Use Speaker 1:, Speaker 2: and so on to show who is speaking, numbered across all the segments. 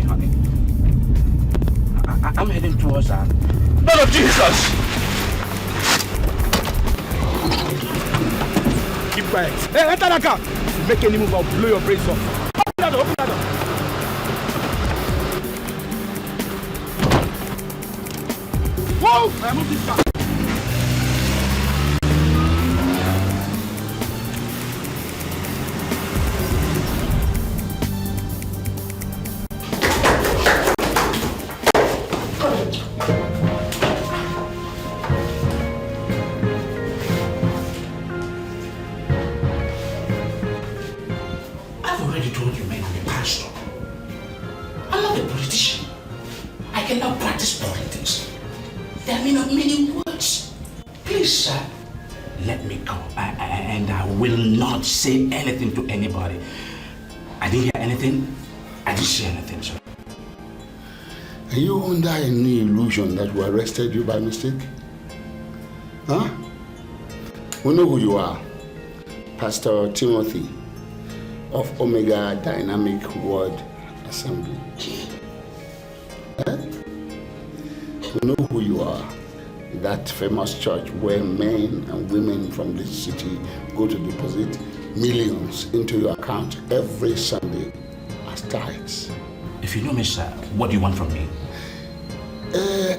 Speaker 1: honey. I'm heading towards her. Blood of Jesus! Keep quiet. Hey, enter that car! Make any move, I'll blow your brains off. Open that door, open that door. Whoa! I moved this car.
Speaker 2: I've already told you, man, I'm a pastor. I'm not a politician. I cannot practice politics. There are many words. Please, sir, let me go. And I will not say anything to anybody. I didn't hear anything. I didn't see anything, sir.
Speaker 3: Are you under any illusion that we arrested you by mistake? Huh? We know who you are. Pastor Timothy of Omega Dynamic Word Assembly. Eh? We know who you are. That famous church where men and women from this city go to deposit millions into your account every Sunday as tithes.
Speaker 2: If you know me, sir, what do you want from me?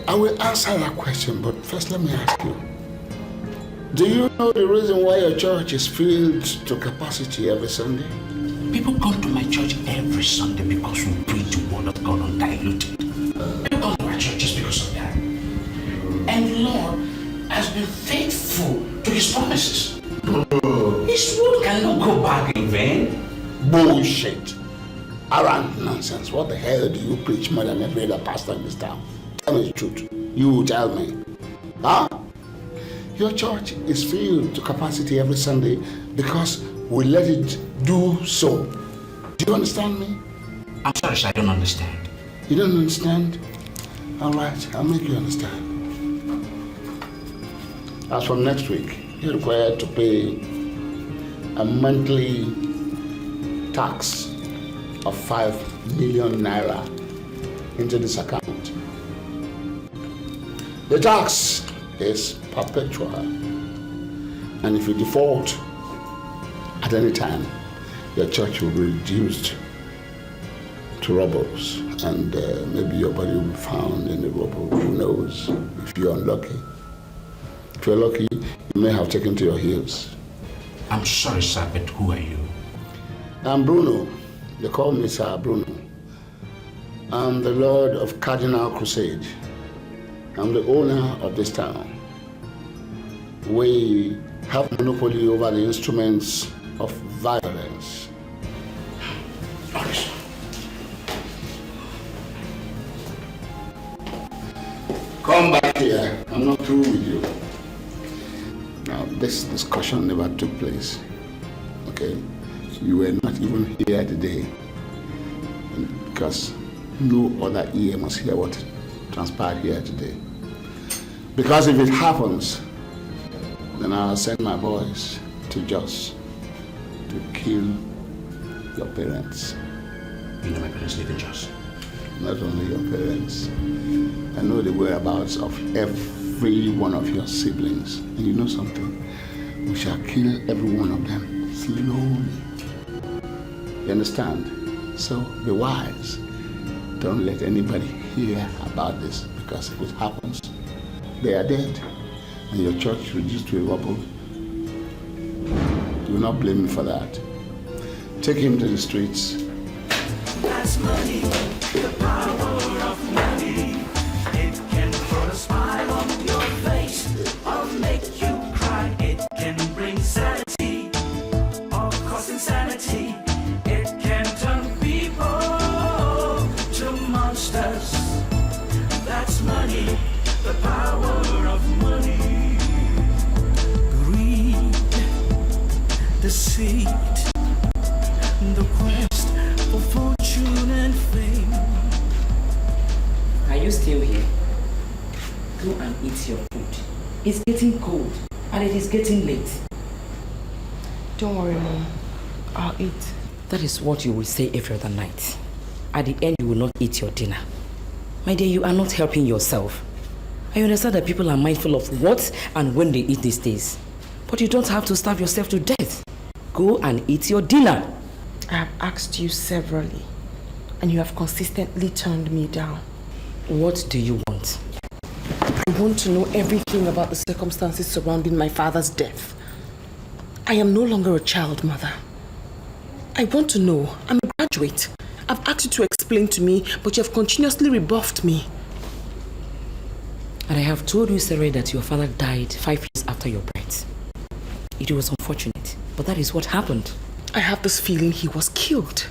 Speaker 3: I will answer that question, but first let me ask you. Do you know the reason why your church is filled to capacity every Sunday?
Speaker 2: People come to my church every Sunday because we preach the word of God undiluted. People come to my church just because of that. And the Lord has been faithful to his promises. His word cannot go back in vain.
Speaker 3: Bullshit. Arrant nonsense. What the hell do you preach more than every other pastor in this town? Tell me the truth. You tell me. Huh? Your church is filled to capacity every Sunday because we let it do so. Do you understand me?
Speaker 2: I'm sorry, sir, I don't understand.
Speaker 3: You don't understand? All right, I'll make you understand. As from next week, you're required to pay a monthly tax of 5 million naira into this account. The tax is perpetual, and if you default at any time, your church will be reduced to rubbles, and maybe your body will be found in the rubble. Who knows? If you're unlucky. If you're lucky, you may have taken to your heels.
Speaker 2: I'm sorry, sir, but who are you?
Speaker 3: I'm Bruno. They call me Sir Bruno. I'm the Lord of Cardinal Crusade. I'm the owner of this town. We have monopoly over the instruments of violence. Come back here. I'm not through with you. Now, this discussion never took place. Okay? You were not even here today. Because no other ear must hear what transpired here today. Because if it happens, then I'll send my boys to Jos to kill your parents.
Speaker 2: You know my parents live in Jos.
Speaker 3: Not only your parents. I know the whereabouts of every one of your siblings. And you know something? We shall kill every one of them slowly. You understand? So be wise. Don't let anybody hear about this, because if it happens, they are dead. And your church reduced to a rubble. Do not blame me for that. Take him to the streets.
Speaker 4: That's money, the power of money. It can put a smile on your face or make you cry. It can bring sanity or cause insanity. It can turn people to monsters. That's money, the power of money. Greed, deceit, the quest for fortune and fame.
Speaker 5: Are you still here? Go and eat your food. It's getting cold and it is getting late.
Speaker 6: Don't worry, Mom. I'll eat.
Speaker 5: That is what you will say every other night. At the end, you will not eat your dinner. My dear, you are not helping yourself. I understand that people are mindful of what and when they eat these days. But you don't have to starve yourself to death. Go and eat your dinner.
Speaker 6: I have asked you severally, and you have consistently turned me down.
Speaker 5: What do you want?
Speaker 6: I want to know everything about the circumstances surrounding my father's death. I am no longer a child, Mother. I want to know. I'm a graduate. I've asked you to explain to me, but you have continuously rebuffed me.
Speaker 5: And I have told you, Sarah, that your father died 5 years after your birth. It was unfortunate, but that is what happened.
Speaker 6: I have this feeling he was killed.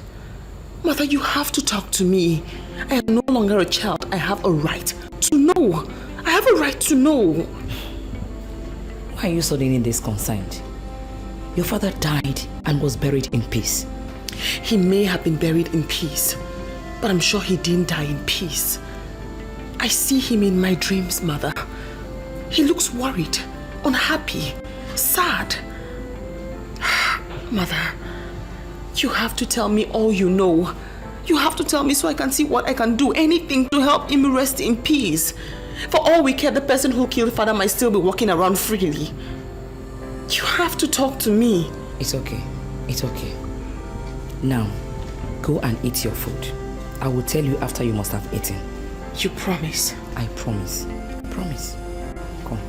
Speaker 6: Mother, you have to talk to me. I am no longer a child. I have a right to know. I have a right to know.
Speaker 5: Why are you suddenly this concerned? Your father died and was buried in peace.
Speaker 6: He may have been buried in peace, but I'm sure he didn't die in peace. I see him in my dreams, Mother. He looks worried, unhappy, sad. Mother, you have to tell me all you know. You have to tell me so I can see what I can do. Anything to help him rest in peace. For all we care, the person who killed Father might still be walking around freely. You have to talk to me.
Speaker 5: It's okay. It's okay. Now, go and eat your food. I will tell you after you must have eaten.
Speaker 6: You promise?
Speaker 5: I promise. Promise. Come.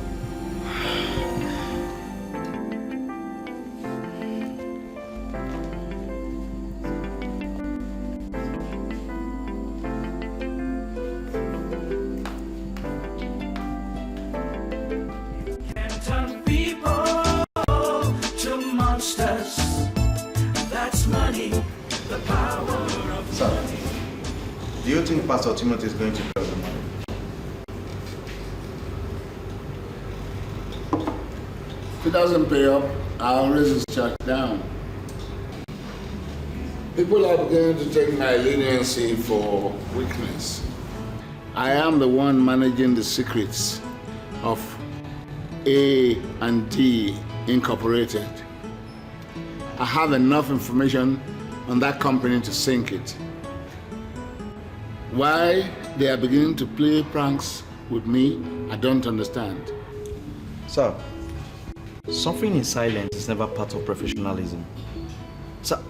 Speaker 4: Can turn people to monsters. That's money, the power of money.
Speaker 7: Do you think Pastor Timothy is going to pay the money?
Speaker 3: If he doesn't pay up, I'll raise his church down. People are beginning to take my leniency for weakness. I am the one managing the secrets of A&D Incorporated. I have enough information on that company to sink it. Why they are beginning to play pranks with me, I don't understand.
Speaker 7: Sir, suffering in silence is never part of professionalism. Sir,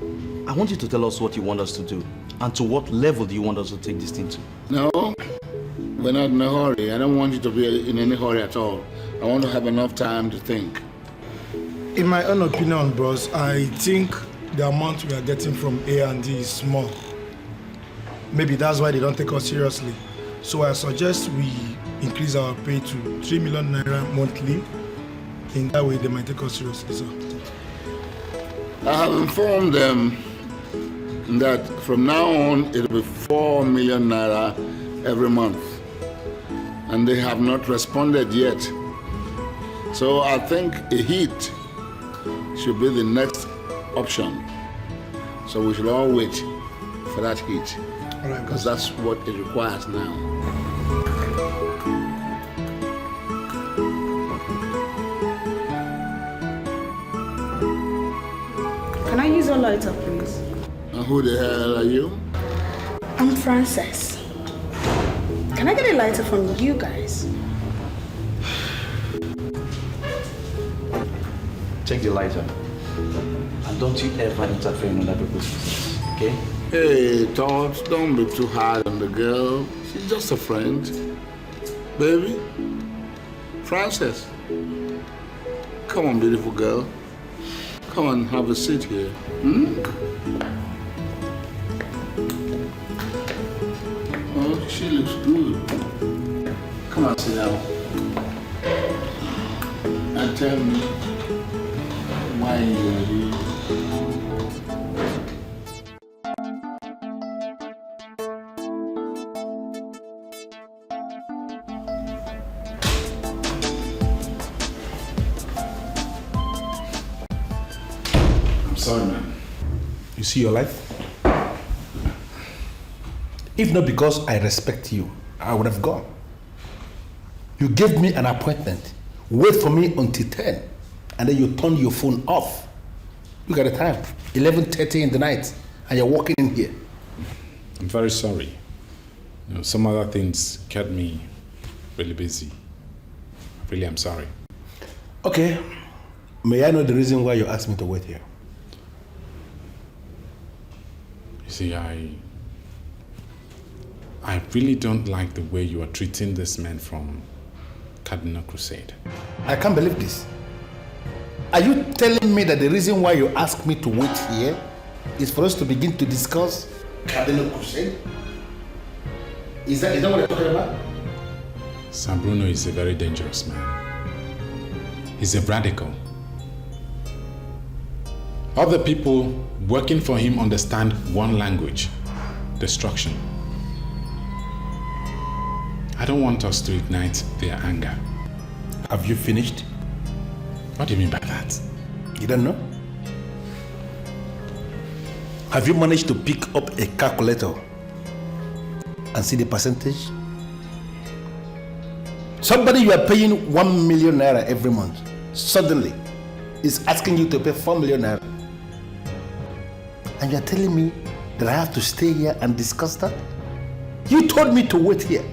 Speaker 7: I want you to tell us what you want us to do and to what level do you want us to take this thing to?
Speaker 3: No, we're not in a hurry. I don't want you to be in any hurry at all. I want to have enough time to think.
Speaker 1: In my own opinion, bros, I think the amount we are getting from A&D is small. Maybe that's why they don't take us seriously. So I suggest we increase our pay to 3 million naira monthly. In that way, they might take us seriously, sir.
Speaker 3: I have informed them that from now on, it'll be 4 million naira every month. And they have not responded yet. So I think a hit should be the next option. So we should all wait for that hit.
Speaker 1: All right,
Speaker 3: because that's what it requires now.
Speaker 8: Can I use your lighter, please?
Speaker 3: And who the hell are you?
Speaker 8: I'm Frances. Can I get a lighter from you guys?
Speaker 7: Take the lighter. And don't you ever interfere in other people's business, okay?
Speaker 3: Hey, Todd, don't be too hard on the girl. She's just a friend. Baby, Frances, come on, beautiful girl. Come on, have a seat here. Oh, she looks good. Come on, sit down. And tell me why you are here. Sorry, man.
Speaker 9: You see your life? If not because I respect you, I would have gone. You gave me an appointment. Wait for me until 10, and then you turn your phone off. Look at the time, 11:30 in the night, and you're walking in here.
Speaker 10: I'm very sorry. You know, some other things kept me really busy. Really, I'm sorry.
Speaker 9: Okay. May I know the reason why you asked me to wait here?
Speaker 10: You see, I really don't like the way you are treating this man from Cardinal Crusade.
Speaker 9: I can't believe this. Are you telling me that the reason why you asked me to wait here is for us to begin to discuss Cardinal Crusade? Is that what you're talking about?
Speaker 10: San Bruno is a very dangerous man. He's a radical. Other people working for him understand one language: destruction. I don't want us to ignite their anger.
Speaker 9: Have you finished?
Speaker 10: What do you mean by that?
Speaker 9: You don't know? Have you managed to pick up a calculator and see the percentage? Somebody you are paying 1 million naira every month suddenly is asking you to pay 4 million naira. And you are telling me that I have to stay here and discuss that? You told me to wait here,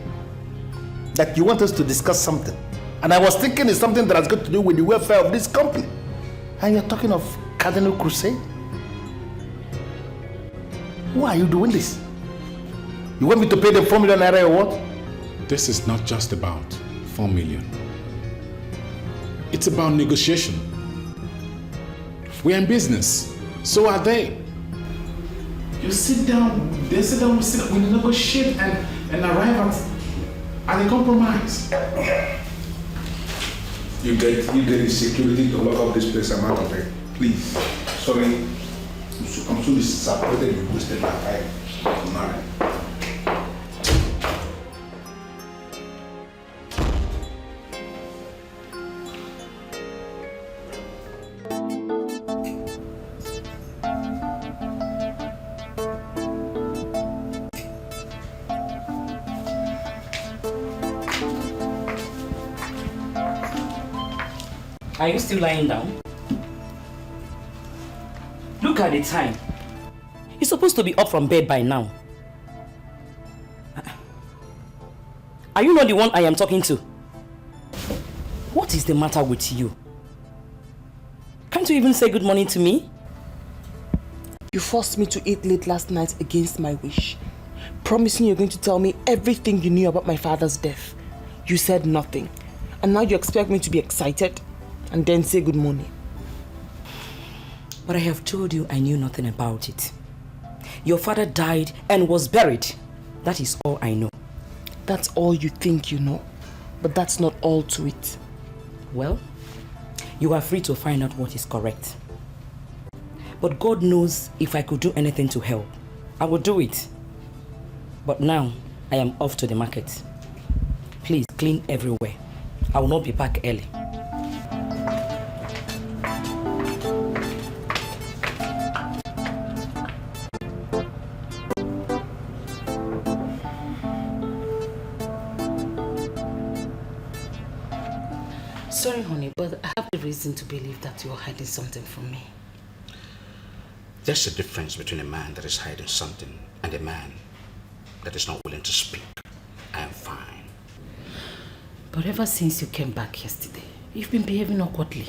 Speaker 9: that you want us to discuss something. And I was thinking it's something that has got to do with the welfare of this company. And you're talking of Cardinal Crusade? Why are you doing this? You want me to pay them 4 million naira or what?
Speaker 10: This is not just about 4 million. It's about negotiation. We're in business. So are they. You sit down, they sit down, we negotiate and arrive at a compromise.
Speaker 9: You get the security to lock up this place. I'm out of it. Please. Sorry. I'm so disappointed you wasted my time. I'm married.
Speaker 5: Are you still lying down? Look at the time. You're supposed to be up from bed by now. Are you not the one I am talking to? What is the matter with you? Can't you even say good morning to me?
Speaker 6: You forced me to eat late last night against my wish, promising you're going to tell me everything you knew about my father's death. You said nothing. And now you expect me to be excited and then say good morning.
Speaker 5: But I have told you I knew nothing about it. Your father died and was buried. That is all I know.
Speaker 6: That's all you think you know, but that's not all to it.
Speaker 5: Well, you are free to find out what is correct. But God knows if I could do anything to help, I would do it. But now, I am off to the market. Please clean everywhere. I will not be back early.
Speaker 2: Sorry, honey, but I have the reason to believe that you're hiding something from me. There's a difference between a man that is hiding something and a man that is not willing to speak. I am fine. But ever since you came back yesterday, you've been behaving awkwardly.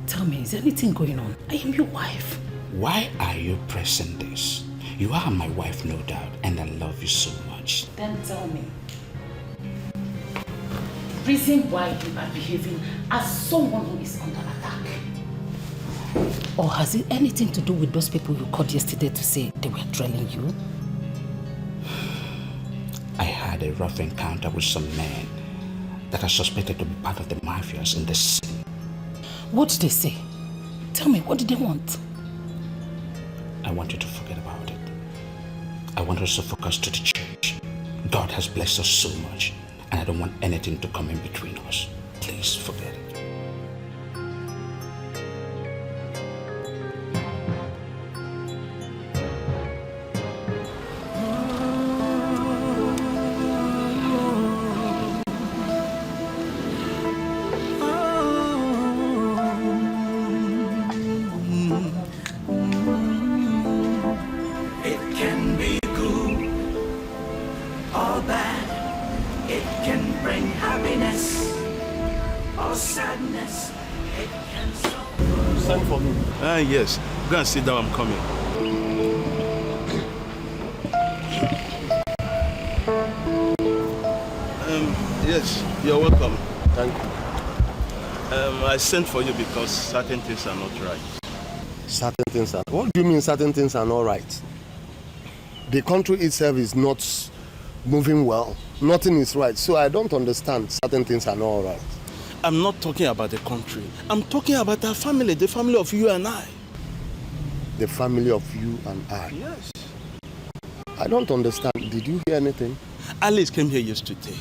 Speaker 2: Tell me, is anything going on? I am your wife. Why are you pressing this? You are my wife, no doubt, and I love you so much. Then tell me. Reason why you are behaving as someone who is under attack. Or has it anything to do with those people you called yesterday to say they were trailing you? I had a rough encounter with some men that are suspected to be part of the mafias in the city. What did they say? Tell me, what did they want? I want you to forget about it. I want us to focus to the church. God has blessed us so much, and I don't want anything to come in between us. Please forget it.
Speaker 4: It can be good. or bad. It can bring happiness or sadness. It can suffer.
Speaker 9: Send for me.
Speaker 7: Yes. Go and sit down, I'm coming. Yes, you're welcome.
Speaker 9: Thank you.
Speaker 7: I sent for you because certain things are not right.
Speaker 9: Certain things are... What do you mean certain things are not right? The country itself is not moving well. Nothing is right. So I don't understand certain things are not all right.
Speaker 7: I'm not talking about the country. I'm talking about our family, the family of you and I.
Speaker 9: The family of you and I?
Speaker 7: Yes.
Speaker 9: I don't understand. Did you hear anything?
Speaker 7: Alice came here yesterday.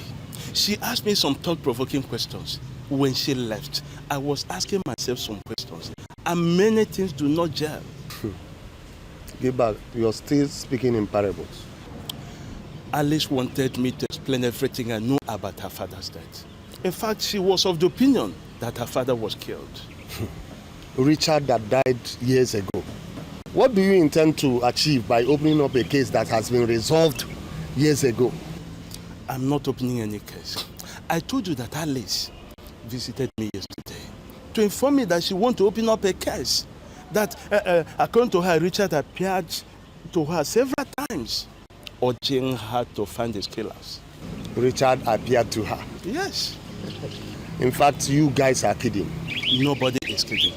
Speaker 7: She asked me some thought-provoking questions. When she left, I was asking myself some questions. And many things do not gel.
Speaker 9: Gilbert, you're still speaking in parables.
Speaker 7: Alice wanted me to explain everything I knew about her father's death. In fact, she was of the opinion that her father was killed.
Speaker 9: Richard that died years ago. What do you intend to achieve by opening up a case that has been resolved years ago?
Speaker 7: I'm not opening any case. I told you that Alice visited me yesterday to inform me that she wants to open up a case. That, according to her, Richard appeared to her several times, urging her to find his killers.
Speaker 9: Richard appeared to her?
Speaker 7: Yes.
Speaker 9: In fact, you guys are kidding.
Speaker 7: Nobody is kidding.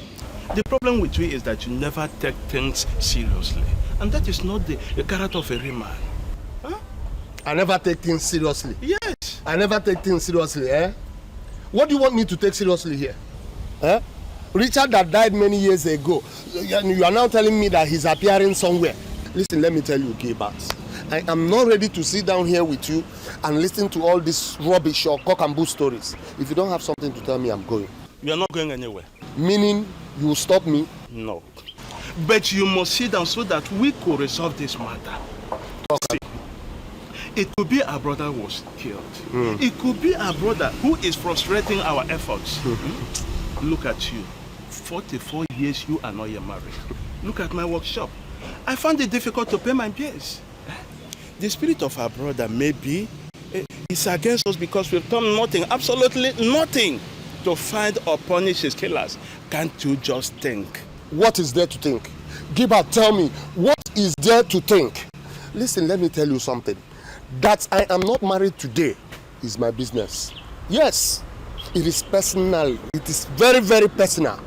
Speaker 7: The problem with you is that you never take things seriously. And that is not the character of a real man. Huh?
Speaker 9: I never take things seriously?
Speaker 7: Yes.
Speaker 9: I never take things seriously, eh? What do you want me to take seriously here? Eh? Richard that died many years ago, you are now telling me that he's appearing somewhere. Listen, let me tell you, Gilbert. I am not ready to sit down here with you and listen to all this rubbish or cock and bull stories. If you don't have something to tell me, I'm going.
Speaker 7: You are not going anywhere.
Speaker 9: Meaning, you will stop me?
Speaker 7: No. But you must sit down so that we could resolve this matter. See, it could be our brother was killed. It could be our brother who is frustrating our efforts. Look at you. 44 years you are not yet married. Look at my workshop. I found it difficult to pay my bills. The spirit of our brother maybe is against us because we've done nothing, absolutely nothing, to find or punish his killers. Can't you just think?
Speaker 9: What is there to think? Gilbert, tell me, what is there to think? Listen, let me tell you something. That I am not married today is my business. Yes, it is personal. It is very, very personal.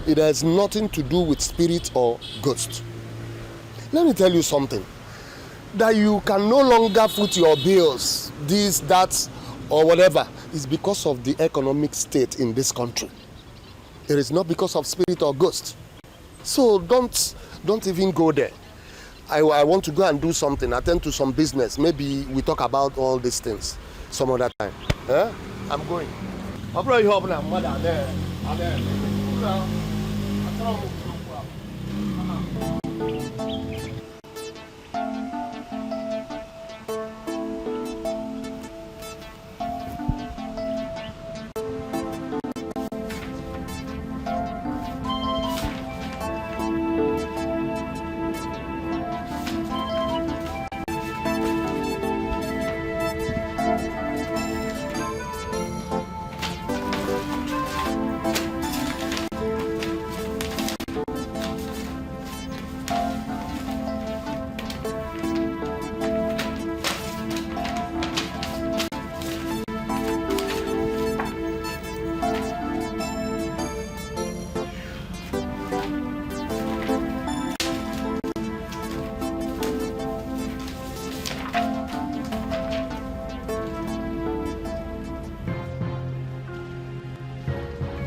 Speaker 9: It has nothing to do with spirit or ghost. Let me tell you something. That you can no longer foot your bills, this, that, or whatever, is because of the economic state in this country. It is not because of spirit or ghost. So don't even go there. I want to go and do something, attend to some business. Maybe we talk about all these things some other time. Eh? I'm going.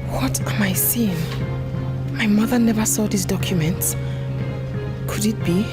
Speaker 6: What am I seeing? My mother never saw these documents. Could it be?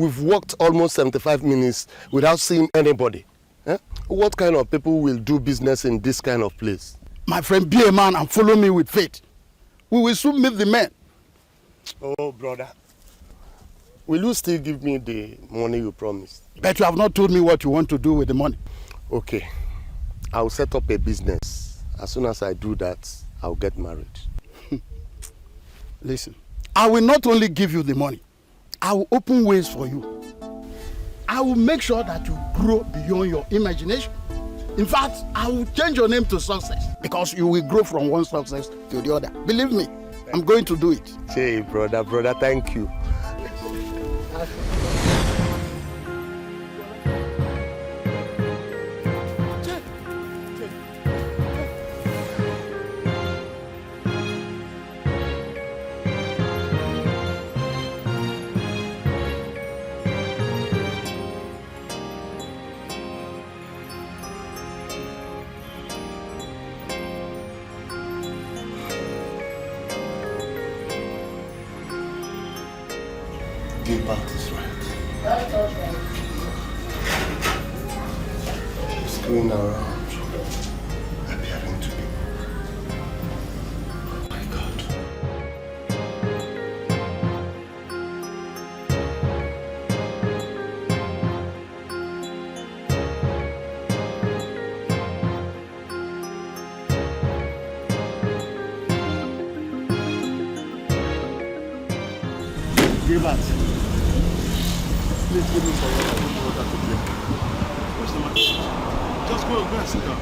Speaker 11: We've walked almost 75 minutes without seeing anybody. Eh? What kind of people will do business in this kind of place?
Speaker 12: My friend, be a man and follow me with faith. We will soon meet the men.
Speaker 11: Oh, brother. Will you still give me the money you promised?
Speaker 12: But you have not told me what you want to do with the money.
Speaker 11: Okay. I'll set up a business. As soon as I do that, I'll get married.
Speaker 12: Listen, I will not only give you the money, I will open ways for you. I will make sure that you grow beyond your imagination. In fact, I will change your name to Success because you will grow from one success to the other. Believe me, I'm going to do it.
Speaker 11: Hey, brother, thank you.
Speaker 3: Gilbert is right. She's going around appearing to be. Oh my God.
Speaker 12: Gilbert.
Speaker 11: Please give me some water to drink.
Speaker 7: What's the matter? Just go and sit down.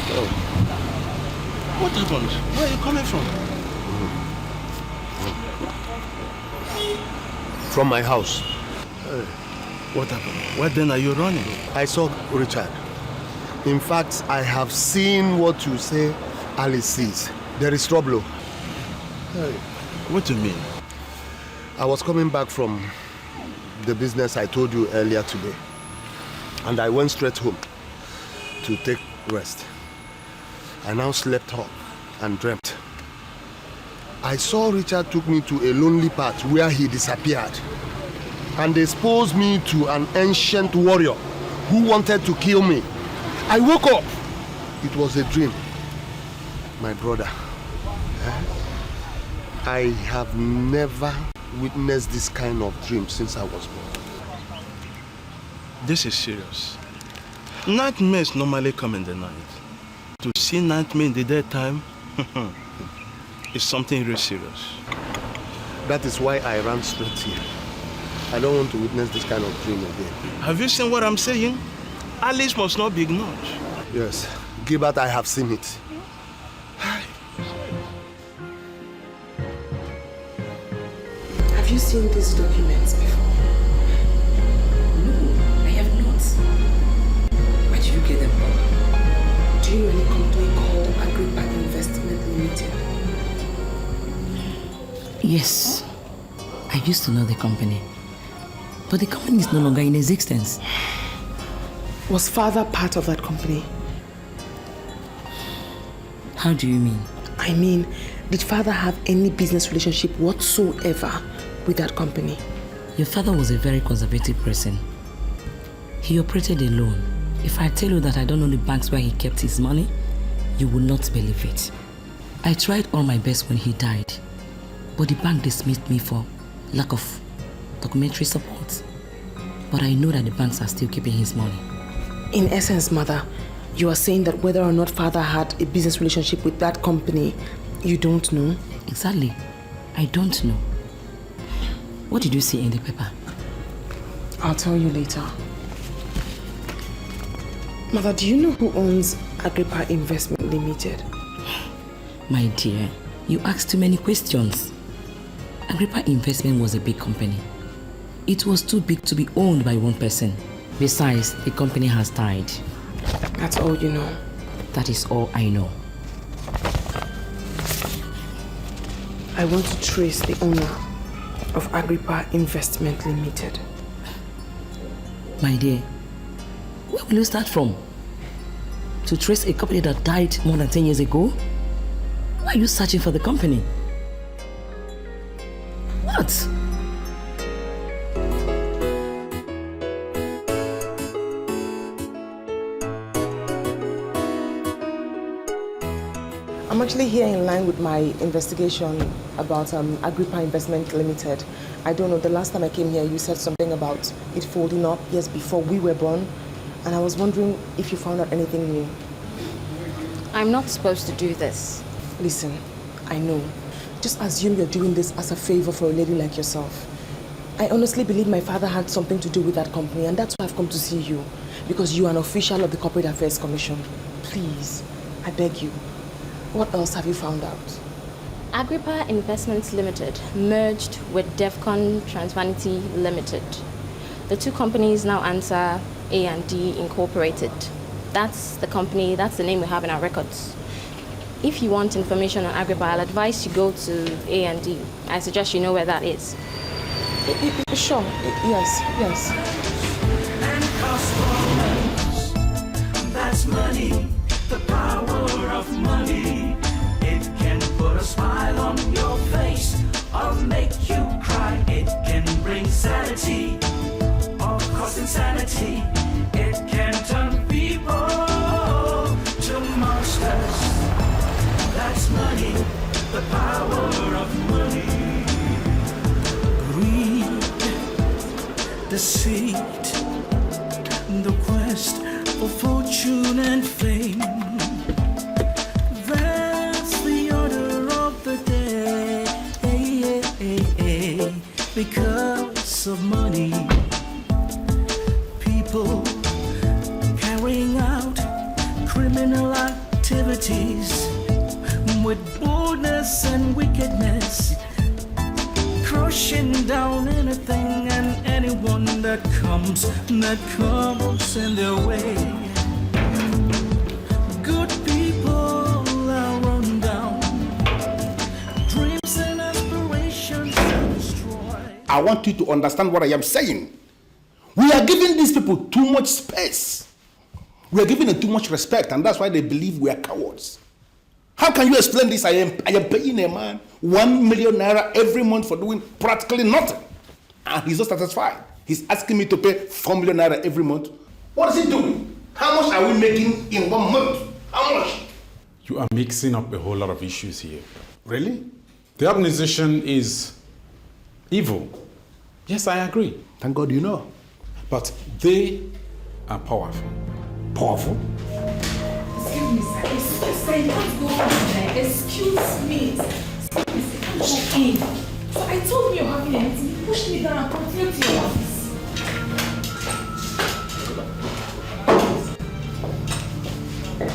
Speaker 11: Oh.
Speaker 7: What happened? Where are you coming from?
Speaker 11: From my house.
Speaker 7: What happened? Where then are you running?
Speaker 11: I saw Richard. In fact, I have seen what you say Alice sees. There is trouble.
Speaker 7: What do you mean?
Speaker 11: I was coming back from the business I told you earlier today. And I went straight home to take rest. I now slept off and dreamt. I saw Richard took me to a lonely path where he disappeared and exposed me to an ancient warrior who wanted to kill me. I woke up. It was a dream. My brother, I have never witnessed this kind of dream since I was born.
Speaker 7: This is serious. Nightmares normally come in the night. To see nightmare in the daytime is something really serious.
Speaker 11: That is why I ran straight here. I don't want to witness this kind of dream again.
Speaker 7: Have you seen what I'm saying? Alice must not be ignored.
Speaker 11: Yes, Gilbert, I have seen it.
Speaker 6: Have you seen these documents before?
Speaker 5: No, I have not. Where did you get them from?
Speaker 6: Do you know any company called Agrippa Investment Limited?
Speaker 5: Yes, I used to know the company. But the company is no longer in existence.
Speaker 6: Was father part of that company?
Speaker 5: How do you mean?
Speaker 6: I mean, did father have any business relationship whatsoever with that company?
Speaker 5: Your father was a very conservative person. He operated alone. If I tell you that I don't know the banks where he kept his money, you will not believe it. I tried all my best when he died, but the bank dismissed me for lack of documentary support. But I know that the banks are still keeping his money.
Speaker 6: In essence, mother, you are saying that whether or not father had a business relationship with that company, you don't know?
Speaker 5: Exactly. I don't know. What did you see in the paper?
Speaker 6: I'll tell you later. Mother, do you know who owns Agrippa Investment Limited?
Speaker 5: My dear, you ask too many questions. Agrippa Investment was a big company. It was too big to be owned by one person. Besides, the company has died.
Speaker 6: That's all you know?
Speaker 5: That is all I know.
Speaker 6: I want to trace the owner of Agrippa Investment Limited.
Speaker 5: My dear, Where will you start from? To trace a company that died more than 10 years ago? Why are you searching for the company? What?
Speaker 6: I'm actually here in line with my investigation about Agrippa Investment Limited. I don't know, the last time I came here, you said something about it folding up years before we were born. And I was wondering if you found out anything new.
Speaker 13: I'm not supposed to do this.
Speaker 6: Listen, I know. Just assume you're doing this as a favor for a lady like yourself. I honestly believe my father had something to do with that company, and that's why I've come to see you. Because you are an official of the Corporate Affairs Commission. Please, I beg you. What else have you found out?
Speaker 13: Agrippa Investments Limited merged with Defcon Transvanity Limited. The two companies now answer A&D Incorporated. That's the company, that's the name we have in our records. If you want information on Agrippa, I'll advise you go to A&D. I suggest you know where that is.
Speaker 6: Sure, yes.
Speaker 4: And that's money, the power of money. It can put a smile on your face or make you cry. It can bring sanity or cause insanity. It can turn people to monsters. That's money, the power of money. Greed, deceit, the quest for fortune and fame. That's the order of the day. Because of money, people carrying out criminal activities with boldness and wickedness, crushing down anything and anyone that comes in their way. Good people are run down, dreams and aspirations are destroyed.
Speaker 9: I want you to understand what I am saying. We are giving these people too much space. We are giving them too much respect, and that's why they believe we are cowards. How can you explain this? I am paying a man 1 million naira every month for doing practically nothing. And he's not satisfied. He's asking me to pay 4 million naira every month. What is he doing? How much are we making in 1 month? How much?
Speaker 10: You are mixing up a whole lot of issues here.
Speaker 9: Really?
Speaker 10: The organization is evil. Yes, I agree.
Speaker 9: Thank God you know.
Speaker 10: But they are powerful.
Speaker 9: Powerful?
Speaker 14: Excuse me, sir. Excuse me, what's going on there? Excuse me. Excuse me, come in. So I told you you're having a meeting. You pushed me down and continued to your office.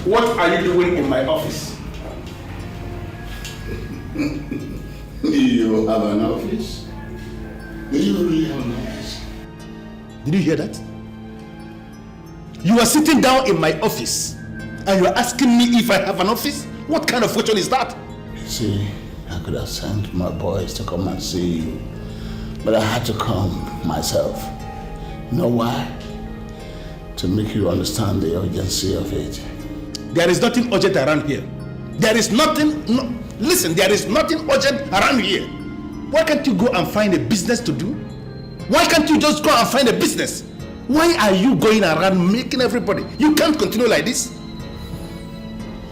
Speaker 9: What are you doing in my office?
Speaker 3: You have an office? Do you really have an office?
Speaker 9: Did you hear that? You are sitting down in my office and you are asking me if I have an office? What kind of question is that?
Speaker 3: See, I could have sent my boys to come and see you, but I had to come myself. You know why? To make you understand the urgency of it.
Speaker 9: There is nothing urgent around here. There is nothing, listen, there is nothing urgent around here. Why can't you go and find a business to do? Why can't you just go and find a business? Why are you going around making everybody? You can't continue like this.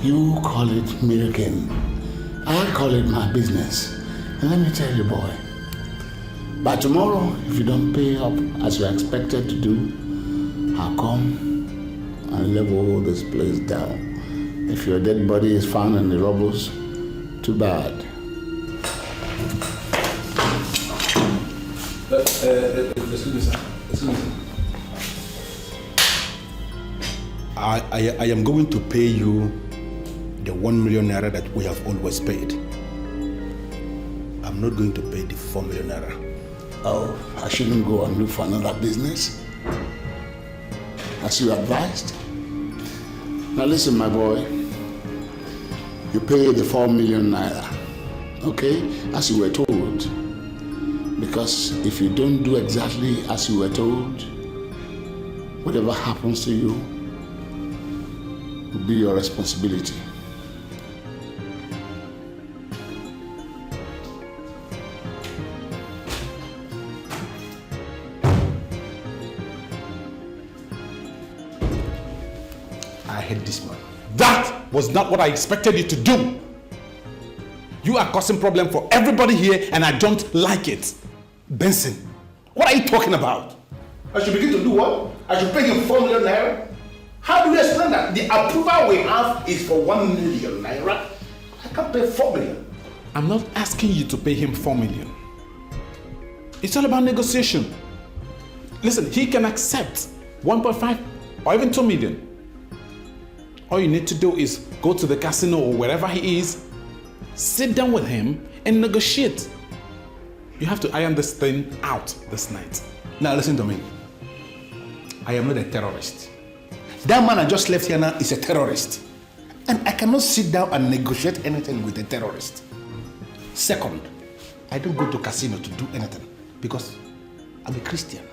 Speaker 3: You call it milking. I call it my business. And let me tell you, boy, by tomorrow, if you don't pay up as you're expected to do, I'll come and level this place down. If your dead body is found in the rubbles, too bad.
Speaker 9: Excuse me, sir. Excuse me. I am going to pay you the 1 million naira that we have always paid. I'm not going to pay the 4 million naira.
Speaker 3: Oh, I shouldn't go and look for another business? As you advised? Now listen, my boy. You pay the 4 million naira, okay? As you were told. Because if you don't do exactly as you were told, Whatever happens to you will be your responsibility.
Speaker 10: I hate this man. That was not what I expected you to do. You are causing problem for everybody here and I don't like it. Benson, what are you talking about?
Speaker 9: I should begin to do what? I should pay him 4 million naira? How do you explain that? The approval we have is for 1 million naira. I can't pay 4 million.
Speaker 10: I'm not asking you to pay him 4 million. It's all about negotiation. Listen, he can accept 1.5 or even 2 million. All you need to do is go to the casino or wherever he is, sit down with him and negotiate. You have to iron this thing out this night.
Speaker 9: Now listen to me. I am not a terrorist. That man I just left here now is a terrorist. And I cannot sit down and negotiate anything with a terrorist. Second, I don't go to casino to do anything because I'm a Christian.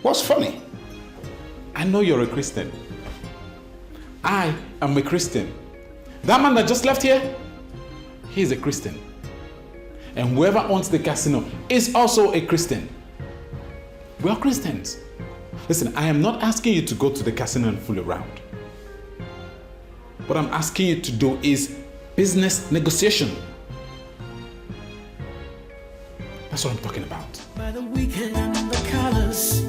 Speaker 9: What's funny?
Speaker 10: I know you're a Christian. I am a Christian. That man that just left here, he's a Christian. And whoever owns the casino is also a Christian. We are Christians. Listen, I am not asking you to go to the casino and fool around. What I'm asking you to do is business negotiation. That's what I'm talking about.
Speaker 4: By the weekend and the colors,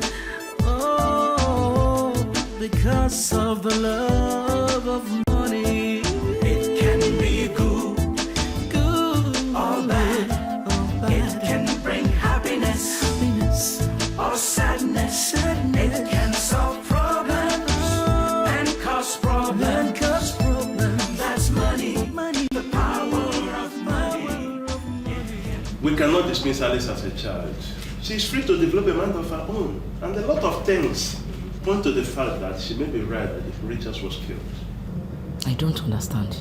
Speaker 4: oh, because of the love of money, it can be good, or bad. It can bring happiness, or sadness. It can solve problems and cause problems. That's money, the power of money.
Speaker 7: We cannot dismiss Alice as a child. She's free to develop a mind of her own. And a lot of things point to the fact that she may be right that Richards was killed.
Speaker 5: I don't understand.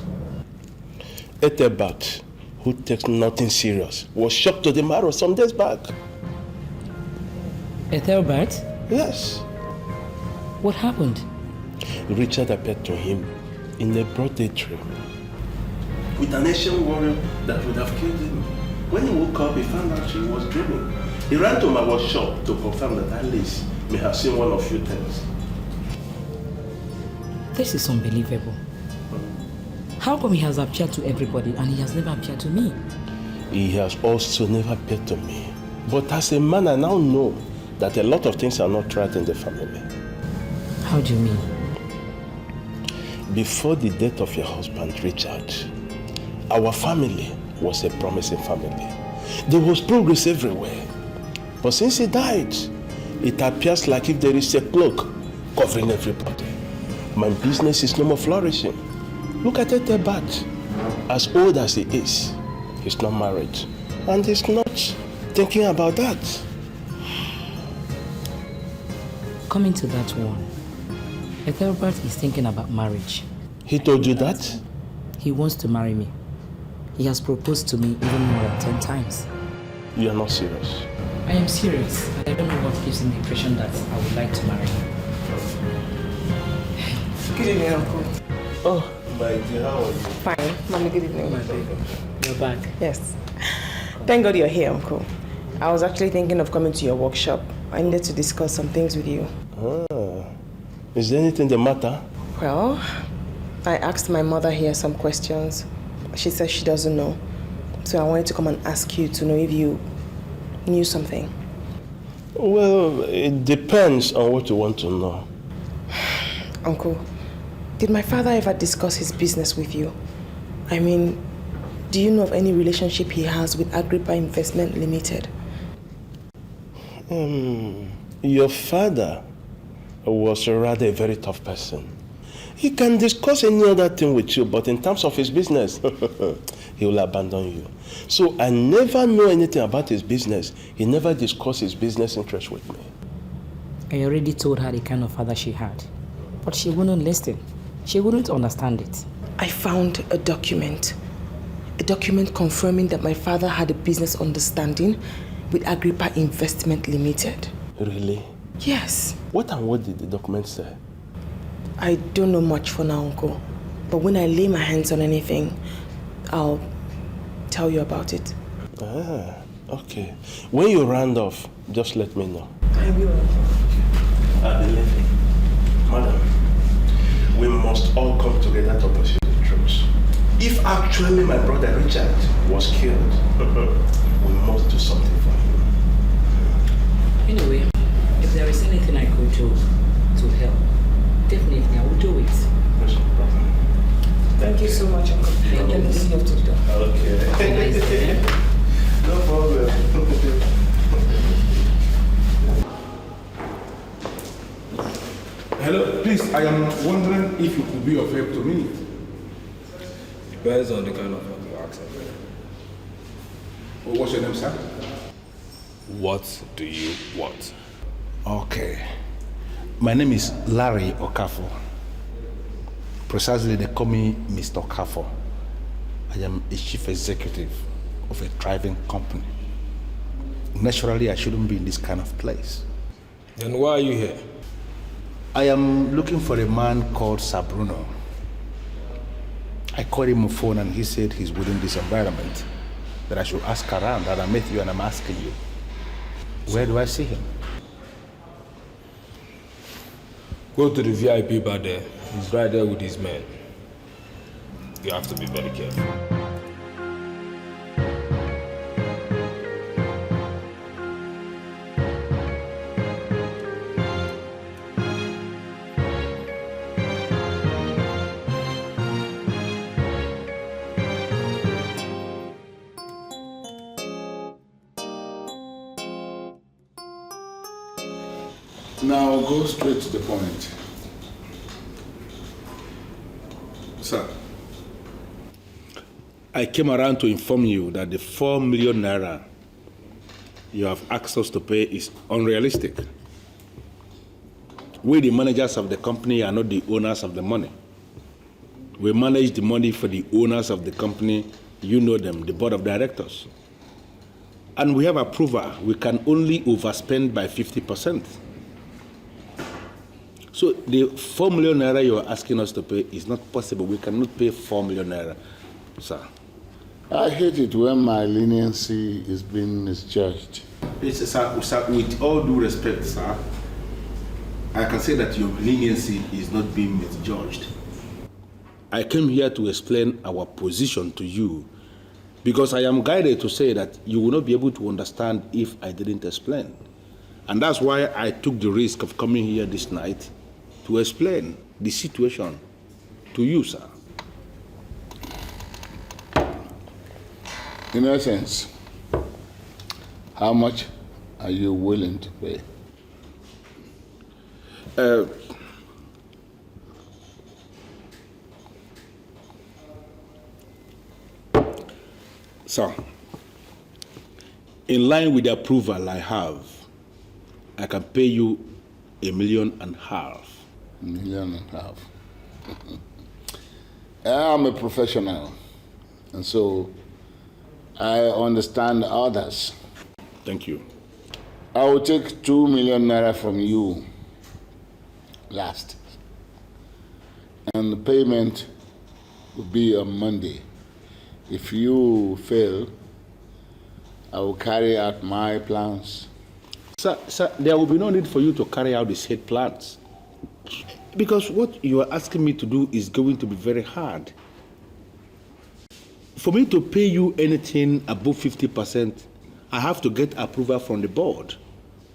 Speaker 11: Ethelbert, who takes nothing serious, was shocked to the marrow some days back.
Speaker 5: Ethelbert?
Speaker 11: Yes.
Speaker 5: What happened?
Speaker 11: Richard appeared to him in a broad daydream.
Speaker 7: With an ancient warrior that would have killed him. When he woke up, he found out she was dreaming. He ran to my workshop to confirm that Alice may have seen one of few things.
Speaker 5: This is unbelievable. How come he has appeared to everybody and he has never appeared to me?
Speaker 11: He has also never appeared to me. But as a man, I now know that a lot of things are not right in the family.
Speaker 5: How do you mean?
Speaker 11: Before the death of your husband, Richard, our family was a promising family. There was progress everywhere. But since he died, it appears like if there is a cloak covering everybody. My business is no more flourishing. Look at Ethelbert. As old as he is, he's not married. And he's not thinking about that.
Speaker 5: Coming to that one, Ethelbert is thinking about marriage.
Speaker 11: He told you that?
Speaker 5: He wants to marry me. He has proposed to me even more than 10 times.
Speaker 11: You are not serious.
Speaker 5: I am serious, and I don't know what gives him the impression that I would like to marry him.
Speaker 6: Good evening, Uncle.
Speaker 11: Oh, my dear, how are you?
Speaker 6: Fine. Mommy, good evening.
Speaker 5: My baby. You're back.
Speaker 6: Yes. Thank God you're here, Uncle. I was actually thinking of coming to your workshop. I needed to discuss some things with you.
Speaker 11: Ah. Is there anything the matter?
Speaker 6: Well, I asked my mother here some questions. She says she doesn't know. So I wanted to come and ask you to know if you knew something.
Speaker 11: Well, it depends on what you want to know.
Speaker 6: Uncle, did my father ever discuss his business with you? I mean, do you know of any relationship he has with Agrippa Investment Limited?
Speaker 11: Your father was rather a very tough person. He can discuss any other thing with you, but in terms of his business, he will abandon you. So I never know anything about his business. He never discussed his business interests with me.
Speaker 5: I already told her the kind of father she had, but she wouldn't listen. She wouldn't understand it.
Speaker 6: I found a document confirming that my father had a business understanding with Agrippa Investment Limited.
Speaker 11: Really?
Speaker 6: Yes.
Speaker 7: What did the document say?
Speaker 6: I don't know much for now, Uncle. But when I lay my hands on anything, I'll tell you about it.
Speaker 7: Ah, okay. When you round off, just let me know.
Speaker 6: I will.
Speaker 7: Madam, we must all come together to pursue the truth. If actually my brother Richard was killed, we must do something for him.
Speaker 5: Anyway, if there is anything I could do to help, definitely I will do it.
Speaker 7: There's no problem.
Speaker 6: Thank you so much, Uncle. Let me see you to the door.
Speaker 7: Okay. No problem.
Speaker 10: Hello, please, I am wondering if you could be of help to me.
Speaker 15: Depends on the kind of help you ask for.
Speaker 10: What's your name, sir?
Speaker 15: What do you want?
Speaker 10: Okay. My name is Larry Okafor. Precisely, they call me Mr. Okafor. I am a chief executive of a thriving company. Naturally, I shouldn't be in this kind of place.
Speaker 15: Then why are you here?
Speaker 10: I am looking for a man called Sabruno. I called him on the phone and he said he's within this environment, that I should ask around, and I met you and I'm asking you, where do I see him?
Speaker 15: Go to the VIP bar there. He's right there with his men. You have to be very careful.
Speaker 3: Now go straight to the point.
Speaker 10: Sir, I came around to inform you that the 4 million naira you have asked us to pay is unrealistic. We, the managers of the company, are not the owners of the money. We manage the money for the owners of the company. You know them, the board of directors. And we have approval. We can only overspend by 50%. So the 4 million naira you are asking us to pay is not possible. We cannot pay 4 million naira, sir.
Speaker 3: I hate it when my leniency is being misjudged.
Speaker 10: Yes, sir, with all due respect, sir, I can say that your leniency is not being misjudged. I came here to explain our position to you because I am guided to say that you will not be able to understand if I didn't explain. And that's why I took the risk of coming here this night to explain the situation to you, sir.
Speaker 3: In essence, how much are you willing to pay?
Speaker 10: Sir, in line with the approval I have, I can pay you $1.5 million.
Speaker 3: $1.5 million. I'm a professional, and so I understand others.
Speaker 10: Thank you.
Speaker 3: I will take 2 million naira from you last, and the payment will be on Monday. If you fail, I will carry out my plans.
Speaker 10: Sir, there will be no need for you to carry out the said plans. Because what you are asking me to do is going to be very hard. For me to pay you anything above 50%, I have to get approval from the board.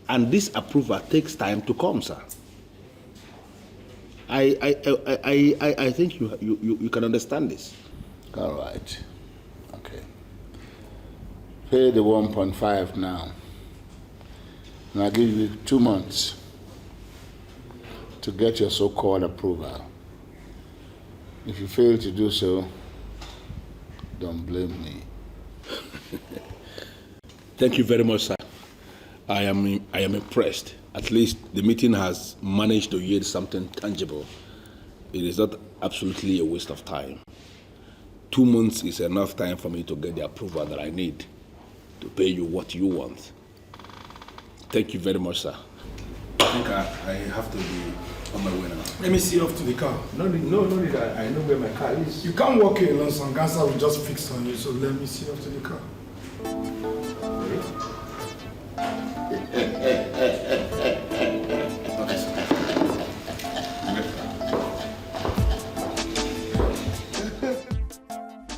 Speaker 10: And this approval takes time to come, sir. I think you can understand this.
Speaker 3: All right. Okay. Pay the 1.5 now. And I'll give you 2 months to get your so-called approval. If you fail to do so, don't blame me.
Speaker 10: Thank you very much, sir. I am impressed. At least the meeting has managed to yield something tangible. It is not absolutely a waste of time. 2 months is enough time for me to get the approval that I need to pay you what you want. Thank you very much, sir.
Speaker 9: I think I have to be on my way now.
Speaker 1: Let me see you off to the car.
Speaker 9: No need. I know where my car is.
Speaker 1: You can't walk here alone, some gangster will just fix on you, so let me see you off to the car.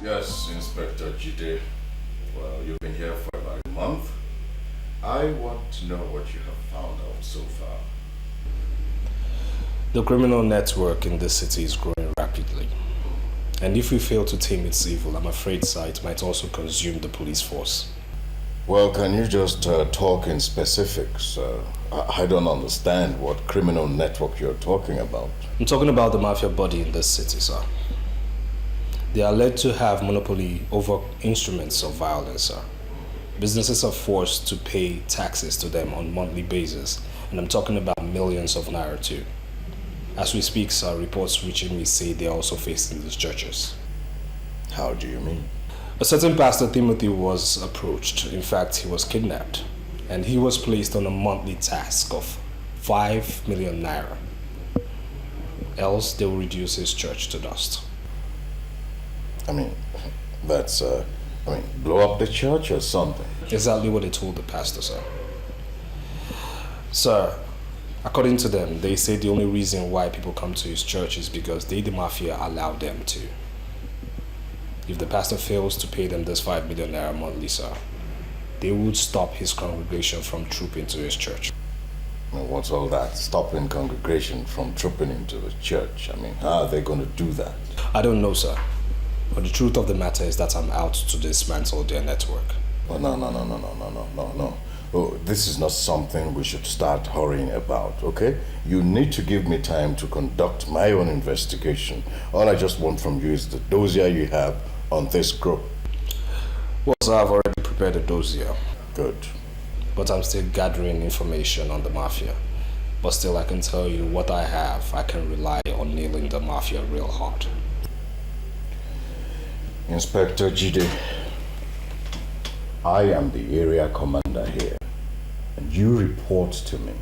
Speaker 16: Yes, Inspector Jide. Well, you've been here for about a month. I want to know what you have found out so far.
Speaker 15: The criminal network in this city is growing rapidly. And if we fail to tame its evil, I'm afraid, sir, it might also consume the police force.
Speaker 16: Well, can you just talk in specifics? I don't understand what criminal network you're talking about.
Speaker 15: I'm talking about the Mafia body in this city, sir. They are led to have monopoly over instruments of violence, sir. Businesses are forced to pay taxes to them on a monthly basis, and I'm talking about millions of naira too. As we speak, sir, reports reaching me say they are also facing these churches.
Speaker 16: How do you mean?
Speaker 15: A certain Pastor Timothy was approached. In fact, he was kidnapped, and he was placed on a monthly task of 5 million naira. Else, they will reduce his church to dust.
Speaker 16: I mean, that's, blow up the church or something.
Speaker 15: Exactly what they told the pastor, sir. Sir, according to them, they say the only reason why people come to his church is because they, the Mafia, allow them to. If the pastor fails to pay them this 5 million naira monthly, sir, they would stop his congregation from trooping to his church.
Speaker 16: Well, what's all that? Stopping congregation from trooping into the church? I mean, how are they going to do that?
Speaker 15: I don't know, sir. But the truth of the matter is that I'm out to dismantle their network.
Speaker 16: Oh, no. Oh, this is not something we should start hurrying about, okay? You need to give me time to conduct my own investigation. All I just want from you is the dossier you have on this group.
Speaker 15: Well, sir, I've already prepared a dossier.
Speaker 16: Good.
Speaker 15: But I'm still gathering information on the Mafia. But still, I can tell you what I have. I can rely on nailing the Mafia real hard.
Speaker 16: Inspector Jide, I am the area commander here, and you report to me.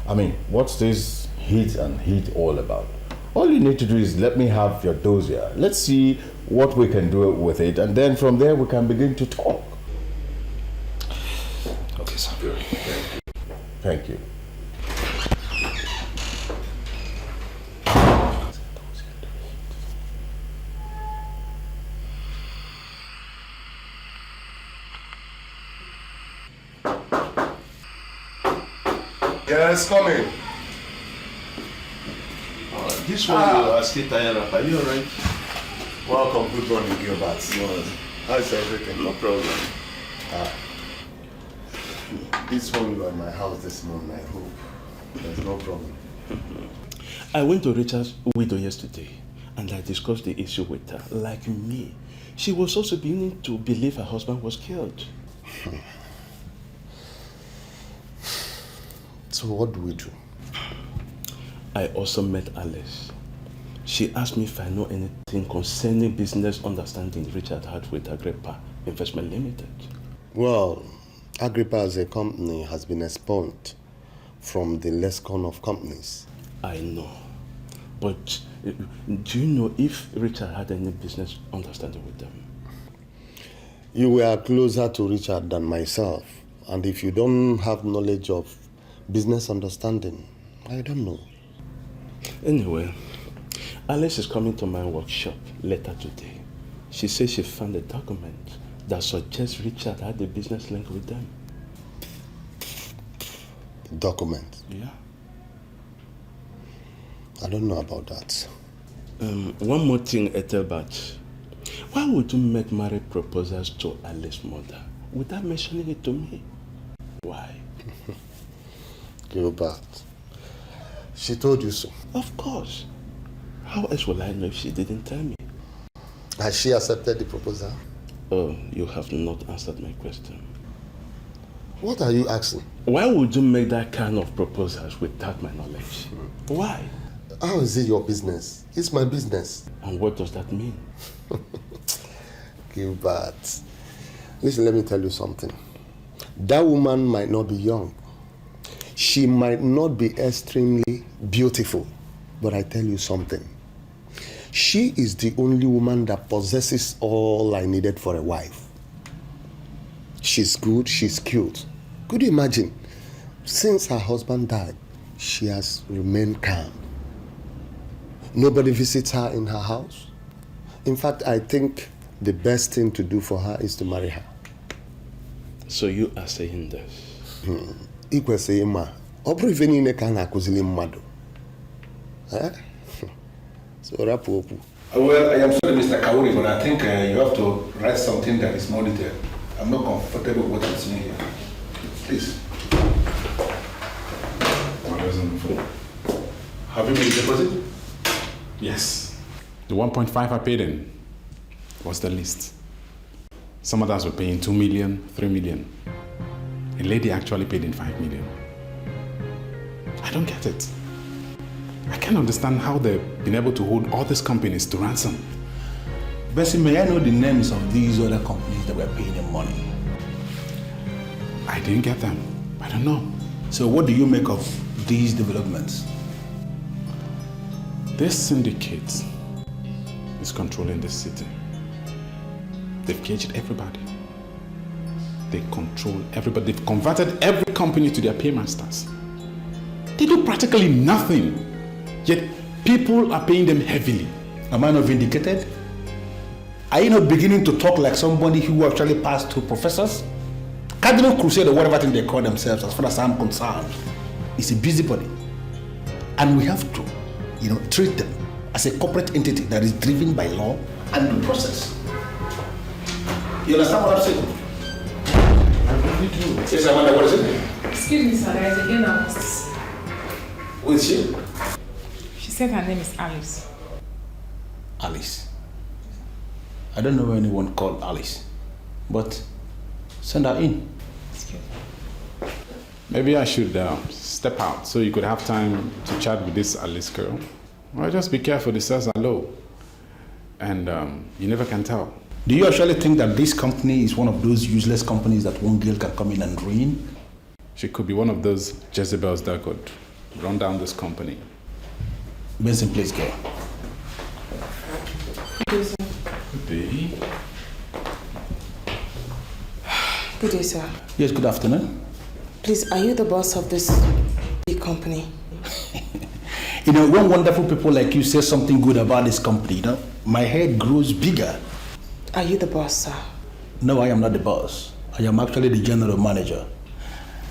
Speaker 16: I mean, what's this hit and hit all about? All you need to do is let me have your dossier. Let's see what we can do with it, and then from there we can begin to talk.
Speaker 15: Okay, sir.
Speaker 16: Good. Thank you.
Speaker 11: Yes, come in.
Speaker 7: This one you are still tired of. Are you alright?
Speaker 11: Welcome, good morning, Gilbert. How's everything?
Speaker 7: No problem.
Speaker 11: This one you are in my house this morning, I hope. There's no problem.
Speaker 7: I went to Richard's widow yesterday and I discussed the issue with her. Like me, she was also beginning to believe her husband was killed.
Speaker 11: So what do we do?
Speaker 7: I also met Alice. She asked me if I know anything concerning business understanding Richard had with Agrippa Investment Limited.
Speaker 11: Well, Agrippa as a company has been expunged from the lexicon of companies.
Speaker 7: I know. But do you know if Richard had any business understanding with them?
Speaker 11: You were closer to Richard than myself. And if you don't have knowledge of business understanding, I don't know.
Speaker 7: Anyway, Alice is coming to my workshop later today. She says she found a document that suggests Richard had a business link with them.
Speaker 11: Document?
Speaker 7: Yeah.
Speaker 11: I don't know about that.
Speaker 7: One more thing, Ethelbert. Why would you make marriage proposals to Alice's mother without mentioning it to me? Why?
Speaker 11: Gilbert, she told you so.
Speaker 7: Of course. How else will I know if she didn't tell me?
Speaker 11: Has she accepted the proposal?
Speaker 7: Oh, you have not answered my question.
Speaker 11: What are you asking?
Speaker 7: Why would you make that kind of proposals without my knowledge? Why?
Speaker 11: How is it your business? It's my business.
Speaker 7: And what does that mean?
Speaker 11: Gilbert, listen, let me tell you something. That woman might not be young. She might not be extremely beautiful, but I tell you something. She is the only woman that possesses all I needed for a wife. She's good, she's cute. Could you imagine? Since her husband died, she has remained calm. Nobody visits her in her house. In fact, I think the best thing to do for her is to marry her.
Speaker 7: So you are saying this?
Speaker 11: Ikwe say ma, obro ife niile ka na-akuzili mmadu. So rapu opu.
Speaker 9: Well, I am sorry, Mr. Kawuri, but I think you have to write something that is more detailed. I'm not comfortable with what I'm seeing here. Please. Have you made the deposit?
Speaker 10: Yes. The 1.5 I paid in was the least. Some others were paying 2 million, 3 million. A lady actually paid in 5 million. I don't get it. I can't understand how they've been able to hold all these companies to ransom.
Speaker 9: Bessie, may I know the names of these other companies that were paying them money?
Speaker 10: I didn't get them. I don't know.
Speaker 9: So what do you make of these developments?
Speaker 10: This syndicate is controlling the city. They've caged everybody. They control everybody. They've converted every company to their paymasters. They do practically nothing, yet people are paying them heavily.
Speaker 9: Am I not vindicated? Are you not beginning to talk like somebody who actually passed through professors? Cardinal Crusade or whatever thing they call themselves, as far as I'm concerned, is a busybody. And we have to, treat them as a corporate entity that is driven by law and due process. You understand what I'm saying? I really do. Yes, Amanda, what is it?
Speaker 14: Excuse me, sir, there is a girl I must see.
Speaker 9: Who is she?
Speaker 14: She said her name is Alice.
Speaker 9: Alice. I don't know anyone called Alice, but send her in.
Speaker 10: Maybe I should step out so you could have time to chat with this Alice girl. Well, just be careful, the stars are low. And you never can tell.
Speaker 9: Do you actually think that this company is one of those useless companies that one girl can come in and ruin?
Speaker 10: She could be one of those Jezebels that could run down this company.
Speaker 9: Benson, please go.
Speaker 14: Good
Speaker 10: day.
Speaker 6: Good day, sir.
Speaker 9: Yes, good afternoon.
Speaker 6: Please, are you the boss of this big company?
Speaker 9: When wonderful people like you say something good about this company, my head grows bigger.
Speaker 6: Are you the boss, sir?
Speaker 9: No, I am not the boss. I am actually the general manager.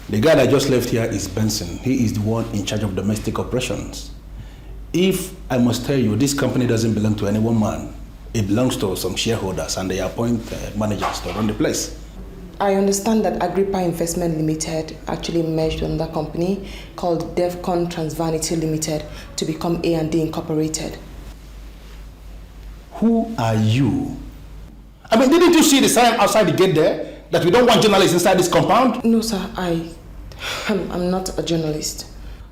Speaker 9: The guy that just left here is Benson. He is the one in charge of domestic operations. If I must tell you, this company doesn't belong to any one man. It belongs to some shareholders and they appoint managers to run the place.
Speaker 6: I understand that Agrippa Investment Limited actually merged with another company called Devcon Transvanity Limited to become A&D Incorporated.
Speaker 9: Who are you? Didn't you see the sign outside the gate there that we don't want journalists inside this compound?
Speaker 6: No, sir. I'm not a journalist.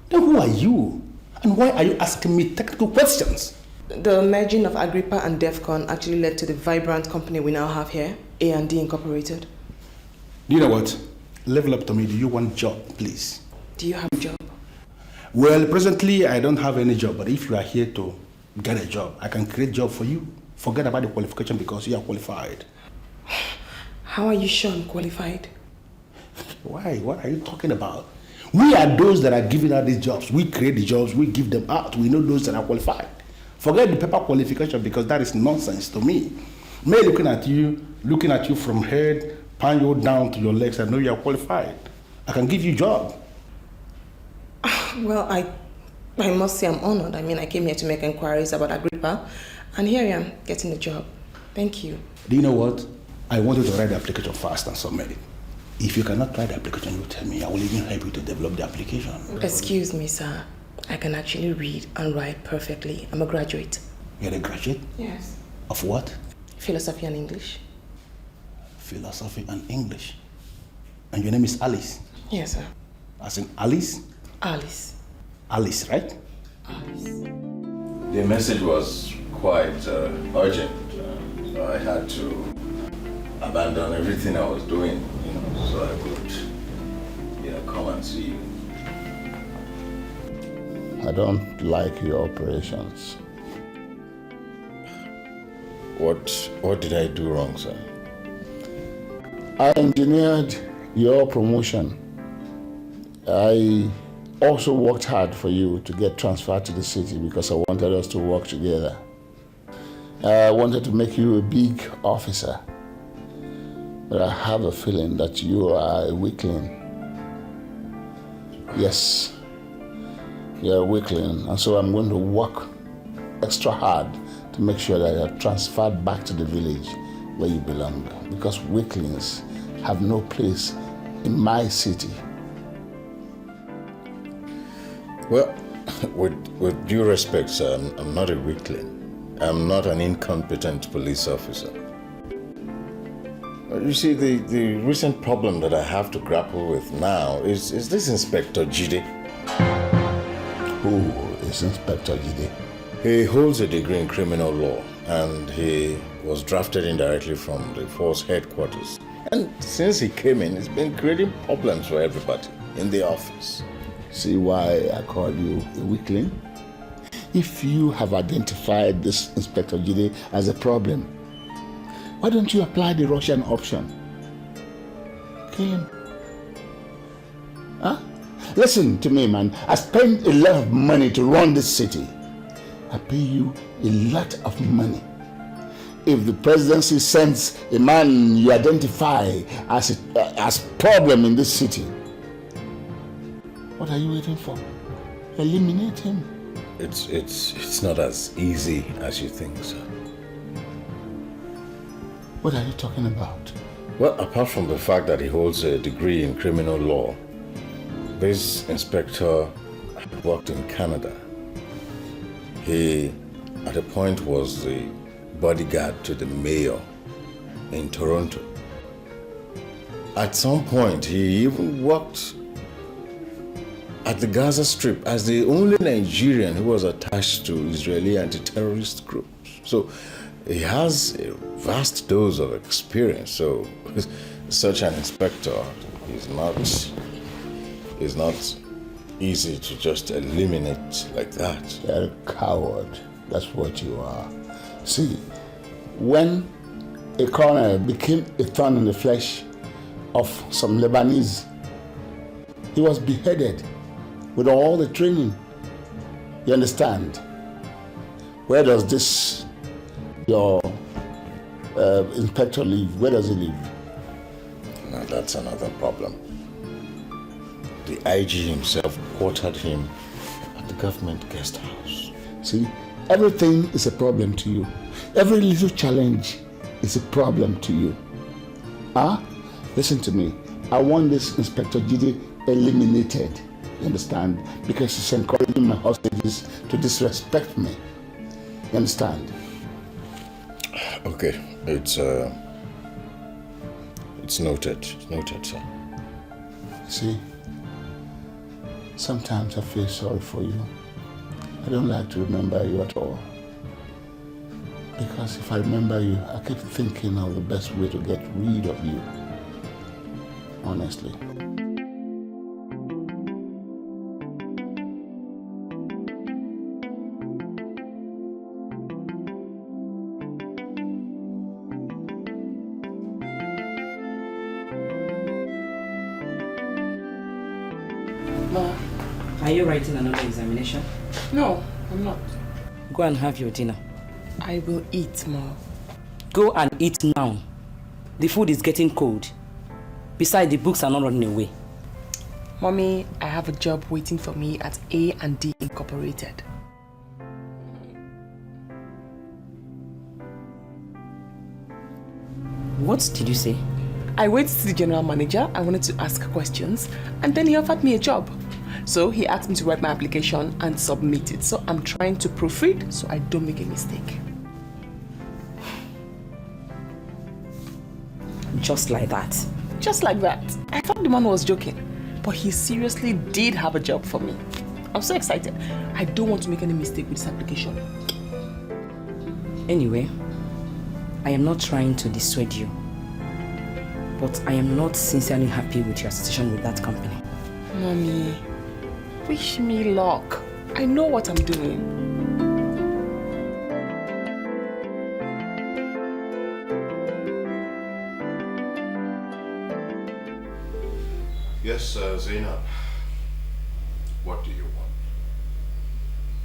Speaker 9: Then who are you? And why are you asking me technical questions?
Speaker 6: The merging of Agrippa and Devcon actually led to the vibrant company we now have here, A&D Incorporated.
Speaker 9: Do you know what? Level up to me. Do you want a job, please?
Speaker 6: Do you have a job?
Speaker 9: Well, presently I don't have any job, but if you are here to get a job, I can create a job for you. Forget about the qualification because you are qualified.
Speaker 6: How are you sure I'm qualified?
Speaker 9: Why? What are you talking about? We are those that are giving out these jobs. We create the jobs, we give them out. We know those that are qualified. Forget the paper qualification because that is nonsense to me. Me looking at you from head, pan you down to your legs, I know you are qualified. I can give you a job.
Speaker 6: Well, I must say I'm honored. I came here to make inquiries about Agrippa, and here I am getting the job. Thank you.
Speaker 9: Do you know what? I want you to write the application fast and submit it. If you cannot write the application, you tell me. I will even help you to develop the application.
Speaker 6: Excuse me, sir. I can actually read and write perfectly. I'm a graduate.
Speaker 9: You're a graduate?
Speaker 6: Yes.
Speaker 9: Of what?
Speaker 6: Philosophy and English.
Speaker 9: Philosophy and English. And your name is Alice?
Speaker 6: Yes, sir.
Speaker 9: As in Alice?
Speaker 6: Alice.
Speaker 9: Alice, right?
Speaker 6: Alice.
Speaker 16: The message was quite urgent. So I had to abandon everything I was doing, so I could, come and see you.
Speaker 3: I don't like your operations.
Speaker 16: What did I do wrong, sir?
Speaker 3: I engineered your promotion. I also worked hard for you to get transferred to the city because I wanted us to work together. I wanted to make you a big officer. But I have a feeling that you are a weakling. Yes, you're a weakling. And so I'm going to work extra hard to make sure that you're transferred back to the village where you belong. Because weaklings have no place in my city.
Speaker 16: Well, with due respect, sir, I'm not a weakling. I'm not an incompetent police officer. You see, the recent problem that I have to grapple with now is this Inspector Jide.
Speaker 3: Who is Inspector Jide?
Speaker 16: He holds a degree in criminal law and he was drafted indirectly from the force headquarters. And since he came in, he's been creating problems for everybody in the office.
Speaker 3: See why I call you a weakling? If you have identified this Inspector Jide as a problem, why don't you apply the Russian option? Kill him. Huh? Listen to me, man. I spend a lot of money to run this city. I pay you a lot of money. If the presidency sends a man you identify as problem in this city, what are you waiting for? Eliminate him.
Speaker 16: It's not as easy as you think, sir.
Speaker 3: What are you talking about?
Speaker 16: Well, apart from the fact that he holds a degree in criminal law, this inspector worked in Canada. He, at a point, was the bodyguard to the mayor in Toronto. At some point, he even worked at the Gaza Strip as the only Nigerian who was attached to Israeli anti-terrorist groups. So he has a vast dose of experience. So such an inspector is not easy to just eliminate like that.
Speaker 3: You're a coward. That's what you are. See, when a colonel became a thorn in the flesh of some Lebanese, he was beheaded with all the training. You understand? Where does this, your inspector live? Where does he live?
Speaker 16: Now that's another problem. The IG himself quartered him at the government guest house.
Speaker 3: See, everything is a problem to you. Every little challenge is a problem to you. Listen to me. I want this Inspector Jide eliminated. You understand? Because he's encouraging my hostages to disrespect me. You understand?
Speaker 16: Okay, it's noted. It's noted, sir.
Speaker 3: See, sometimes I feel sorry for you. I don't like to remember you at all. Because if I remember you, I keep thinking of the best way to get rid of you. Honestly.
Speaker 5: Are you writing another examination?
Speaker 6: No, I'm not.
Speaker 5: Go and have your dinner.
Speaker 6: I will eat more.
Speaker 5: Go and eat now. The food is getting cold. Besides, the books are not running away.
Speaker 6: Mommy, I have a job waiting for me at A&D Incorporated.
Speaker 5: What did you say?
Speaker 6: I went to the general manager. I wanted to ask questions, and then he offered me a job. So he asked me to write my application and submit it. So I'm trying to proofread so I don't make a mistake.
Speaker 5: Just like that?
Speaker 6: Just like that. I thought the man was joking, but he seriously did have a job for me. I'm so excited. I don't want to make any mistake with this application.
Speaker 5: Anyway, I am not trying to dissuade you, but I am not sincerely happy with your association with that company.
Speaker 6: Mommy, wish me luck. I know what I'm doing.
Speaker 16: Yes, Zainab. What do you want?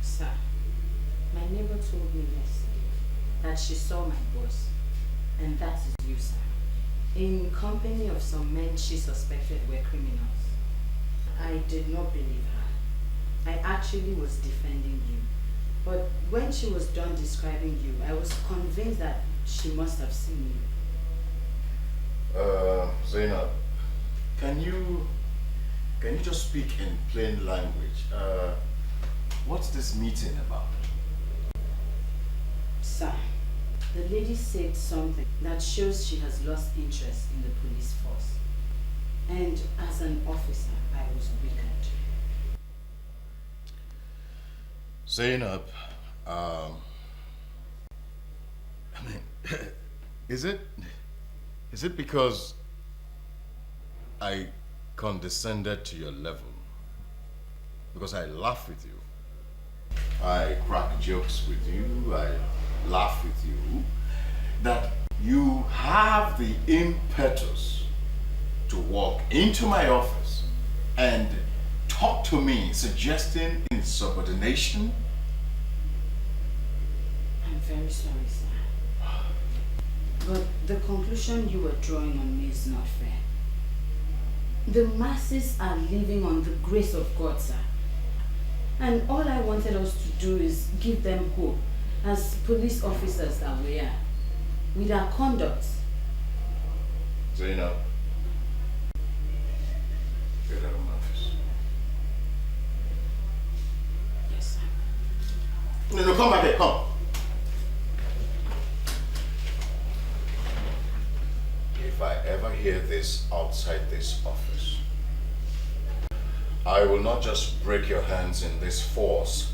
Speaker 5: Sir, my neighbor told me yesterday that she saw my boss, and that is you, sir, in company of some men she suspected were criminals. I did not believe her. I actually was defending you. But when she was done describing you, I was convinced that she must have seen you.
Speaker 16: Zainab, can you just speak in plain language? What's this meeting about?
Speaker 5: Sir, the lady said something that shows she has lost interest in the police force. And as an officer, I was weakened.
Speaker 16: Zainab, is it because I condescended to your level? Because I laugh with you. I crack jokes with you. I laugh with you. That you have the impetus to walk into my office and talk to me, suggesting insubordination?
Speaker 5: I'm very sorry, sir. But the conclusion you were drawing on me is not fair. The masses are living on the grace of God, sir. And all I wanted us to do is give them hope as police officers that we are, with our conduct.
Speaker 16: Zainab, get out of my office.
Speaker 5: Yes, sir.
Speaker 16: No, come back here, come. If I ever hear this outside this office, I will not just break your hands in this force,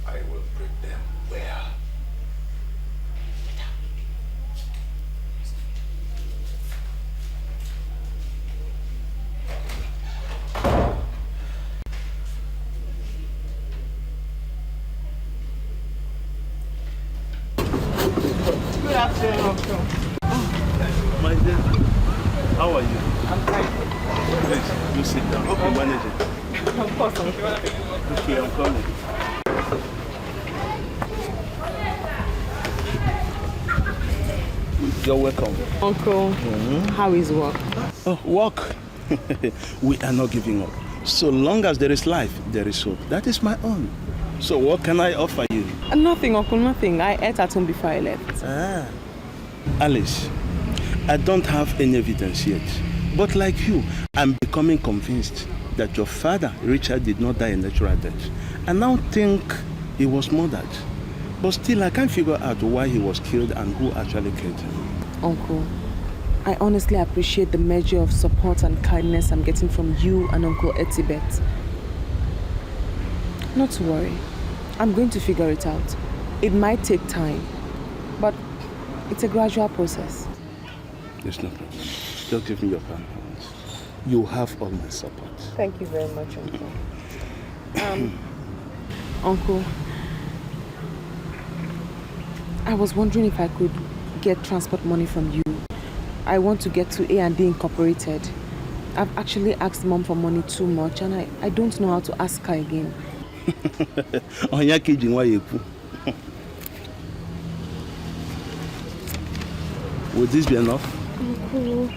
Speaker 16: I will break them where?
Speaker 6: Good afternoon, Uncle.
Speaker 7: My dear, how are you?
Speaker 6: I'm fine.
Speaker 7: Please, you sit down. Hope you manage it.
Speaker 6: Of course, Uncle.
Speaker 7: Okay, I'm coming. You're welcome.
Speaker 6: Uncle, how is work?
Speaker 7: Oh, work. We are not giving up. So long as there is life, there is hope. That is my own. So what can I offer you?
Speaker 6: Nothing, Uncle, nothing. I ate at home before I left.
Speaker 7: Alice, I don't have any evidence yet. But like you, I'm becoming convinced that your father, Richard, did not die a natural death. I now think he was murdered. But still, I can't figure out why he was killed and who actually killed him.
Speaker 6: Uncle, I honestly appreciate the measure of support and kindness I'm getting from you and Uncle Etibet. Not to worry. I'm going to figure it out. It might take time, but it's a gradual process.
Speaker 7: There's no problem. Just give me your hand. You have all my support.
Speaker 6: Thank you very much, Uncle. Uncle, I was wondering if I could get transport money from you. I want to get to A&D Incorporated. I've actually asked Mom for money too much and I don't know how to ask her again.
Speaker 7: Would this be enough?
Speaker 6: Uncle,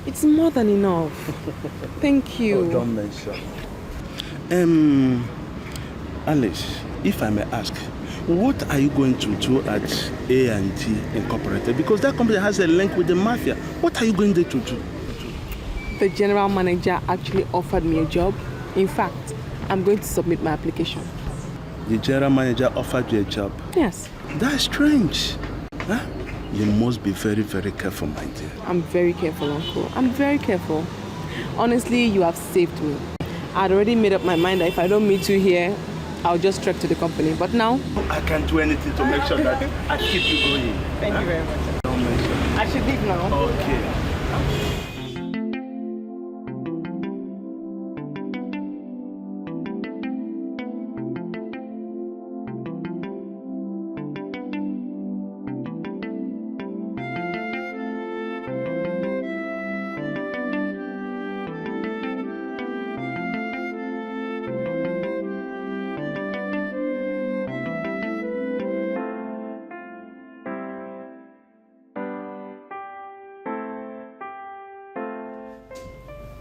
Speaker 6: it's more than enough. Thank you.
Speaker 7: Oh, don't mention. Alice, if I may ask, what are you going to do at A&T Incorporated? Because that company has a link with the Mafia. What are you going there to do?
Speaker 6: The general manager actually offered me a job. In fact, I'm going to submit my application.
Speaker 7: The general manager offered you a job?
Speaker 6: Yes.
Speaker 7: That's strange. Huh? You must be very, very careful, my dear.
Speaker 6: I'm very careful, Uncle. I'm very careful. Honestly, you have saved me. I'd already made up my mind that if I don't meet you here, I'll just trek to the company. But now...
Speaker 7: I can't do anything to make sure that I keep you going.
Speaker 6: Thank you very much.
Speaker 7: Don't mention.
Speaker 6: I should leave now.
Speaker 7: Okay.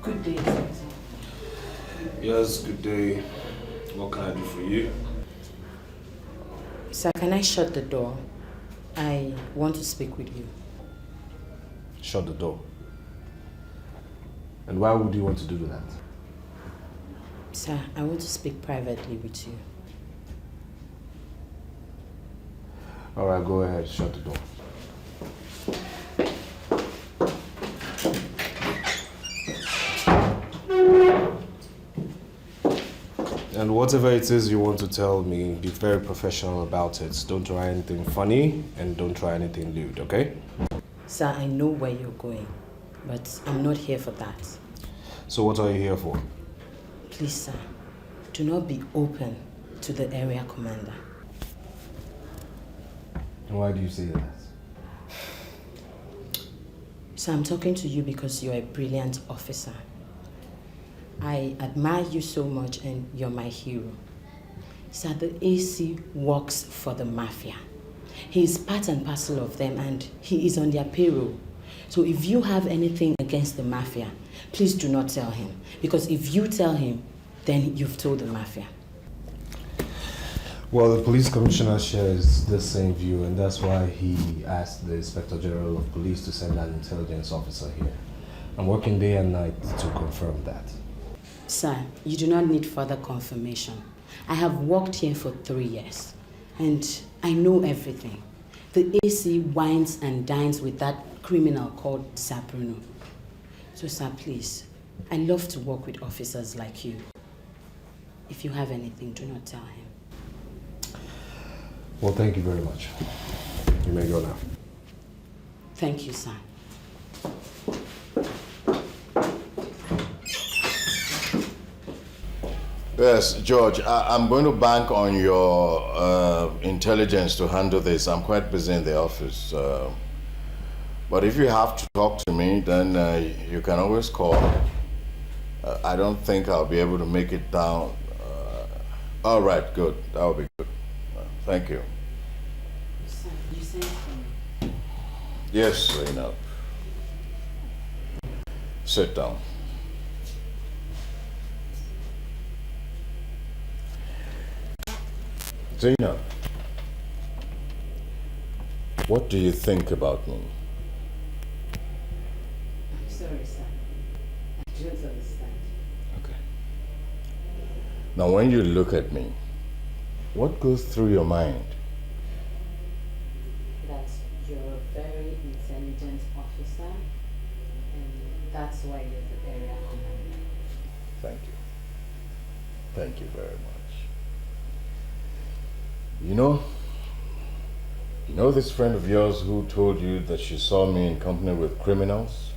Speaker 5: Good day, sir.
Speaker 15: Yes, good day. What can I do for you?
Speaker 5: Sir, can I shut the door? I want to speak with you.
Speaker 15: Shut the door. And why would you want to do that?
Speaker 5: Sir, I want to speak privately with you.
Speaker 15: All right, go ahead, shut the door. And whatever it is you want to tell me, be very professional about it. Don't try anything funny and don't try anything lewd, okay?
Speaker 5: Sir, I know where you're going, but I'm not here for that.
Speaker 15: So what are you here for?
Speaker 5: Please, sir, do not be open to the area commander.
Speaker 15: And why do you say that?
Speaker 5: Sir, I'm talking to you because you're a brilliant officer. I admire you so much and you're my hero. Sir, the AC works for the Mafia. He is part and parcel of them and he is on their payroll. So if you have anything against the Mafia, please do not tell him. Because if you tell him, then you've told the Mafia.
Speaker 15: Well, the police commissioner shares the same view, and that's why he asked the Inspector General of Police to send an intelligence officer here. I'm working day and night to confirm that.
Speaker 5: Sir, you do not need further confirmation. I have worked here for 3 years, and I know everything. The AC wines and dines with that criminal called Sir Bruno. So, sir, please, I love to work with officers like you. If you have anything, do not tell him.
Speaker 15: Well, thank you very much. You may go now.
Speaker 5: Thank you, sir.
Speaker 16: Yes, George, I'm going to bank on your intelligence to handle this. I'm quite busy in the office. But if you have to talk to me, then you can always call. I don't think I'll be able to make it down. All right, good. That will be good. Thank you.
Speaker 5: Sir, you sent for me.
Speaker 16: Yes, Zainab. Sit down. Zainab, what do you think about me?
Speaker 5: I'm sorry, sir. I don't understand.
Speaker 16: Okay. Now, when you look at me, what goes through your mind?
Speaker 5: That you're a very intelligent officer, and that's why you're the area commander.
Speaker 16: Thank you. Thank you very much. You know this friend of yours who told you that she saw me in company with criminals?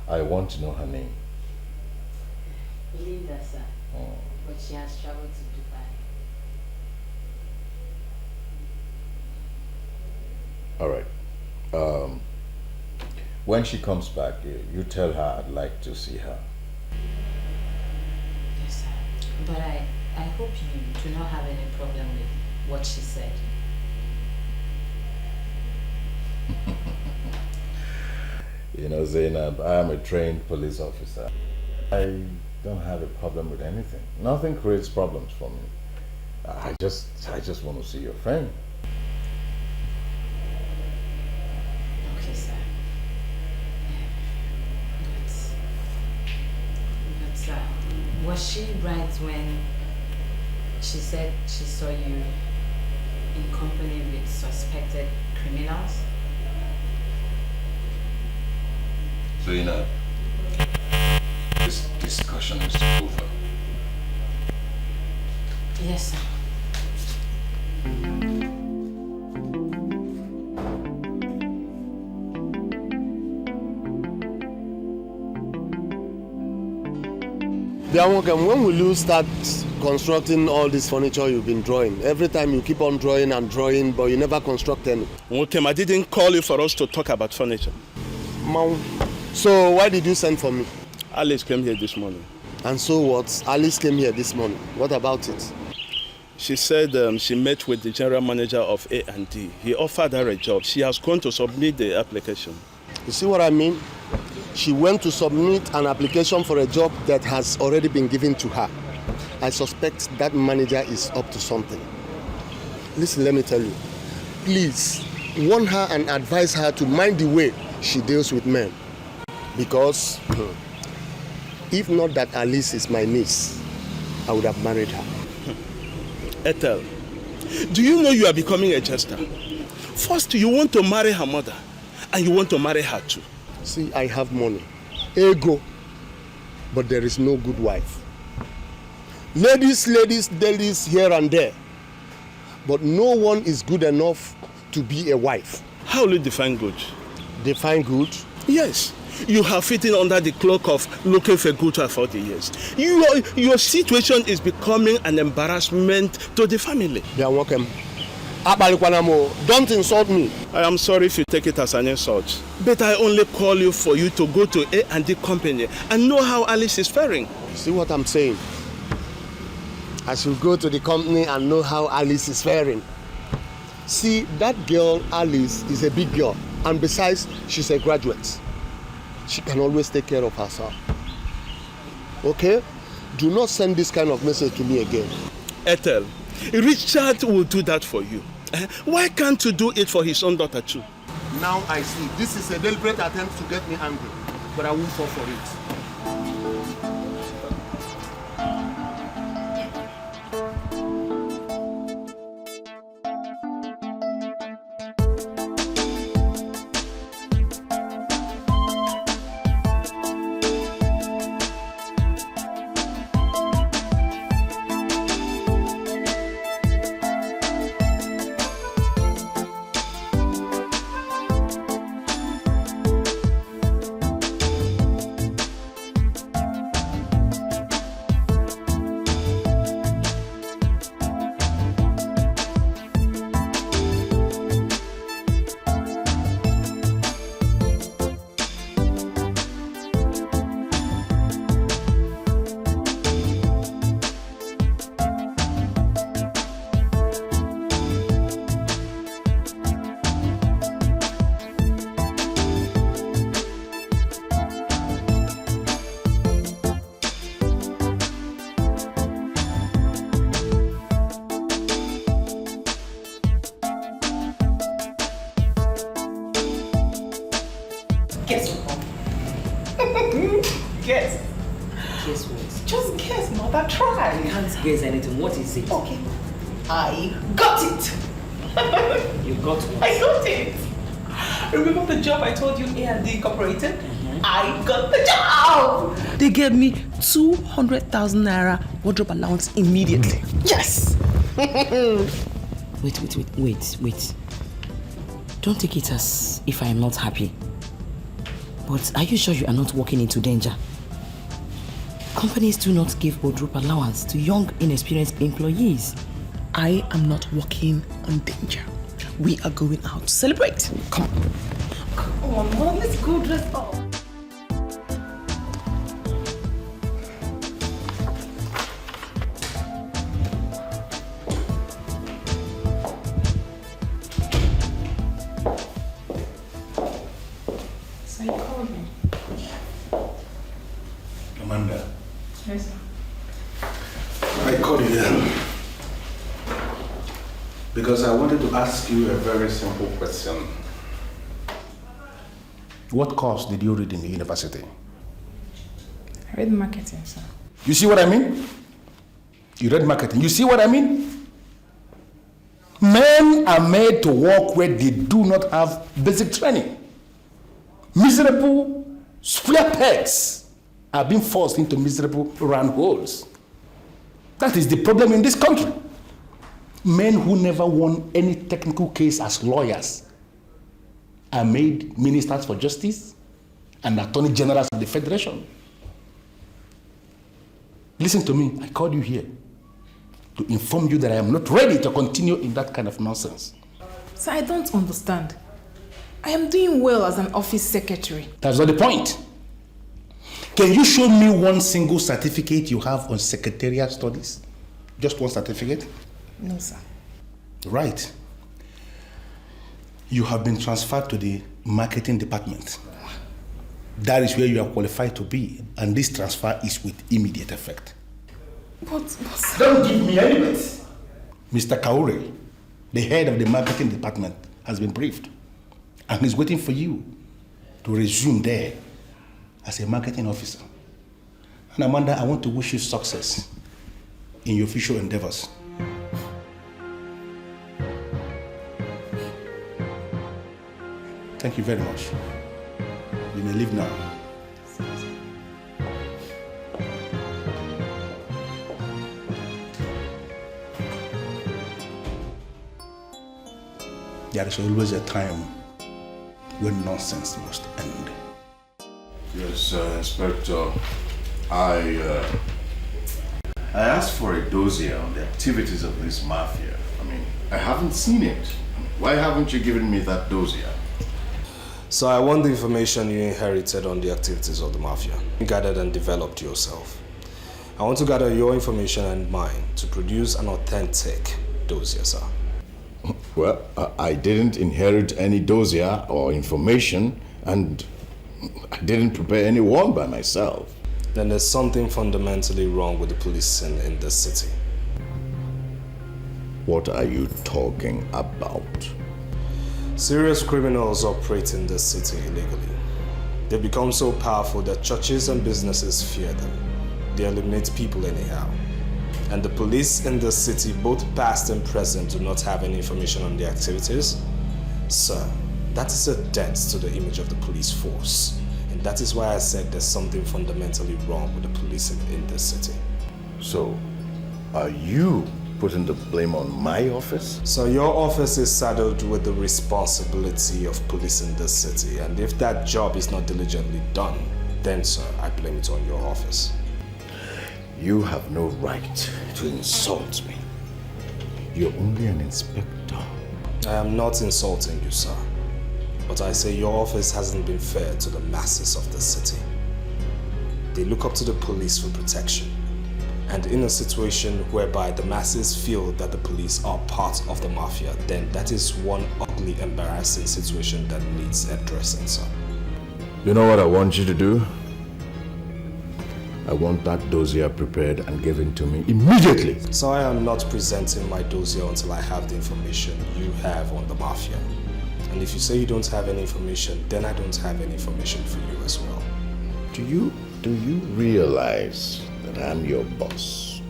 Speaker 16: I want to know her name.
Speaker 5: Linda, sir.
Speaker 16: Oh.
Speaker 5: But she has traveled to Dubai.
Speaker 16: All right. When she comes back, you tell her I'd like to see her.
Speaker 5: Yes, sir. But I hope you do not have any problem with what she said.
Speaker 16: You know, Zainab, I am a trained police officer. I don't have a problem with anything. Nothing creates problems for me. I just want to see your friend.
Speaker 5: Okay, sir. But was she right when she said she saw you in company with suspected criminals?
Speaker 16: Zainab, this discussion is over.
Speaker 5: Yes, sir.
Speaker 11: When will you start constructing all this furniture you've been drawing? Every time you keep on drawing and drawing, but you never construct any.
Speaker 7: Okay, I didn't call you for us to talk about furniture.
Speaker 11: Mom, so why did you send for me?
Speaker 7: Alice came here this morning.
Speaker 11: And so what? Alice came here this morning. What about it?
Speaker 7: She said she met with the general manager of A&D. He offered her a job. She has gone to submit the application.
Speaker 11: You see what I mean? She went to submit an application for a job that has already been given to her. I suspect that manager is up to something. Listen, let me tell you. Please, warn her and advise her to mind the way she deals with men. Because if not that Alice is my niece, I would have married her.
Speaker 7: Ethel, do you know you are becoming a jester? First, you want to marry her mother, and you want to marry her too.
Speaker 11: See, I have money, ego, but there is no good wife. Ladies, here and there, but no one is good enough to be a wife.
Speaker 7: How will you define good?
Speaker 11: Define good?
Speaker 7: Yes. You have fitting under the cloak of looking for good for 40 years. Your situation is becoming an embarrassment to the family.
Speaker 11: They are welcome. Don't insult me.
Speaker 7: I am sorry if you take it as an insult. But I only call you for you to go to A&D company and know how Alice is faring.
Speaker 11: See what I'm saying? I should go to the company and know how Alice is faring. See, that girl, Alice, is a big girl. And besides, she's a graduate. She can always take care of herself. Okay? Do not send this kind of message to me again.
Speaker 7: Ethel, Richard will do that for you. Why can't you do it for his own daughter too?
Speaker 11: Now I see. This is a deliberate attempt to get me angry. But I won't fall for it.
Speaker 6: Guess what? Guess.
Speaker 5: Guess what?
Speaker 6: Just guess, mother. Try.
Speaker 5: I can't guess anything. What is it?
Speaker 6: Okay. I got it.
Speaker 5: You got what?
Speaker 6: I got it. Remember the job I told you A&D Incorporated? I got the job. They gave me 200,000 naira wardrobe allowance immediately. Yes.
Speaker 5: Wait. Don't take it as if I am not happy. But are you sure you are not walking into danger? Companies do not give wardrobe allowance to young, inexperienced employees.
Speaker 6: I am not walking on danger. We are going out to celebrate. Come on. Come on, Mom. Let's go dress up. So you called me?
Speaker 9: Amanda.
Speaker 6: Yes, sir.
Speaker 9: I called you here because I wanted to ask you a very simple question. What course did you read in the university?
Speaker 14: I read marketing, sir.
Speaker 9: You see what I mean? You read marketing. You see what I mean? Men are made to work where they do not have basic training. Miserable square pegs are being forced into miserable round holes. That is the problem in this country. Men who never won any technical case as lawyers are made ministers for justice and attorney generals of the federation. Listen to me, I called you here to inform you that I am not ready to continue in that kind of nonsense.
Speaker 14: Sir, I don't understand. I am doing well as an office secretary.
Speaker 9: That's not the point. Can you show me one single certificate you have on secretarial studies? Just one certificate?
Speaker 14: No, sir.
Speaker 9: Right. You have been transferred to the marketing department. That is where you are qualified to be, and this transfer is with immediate effect.
Speaker 6: But
Speaker 9: don't give me any bit. Mr. Kaure, the head of the marketing department, has been briefed, and he's waiting for you to resume there as a marketing officer. And Amanda, I want to wish you success in your future endeavors. Thank you very much. You may leave now. There is always a time when nonsense must end.
Speaker 16: Yes, Inspector. I asked for a dossier on the activities of this mafia. I mean, I haven't seen it. Why haven't you given me that dossier?
Speaker 15: So I want the information you inherited on the activities of the mafia. You gathered and developed yourself. I want to gather your information and mine to produce an authentic dossier, sir.
Speaker 16: Well, I didn't inherit any dossier or information, and I didn't prepare any one by myself.
Speaker 15: Then there's something fundamentally wrong with the policing in this city.
Speaker 16: What are you talking about?
Speaker 15: Serious criminals operate in this city illegally. They become so powerful that churches and businesses fear them. They eliminate people anyhow. And the police in this city, both past and present, do not have any information on their activities. Sir, that is a dent to the image of the police force. And that is why I said there's something fundamentally wrong with the policing in this city.
Speaker 16: So, are you putting the blame on my office?
Speaker 15: So your office is saddled with the responsibility of policing this city, and if that job is not diligently done, then sir, I blame it on your office.
Speaker 16: You have no right to insult me. You're only an inspector.
Speaker 15: I am not insulting you, sir. But I say your office hasn't been fair to the masses of the city. They look up to the police for protection. And in a situation whereby the masses feel that the police are part of the mafia, then that is one ugly, embarrassing situation that needs addressing, sir.
Speaker 16: You know what I want you to do? I want that dossier prepared and given to me immediately.
Speaker 15: So I am not presenting my dossier until I have the information you have on the mafia. And if you say you don't have any information, then I don't have any information for you as well.
Speaker 16: Do you realize that I'm your boss?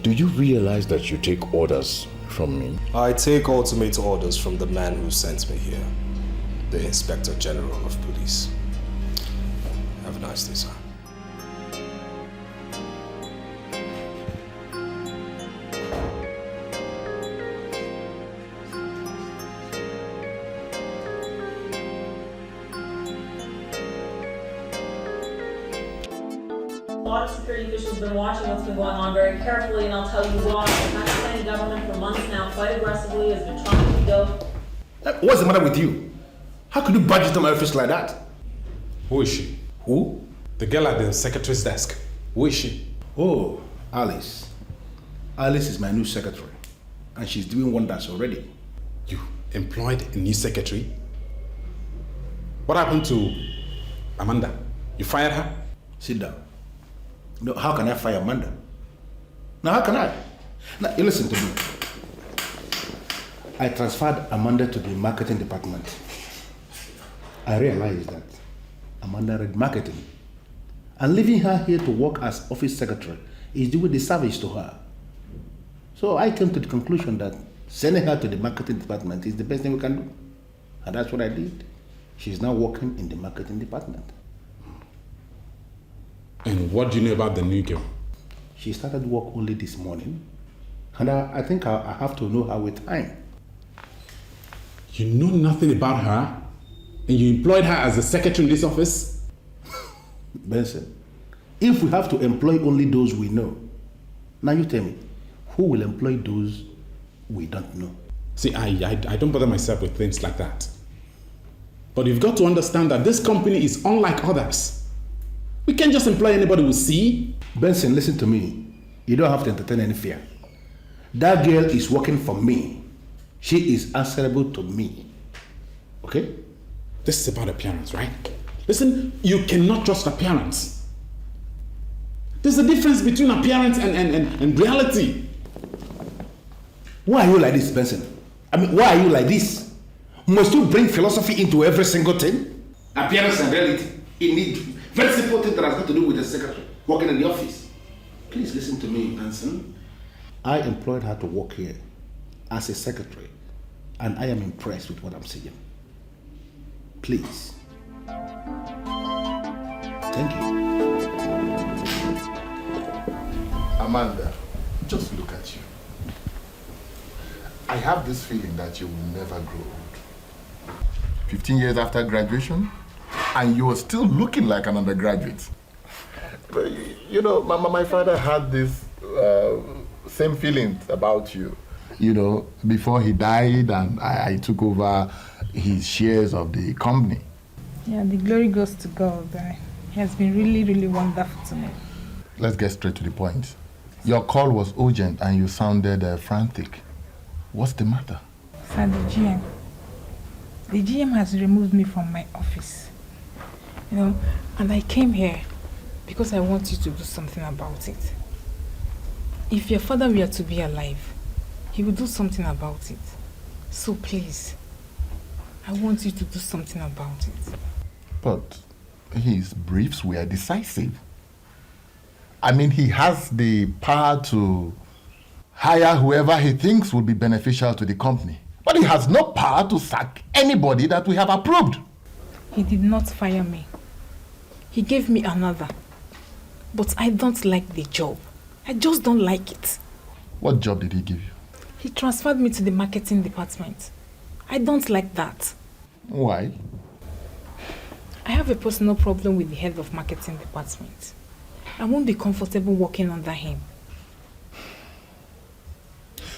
Speaker 16: Do you realize that you take orders from me?
Speaker 15: I take ultimate orders from the man who sent me here, the Inspector General of Police. Have a nice day, sir.
Speaker 17: A lot of security officials have been watching what's been going on very carefully, and I'll tell you why. The Pakistani government for months now, quite aggressively, has been trying to go.
Speaker 9: What's the matter with you? How could you budge into my office like that?
Speaker 10: Who is she?
Speaker 9: Who?
Speaker 10: The girl at the secretary's desk. Who is she?
Speaker 9: Oh, Alice. Alice is my new secretary, and she's doing wonders already.
Speaker 10: You employed a new secretary? What happened to Amanda? You fired her?
Speaker 9: Sit down. No, how can I fire Amanda? Now, how can I? Now, you listen to me. I transferred Amanda to the marketing department. I realized that Amanda read marketing, and leaving her here to work as office secretary is doing disservice to her. So I came to the conclusion that sending her to the marketing department is the best thing we can do. And that's what I did. She's now working in the marketing department.
Speaker 10: And what do you know about the new girl?
Speaker 9: She started work only this morning, and I think I have to know her with time.
Speaker 10: You know nothing about her, and you employed her as a secretary in this office?
Speaker 9: Benson, if we have to employ only those we know, now you tell me, who will employ those we don't know?
Speaker 10: See, I don't bother myself with things like that. But you've got to understand that this company is unlike others. We can't just employ anybody we see.
Speaker 9: Benson, listen to me. You don't have to entertain any fear. That girl is working for me. She is answerable to me. Okay?
Speaker 10: This is about appearance, right? Listen, you cannot trust appearance. There's a difference between appearance and reality.
Speaker 9: Why are you like this, Benson? I mean, why are you like this? Must you bring philosophy into every single thing? Appearance and reality. Indeed. Very simple thing that has got to do with the secretary working in the office. Please listen to me, Benson. I employed her to work here as a secretary, and I am impressed with what I'm seeing. Please. Thank you.
Speaker 18: Amanda, just look at you. I have this feeling that you will never grow old. 15 years after graduation, and you are still looking like an undergraduate. But, you know, my father had this same feelings about you. You know, before he died and I took over his shares of the company.
Speaker 14: Yeah, the glory goes to God. He has been really, really wonderful to me.
Speaker 18: Let's get straight to the point. Your call was urgent and you sounded frantic. What's the matter?
Speaker 14: Sir, the GM has removed me from my office. You know, and I came here because I want you to do something about it. If your father were to be alive, he would do something about it. So please, I want you to do something about it.
Speaker 18: But his briefs were decisive. I mean, he has the power to hire whoever he thinks will be beneficial to the company. But he has no power to sack anybody that we have approved.
Speaker 14: He did not fire me. He gave me another. But I don't like the job. I just don't like it.
Speaker 18: What job did he give you?
Speaker 14: He transferred me to the marketing department. I don't like that.
Speaker 18: Why?
Speaker 14: I have a personal problem with the head of marketing department. I won't be comfortable working under him.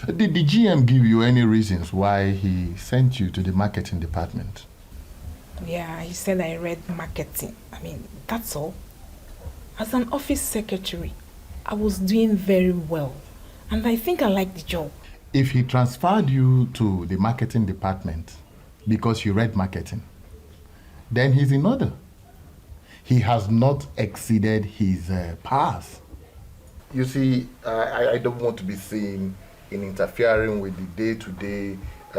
Speaker 18: Did the GM give you any reasons why he sent you to the marketing department?
Speaker 14: Yeah, he said I read marketing. I mean, that's all. As an office secretary, I was doing very well. And I think I like the job.
Speaker 18: If he transferred you to the marketing department because you read marketing, then he's in order. He has not exceeded his powers. You see, I don't want to be seen in interfering with the day-to-day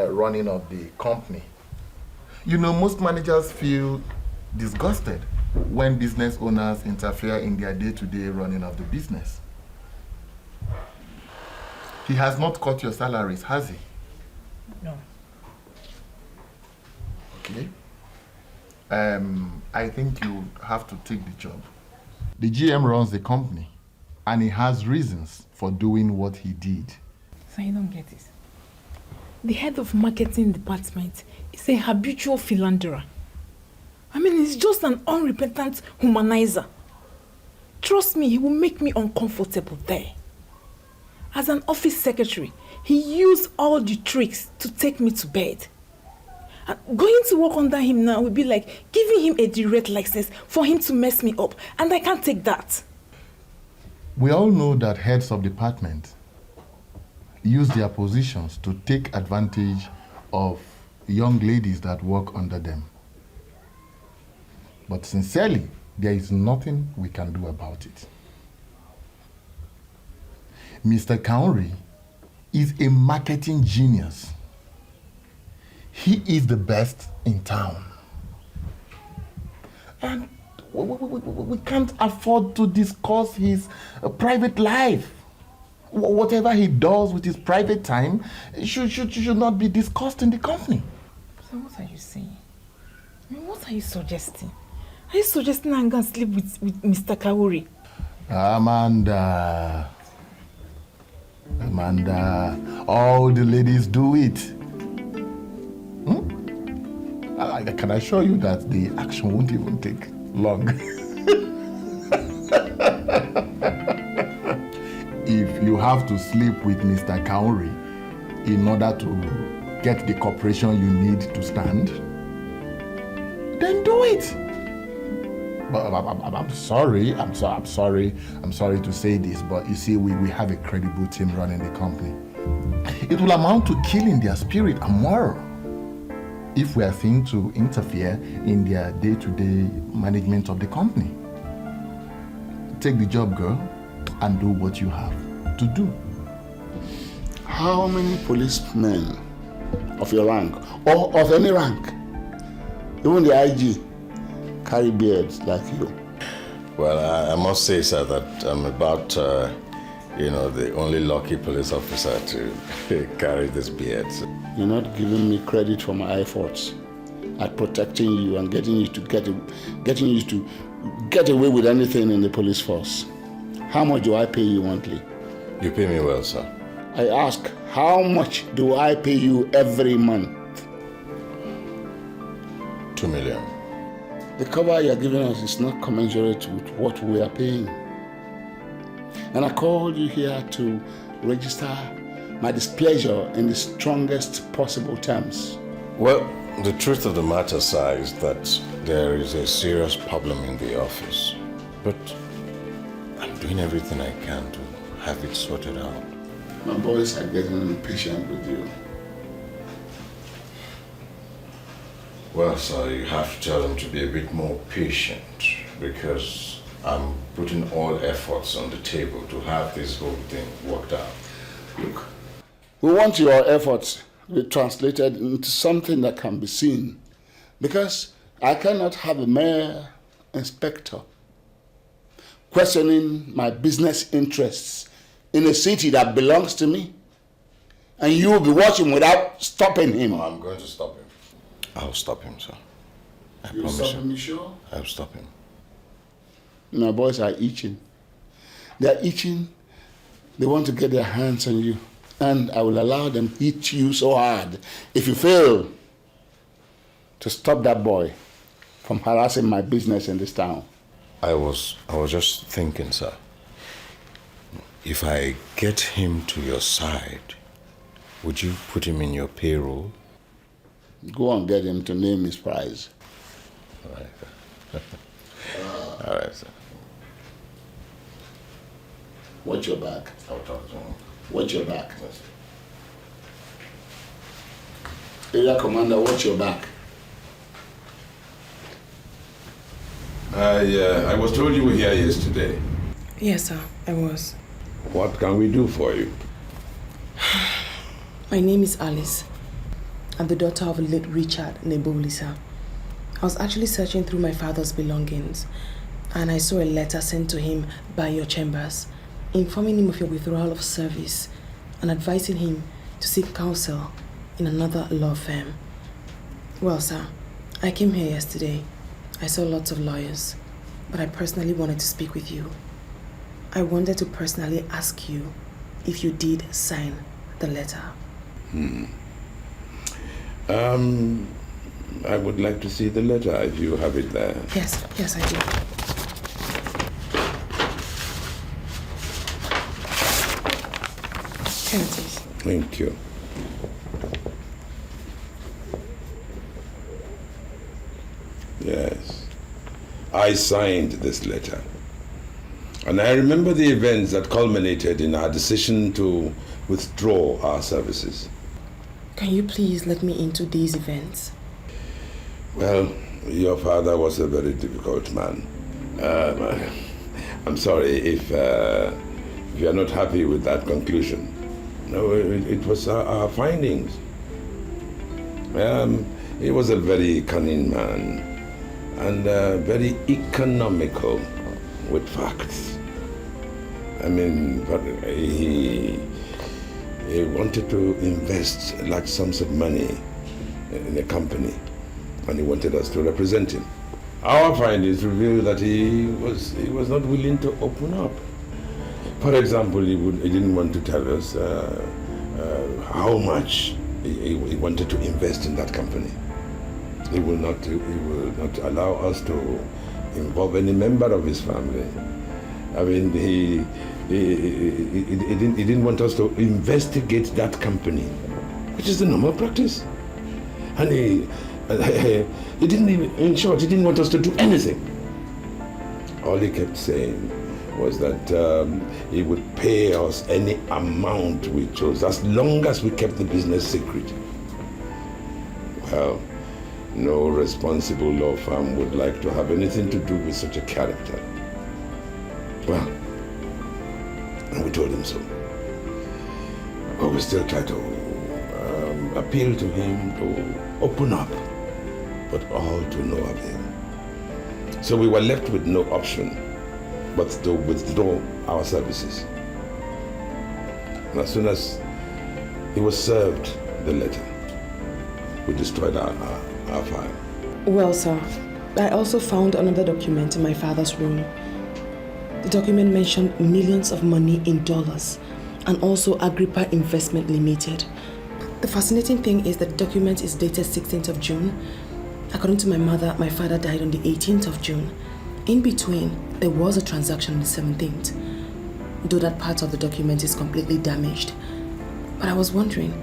Speaker 18: running of the company. You know, most managers feel disgusted when business owners interfere in their day-to-day running of the business. He has not cut your salaries, has he?
Speaker 14: No.
Speaker 18: Okay. I think you have to take the job. The GM runs the company, and he has reasons for doing what he did.
Speaker 14: So you don't get it. The head of marketing department is a habitual philanderer. I mean, he's just an unrepentant humanizer. Trust me, he will make me uncomfortable there. As an office secretary, he used all the tricks to take me to bed. And going to work under him now would be like giving him a direct license for him to mess me up. And I can't take that.
Speaker 18: We all know that heads of department use their positions to take advantage of young ladies that work under them. But sincerely, there is nothing we can do about it. Mr. Kauri is a marketing genius. He is the best in town. And we can't afford to discuss his private life. Whatever he does with his private time should not be discussed in the company.
Speaker 14: So what are you saying? I mean, what are you suggesting? Are you suggesting I'm going to sleep with Mr. Kauri?
Speaker 18: Amanda, all the ladies do it. I can assure you that the action won't even take long. If you have to sleep with Mr. Kauri in order to get the cooperation you need to stand, then do it. But I'm sorry to say this, but you see, we have a credible team running the company. It will amount to killing their spirit and moral. if we are seen to interfere in their day-to-day management of the company. Take the job, girl, and do what you have to do.
Speaker 3: How many policemen of your rank, or of any rank, even the IG, carry beards like you?
Speaker 16: Well, I must say, sir, that I'm about, the only lucky police officer to carry this beard.
Speaker 3: You're not giving me credit for my efforts at protecting you and getting you to get away with anything in the police force. How much do I pay you monthly?
Speaker 16: You pay me well, sir.
Speaker 3: I ask, how much do I pay you every month?
Speaker 16: 2 million.
Speaker 3: The cover you're giving us is not commensurate with what we are paying. And I called you here to register my displeasure in the strongest possible terms.
Speaker 16: Well, the truth of the matter, sir, is that there is a serious problem in the office. But I'm doing everything I can to have it sorted out.
Speaker 3: My boys are getting impatient with you.
Speaker 16: Well, sir, you have to tell them to be a bit more patient, because I'm putting all efforts on the table to have this whole thing worked out.
Speaker 3: Look, we want your efforts to be translated into something that can be seen, because I cannot have a mere inspector questioning my business interests in a city that belongs to me, and you will be watching without stopping him.
Speaker 16: I'm going to stop him. I'll stop him, sir. I
Speaker 3: You'll
Speaker 16: promise
Speaker 3: stop him, you sure?
Speaker 16: I'll stop him.
Speaker 3: My boys are itching. They're itching. They want to get their hands on you. And I will allow them to hit you so hard if you fail to stop that boy from harassing my business in this town.
Speaker 16: I was just thinking, sir. If I get him to your side, would you put him in your payroll?
Speaker 3: Go and get him to name his prize.
Speaker 16: All right. All right, sir.
Speaker 3: Watch your back.
Speaker 16: I'll talk to him.
Speaker 3: Watch your back. Area Commander, watch your back.
Speaker 19: I was told you were here yesterday.
Speaker 6: Yes, sir, I was.
Speaker 19: What can we do for you?
Speaker 6: My name is Alice. I'm the daughter of late Richard Neboli, sir. I was actually searching through my father's belongings, and I saw a letter sent to him by your chambers, informing him of your withdrawal of service and advising him to seek counsel in another law firm. Well, sir, I came here yesterday. I saw lots of lawyers, but I personally wanted to speak with you. I wanted to personally ask you if you did sign the letter.
Speaker 19: I would like to see the letter if you have it there.
Speaker 6: Yes, I do. Here it is.
Speaker 19: Thank you. Yes, I signed this letter. And I remember the events that culminated in our decision to withdraw our services.
Speaker 6: Can you please let me into these events?
Speaker 19: Well, your father was a very difficult man. I'm sorry if you are not happy with that conclusion. No, it was our findings. He was a very cunning man and very economical with facts. I mean, but he wanted to invest large sums of money in a company, and he wanted us to represent him. Our findings reveal that he was not willing to open up. For example, he didn't want to tell us how much he wanted to invest in that company. He will not allow us to involve any member of his family. I mean, he didn't want us to investigate that company, which is the normal practice. And he didn't even, in short, he didn't want us to do anything. All he kept saying was that he would pay us any amount we chose, as long as we kept the business secret. Well, No responsible law firm would like to have anything to do with such a character. Well, and we told him so. But we still try to appeal to him to open up, but all to no avail. So we were left with no option but to withdraw our services. And as soon as he was served the letter, we destroyed our file.
Speaker 6: Well, sir, I also found another document in my father's room. The document mentioned millions of money in dollars and also Agrippa Investment Limited. The fascinating thing is that the document is dated 16th of June. According to my mother, my father died on the 18th of June. In between, there was a transaction on the 17th, though that part of the document is completely damaged. But I was wondering,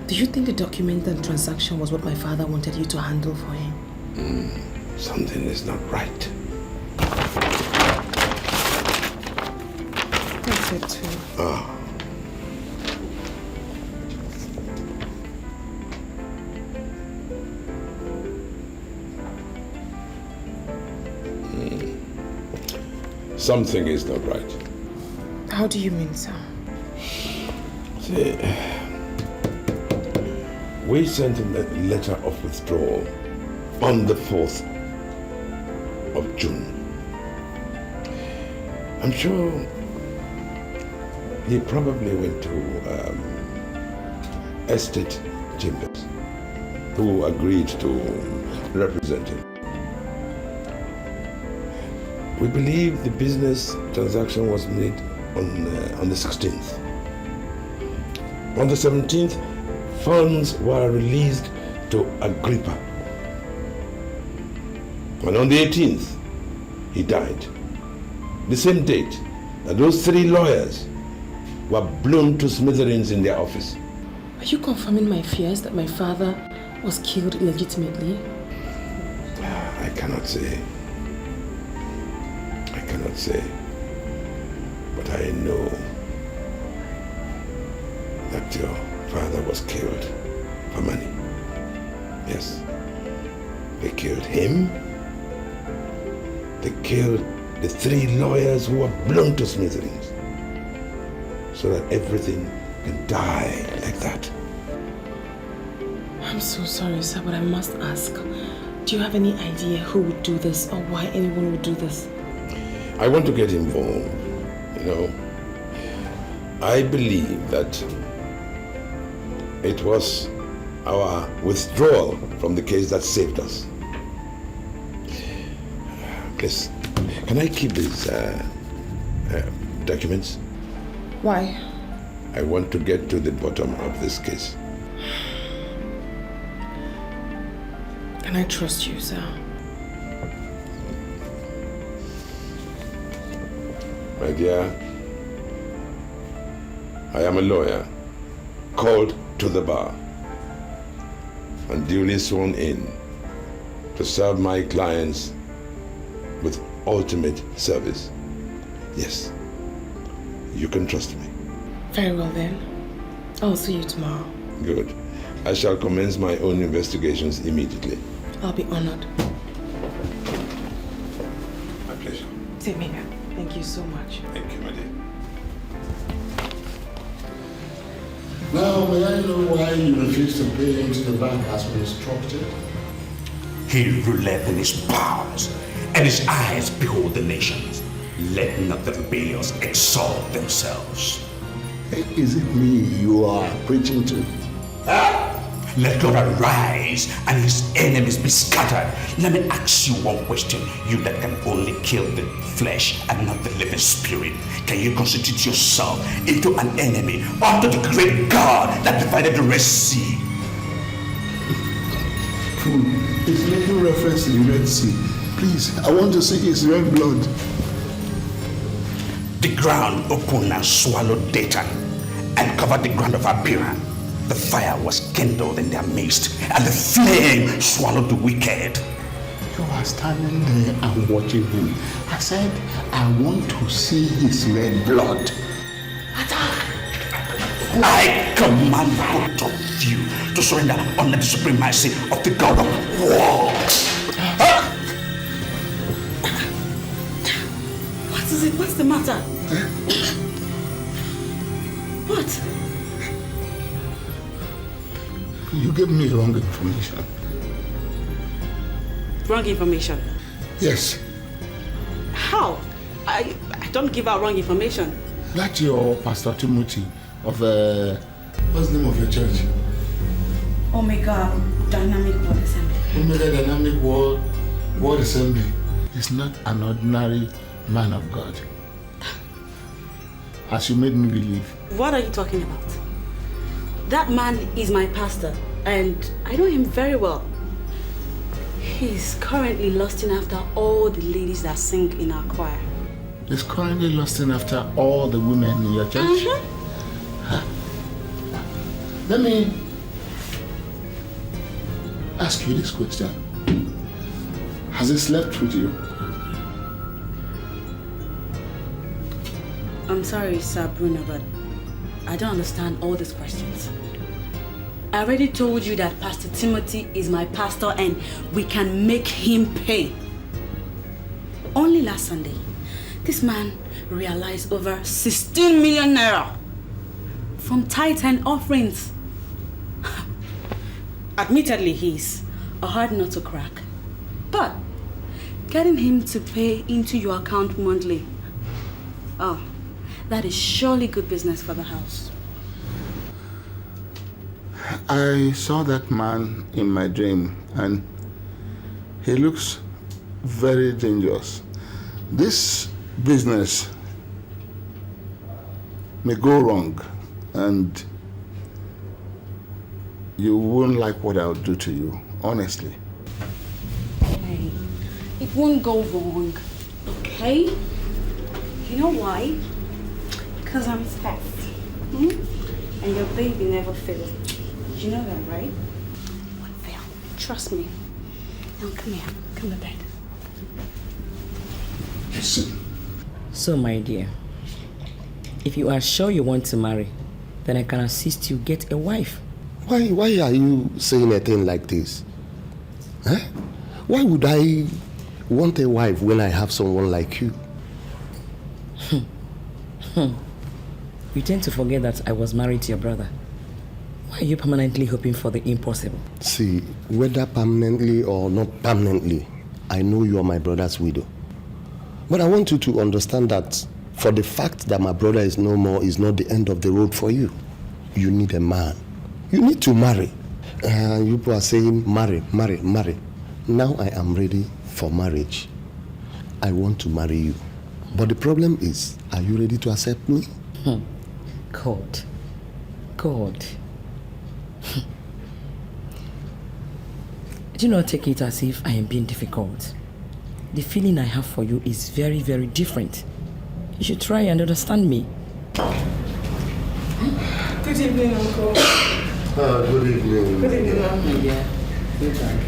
Speaker 6: do you think the document and transaction was what my father wanted you to handle for him?
Speaker 19: Something is not right.
Speaker 6: That's it too.
Speaker 19: Ah. Something is not right.
Speaker 6: How do you mean, sir?
Speaker 19: See, we sent a letter of withdrawal on the 4th of June. I'm sure he probably went to Estate Chambers, who agreed to represent him. We believe the business transaction was made on the 16th. On the 17th, funds were released to Agrippa. And on the 18th, he died. The same date that those 3 lawyers were blown to smithereens in their office.
Speaker 6: Are you confirming my fears that my father was killed illegitimately?
Speaker 19: I cannot say. But I know that your father was killed for money. Yes. They killed him. They killed the 3 lawyers who were blown to smithereens, so that everything can die like that.
Speaker 6: I'm so sorry, sir, but I must ask. Do you have any idea who would do this or why anyone would do this?
Speaker 19: I want to get involved, you know. I believe that it was our withdrawal from the case that saved us. Please, can I keep these documents?
Speaker 6: Why?
Speaker 19: I want to get to the bottom of this case.
Speaker 6: Can I trust you, sir?
Speaker 19: My dear, I am a lawyer called to the bar and duly sworn in to serve my clients with ultimate service. Yes, you can trust me.
Speaker 6: Very well then. I'll see you tomorrow.
Speaker 19: Good. I shall commence my own investigations immediately.
Speaker 6: I'll be honored.
Speaker 19: My pleasure.
Speaker 6: Same here. Thank you so much.
Speaker 19: Thank you, my dear.
Speaker 3: Now, may I know why you refused to pay into the bank as we instructed?
Speaker 2: He ruleth in his powers, and his eyes behold the nations. Let not the rebellious exalt themselves.
Speaker 3: Is it me you are preaching to?
Speaker 2: Let God arise and his enemies be scattered. Let me ask you one question. You that can only kill the flesh and not the living spirit. Can you constitute yourself into an enemy unto the great God that divided the Red Sea?
Speaker 3: It's making reference to the Red Sea. Please, I want to see his red blood.
Speaker 2: The ground opened and swallowed Dathan and covered the ground of Abiram. The fire was kindled in their midst, and the flame swallowed the wicked.
Speaker 3: You are standing there and watching him. I said, I want to see his red blood.
Speaker 2: Attack! I command both of you to surrender under the supremacy of the God of war.
Speaker 8: What is it? What's the matter? What?
Speaker 3: You gave me wrong information.
Speaker 8: Wrong information?
Speaker 3: Yes.
Speaker 8: How? I don't give out wrong information.
Speaker 3: That's your Pastor Timothy of what's the name of your church?
Speaker 8: Omega Dynamic World Assembly.
Speaker 3: Omega Dynamic World Assembly is not an ordinary man of God, as you made me believe.
Speaker 8: What are you talking about? That man is my pastor, and I know him very well. He's currently lusting after all the ladies that sing in our choir.
Speaker 3: He's currently lusting after all the women in your church? Huh. Let me ask you this question. Has he slept with you?
Speaker 8: I'm sorry, Sir Bruno, but I don't understand all these questions. I already told you that Pastor Timothy is my pastor and we can make him pay. Only last Sunday, this man realized over 16 million naira from tithe and offerings. Admittedly, he's a hard nut to crack. But getting him to pay into your account monthly, oh, that is surely good business for the house.
Speaker 3: I saw that man in my dream and he looks very dangerous. This business may go wrong and you won't like what I'll do to you, honestly.
Speaker 8: Hey, it won't go wrong, okay? You know why? Because I'm fast. And your baby never fails. You know that, right? Won't fail. Trust me. Now come here. Come to bed.
Speaker 3: Listen.
Speaker 5: So, my dear, if you are sure you want to marry, then I can assist you get a wife.
Speaker 11: Why are you saying a thing like this? Huh? Why would I want a wife when I have someone like you?
Speaker 5: You tend to forget that I was married to your brother. Why are you permanently hoping for the impossible?
Speaker 11: See, whether permanently or not permanently, I know you are my brother's widow. But I want you to understand that for the fact that my brother is no more is not the end of the road for you. You need a man. You need to marry. You people are saying marry, marry, marry. Now I am ready for marriage. I want to marry you. But the problem is, are you ready to accept me?
Speaker 5: God. Do not take it as if I am being difficult. The feeling I have for you is very, very different. You should try and understand me.
Speaker 6: Good evening, Uncle.
Speaker 11: Good evening.
Speaker 6: Good evening, Mom.
Speaker 5: Yeah.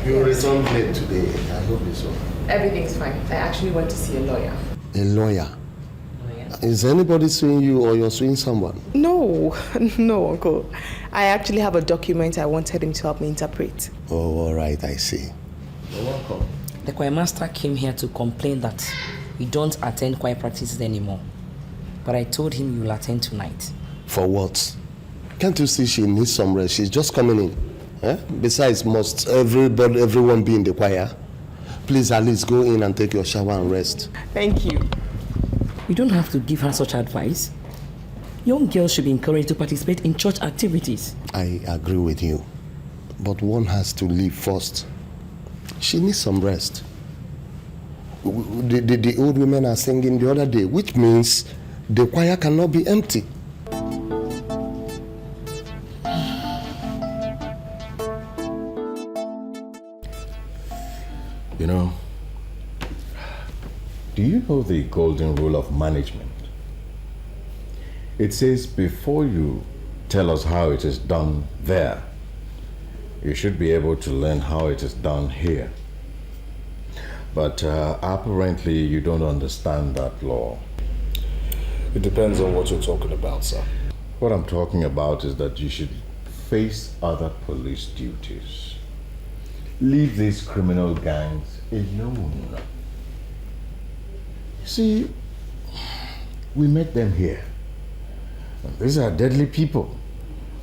Speaker 11: You returned late today. I hope it's all.
Speaker 6: Everything's fine. I actually went to see a lawyer.
Speaker 11: A lawyer? Is anybody suing you or you're suing someone?
Speaker 6: No, Uncle. I actually have a document I wanted him to help me interpret.
Speaker 11: Oh, all right, I see.
Speaker 5: You're welcome. The choir master came here to complain that we don't attend choir practices anymore. But I told him you'll attend tonight.
Speaker 11: For what? Can't you see she needs some rest? She's just coming in. Eh? Besides, must everyone be in the choir? Please, at least go in and take your shower and rest.
Speaker 6: Thank you.
Speaker 5: You don't have to give her such advice. Young girls should be encouraged to participate in church activities.
Speaker 11: I agree with you. But one has to leave first. She needs some rest. The old women are singing the other day, which means the choir cannot be empty.
Speaker 16: You know, do you know the golden rule of management? It says before you tell us how it is done there, you should be able to learn how it is done here. But apparently you don't understand that law.
Speaker 15: It depends on what you're talking about, sir.
Speaker 16: What I'm talking about is that you should face other police duties. Leave these criminal gangs alone. You see, we met them here. And these are deadly people.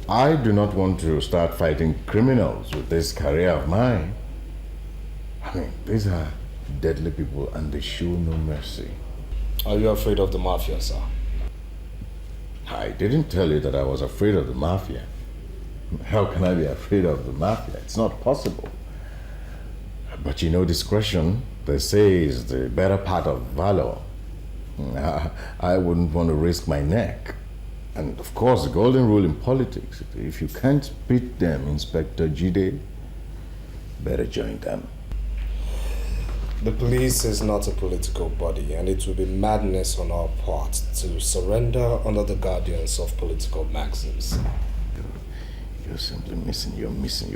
Speaker 16: I do not want to start fighting criminals with this career of mine. I mean, these are deadly people and they show no mercy.
Speaker 15: Are you afraid of the Mafia, sir?
Speaker 16: I didn't tell you that I was afraid of the Mafia. How can I be afraid of the Mafia? It's not possible. But you know, discretion, they say, is the better part of valor. I wouldn't want to risk my neck. And of course, the golden rule in politics, if you can't beat them, Inspector Jide, better join them.
Speaker 15: The police is not a political body, and it would be madness on our part to surrender under the guardians of political maxims.
Speaker 16: You're simply missing, you're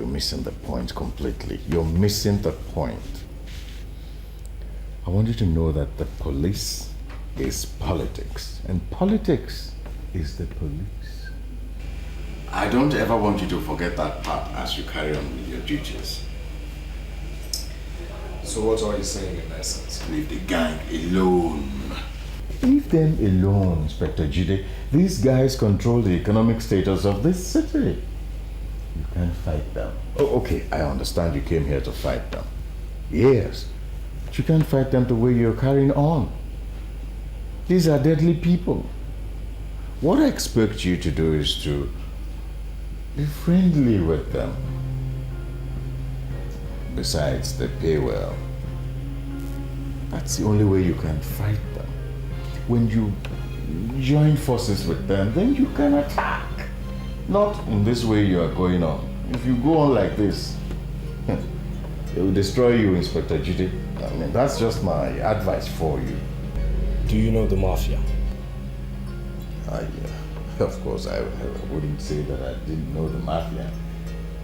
Speaker 16: missing the point completely. You're missing the point. I want you to know that the police is politics, and politics is the police. I don't ever want you to forget that part as you carry on with your duties.
Speaker 15: So what are you saying in essence?
Speaker 16: Leave the gang alone. Leave them alone, Inspector Jide. These guys control the economic status of this city. You can't fight them. Oh, okay, I understand you came here to fight them. Yes, but you can't fight them the way you're carrying on. These are deadly people. What I expect you to do is to be friendly with them. Besides, they pay well. That's the only way you can fight them. When you join forces with them, then you can attack. Not in this way you are going on. If you go on like this, it will destroy you, Inspector Jide. I mean, that's just my advice for you.
Speaker 15: Do you know the Mafia?
Speaker 16: Of course, I wouldn't say that I didn't know the Mafia.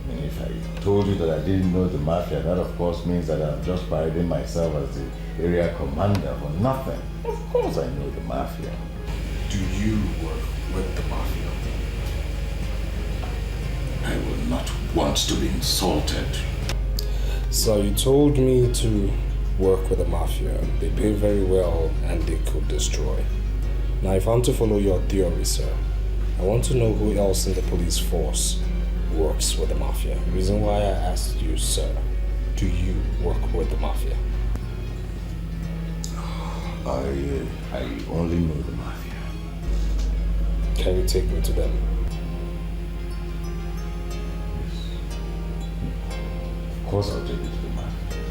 Speaker 16: I mean, if I told you that I didn't know the Mafia, that of course means that I'm just parading myself as the area commander for nothing. Of course I know the Mafia.
Speaker 15: Do you work with the Mafia?
Speaker 16: I will not want to be insulted.
Speaker 15: So you told me to work with the Mafia. They pay very well and they could destroy. Now if I'm to follow your theory, sir, I want to know who else in the police force works with the Mafia. The reason why I asked you, sir, do you work with the Mafia?
Speaker 16: I only know the Mafia.
Speaker 15: Can you take me to them?
Speaker 16: Of course I'll take you to the Mafia.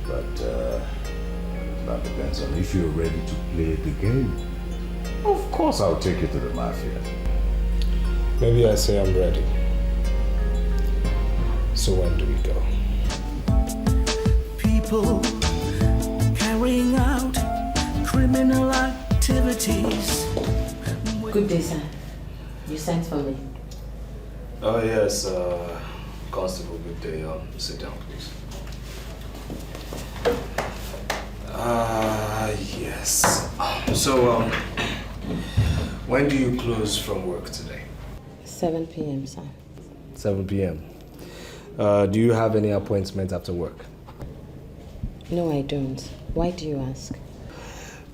Speaker 16: But that depends on if you're ready to play the game. Of course I'll take you to the Mafia.
Speaker 15: Maybe I say I'm ready. So when do we go?
Speaker 4: People carrying out criminal activities.
Speaker 5: Good day, sir. You sent for me.
Speaker 15: Oh yes, Constable, good day. Sit down, please. Yes. So, when do you close from work today?
Speaker 5: 7 p.m., sir.
Speaker 15: 7 p.m. Do you have any appointment after work?
Speaker 5: No, I don't. Why do you ask?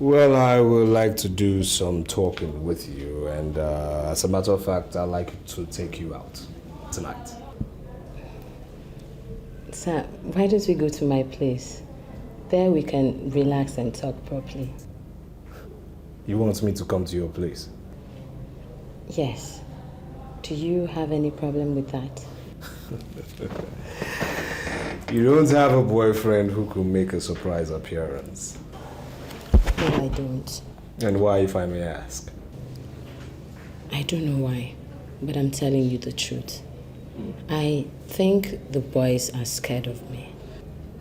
Speaker 15: Well, I would like to do some talking with you, and as a matter of fact, I'd like to take you out tonight.
Speaker 5: Sir, why don't we go to my place? There we can relax and talk properly.
Speaker 15: You want me to come to your place?
Speaker 5: Yes. Do you have any problem with that?
Speaker 15: You don't have a boyfriend who could make a surprise appearance.
Speaker 5: No, I don't.
Speaker 15: And why, if I may ask?
Speaker 5: I don't know why, but I'm telling you the truth. I think the boys are scared of me.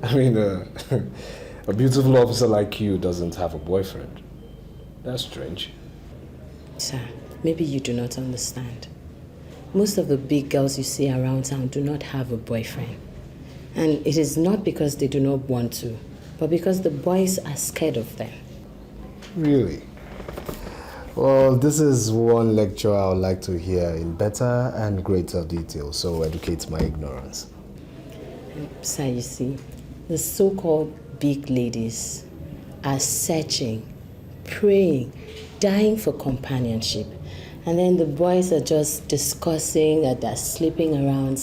Speaker 15: I mean, a beautiful officer like you doesn't have a boyfriend. That's strange.
Speaker 5: Sir, maybe you do not understand. Most of the big girls you see around town do not have a boyfriend. And it is not because they do not want to, but because the boys are scared of them.
Speaker 15: Really? Well, this is one lecture I would like to hear in better and greater detail, so educate my ignorance.
Speaker 5: Sir, you see, the so-called big ladies are searching, praying, dying for companionship. And then the boys are just discussing that they're sleeping around.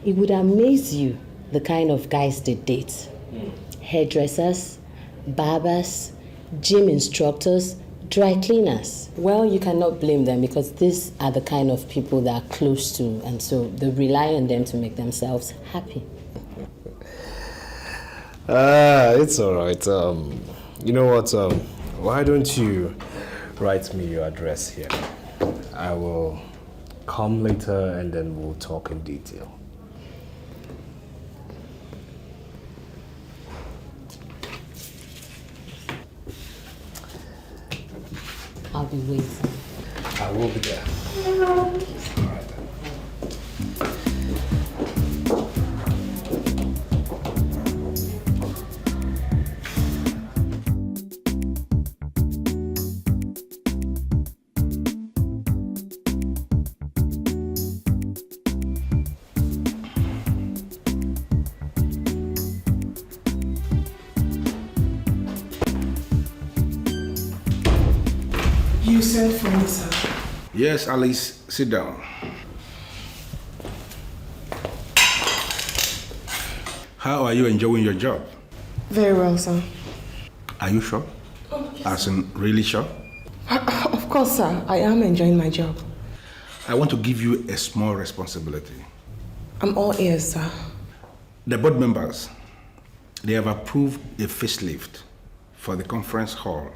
Speaker 5: It would amaze you the kind of guys they date. Hairdressers, barbers, gym instructors, dry cleaners. Well, you cannot blame them because these are the kind of people they are close to, and so they rely on them to make themselves happy.
Speaker 15: It's all right. You know what? Why don't you write me your address here? I will come later and then we'll talk in detail.
Speaker 5: I'll be waiting.
Speaker 15: I will be there.
Speaker 6: You sent for me, sir.
Speaker 2: Yes, Alice, sit down. How are you enjoying your job?
Speaker 6: Very well, sir.
Speaker 2: Are you sure? As in, really sure?
Speaker 6: Of course, sir. I am enjoying my job.
Speaker 2: I want to give you a small responsibility.
Speaker 6: I'm all ears, sir.
Speaker 2: The board members, they have approved a facelift for the conference hall.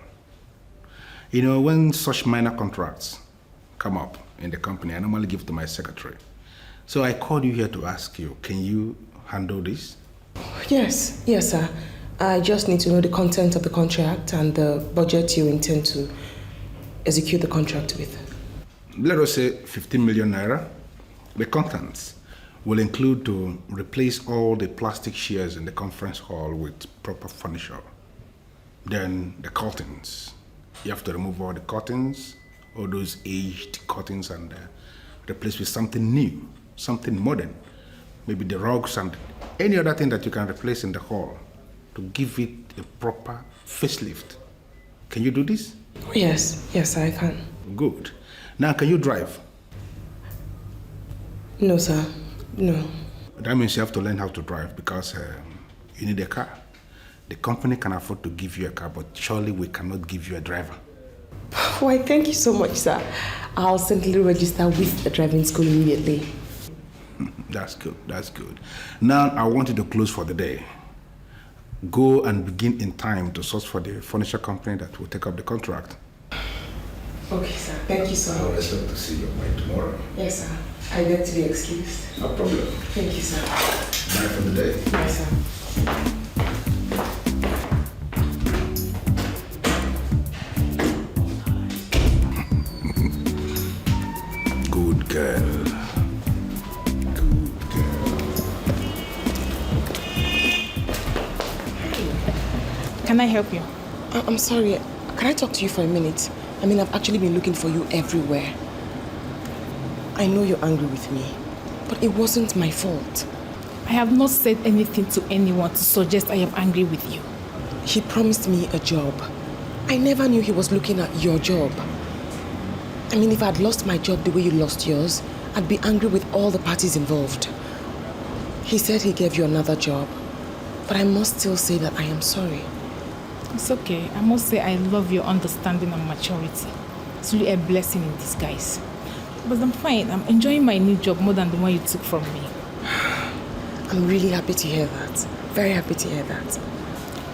Speaker 2: You know, when such minor contracts come up in the company, I normally give to my secretary. So I called you here to ask you, can you handle this?
Speaker 6: Yes, sir. I just need to know the content of the contract and the budget you intend to execute the contract with.
Speaker 2: Let us say 15 million naira. The contents will include to replace all the plastic chairs in the conference hall with proper furniture. Then the curtains. You have to remove all the curtains, all those aged curtains, and replace with something new, something modern. Maybe the rugs and any other thing that you can replace in the hall to give it a proper facelift. Can you do this?
Speaker 6: Yes, I can.
Speaker 2: Good. Now, can you drive?
Speaker 6: No, sir. No.
Speaker 2: That means you have to learn how to drive because you need a car. The company can afford to give you a car, but surely we cannot give you a driver.
Speaker 6: Why, thank you so much, sir. I'll simply register with the driving school immediately.
Speaker 2: That's good, that's good. Now, I want you to close for the day. Go and begin in time to source for the furniture company that will take up the contract.
Speaker 6: Okay, sir. Thank you so much.
Speaker 2: I'll expect to see you by tomorrow.
Speaker 6: Yes, sir. I beg to be excused.
Speaker 2: No problem.
Speaker 6: Thank you, sir.
Speaker 2: Bye for the day.
Speaker 6: Bye, sir.
Speaker 2: Good girl. Good girl.
Speaker 14: Can I help you?
Speaker 6: I'm sorry. Can I talk to you for a minute? I mean, I've actually been looking for you everywhere. I know you're angry with me, but it wasn't my fault.
Speaker 14: I have not said anything to anyone to suggest I am angry with you.
Speaker 6: He promised me a job. I never knew he was looking at your job. I mean, if I'd lost my job the way you lost yours, I'd be angry with all the parties involved. He said he gave you another job, but I must still say that I am sorry.
Speaker 14: It's okay. I must say I love your understanding and maturity. It's really a blessing in disguise. But I'm fine. I'm enjoying my new job more than the one you took from me.
Speaker 6: I'm really happy to hear that. Very happy to hear that.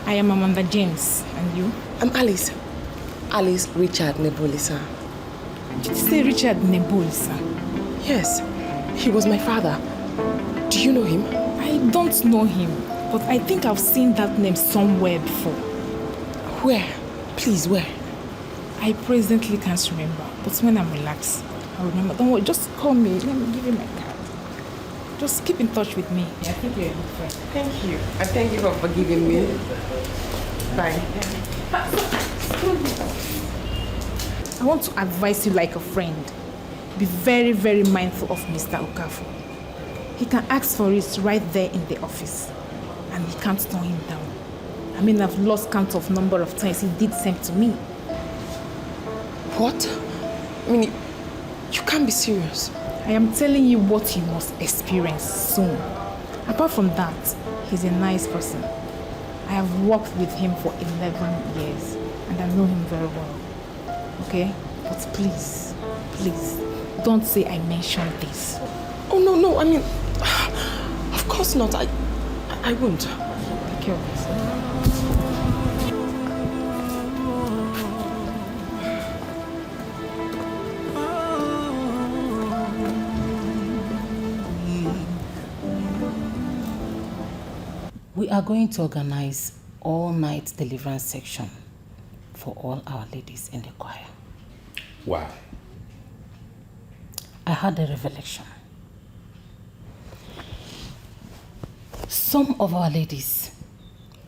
Speaker 14: I am Amanda James. And you?
Speaker 6: I'm Alice. Alice Richard Nebulisa.
Speaker 14: Did you say Richard Nebulisa?
Speaker 6: Yes. He was my father. Do you know him?
Speaker 14: I don't know him, but I think I've seen that name somewhere before.
Speaker 6: Where? Please, where?
Speaker 14: I presently can't remember, but when I'm relaxed, I'll remember. Don't worry, just call me. Let me give you my card. Just keep in touch with me. I think you're a good friend.
Speaker 6: Thank you. And thank you for forgiving me. Bye.
Speaker 14: I want to advise you like a friend. Be very, very mindful of Mr. Okafor. He can ask for it right there in the office. And he can't turn him down. I mean, I've lost count of number of times he did same to me.
Speaker 6: What? I mean, you can't be serious.
Speaker 14: I am telling you what you must experience soon. Apart from that, he's a nice person. I have worked with him for 11 years and I know him very well. Okay? But please, don't say I mentioned this.
Speaker 6: Oh, no, I mean, of course not. I won't.
Speaker 14: Take care of yourself.
Speaker 5: We are going to organize all-night deliverance section for all our ladies in the choir.
Speaker 2: Why?
Speaker 5: I had a revelation. Some of our ladies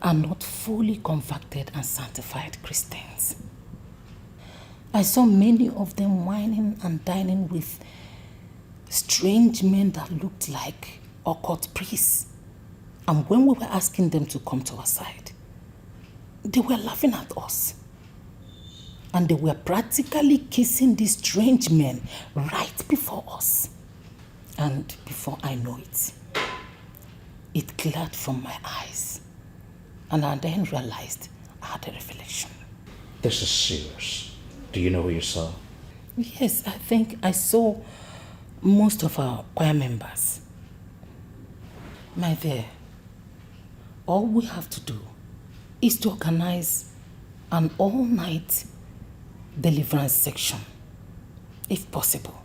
Speaker 5: are not fully converted and sanctified Christians. I saw many of them whining and dining with strange men that looked like occult priests. And when we were asking them to come to our side, they were laughing at us. And they were practically kissing these strange men right before us. And before I know it, it cleared from my eyes. And I then realized I had a revelation.
Speaker 2: This is serious. Do you know who you saw?
Speaker 5: Yes, I think I saw most of our choir members. My dear, all we have to do is to organize an all-night deliverance section. If possible,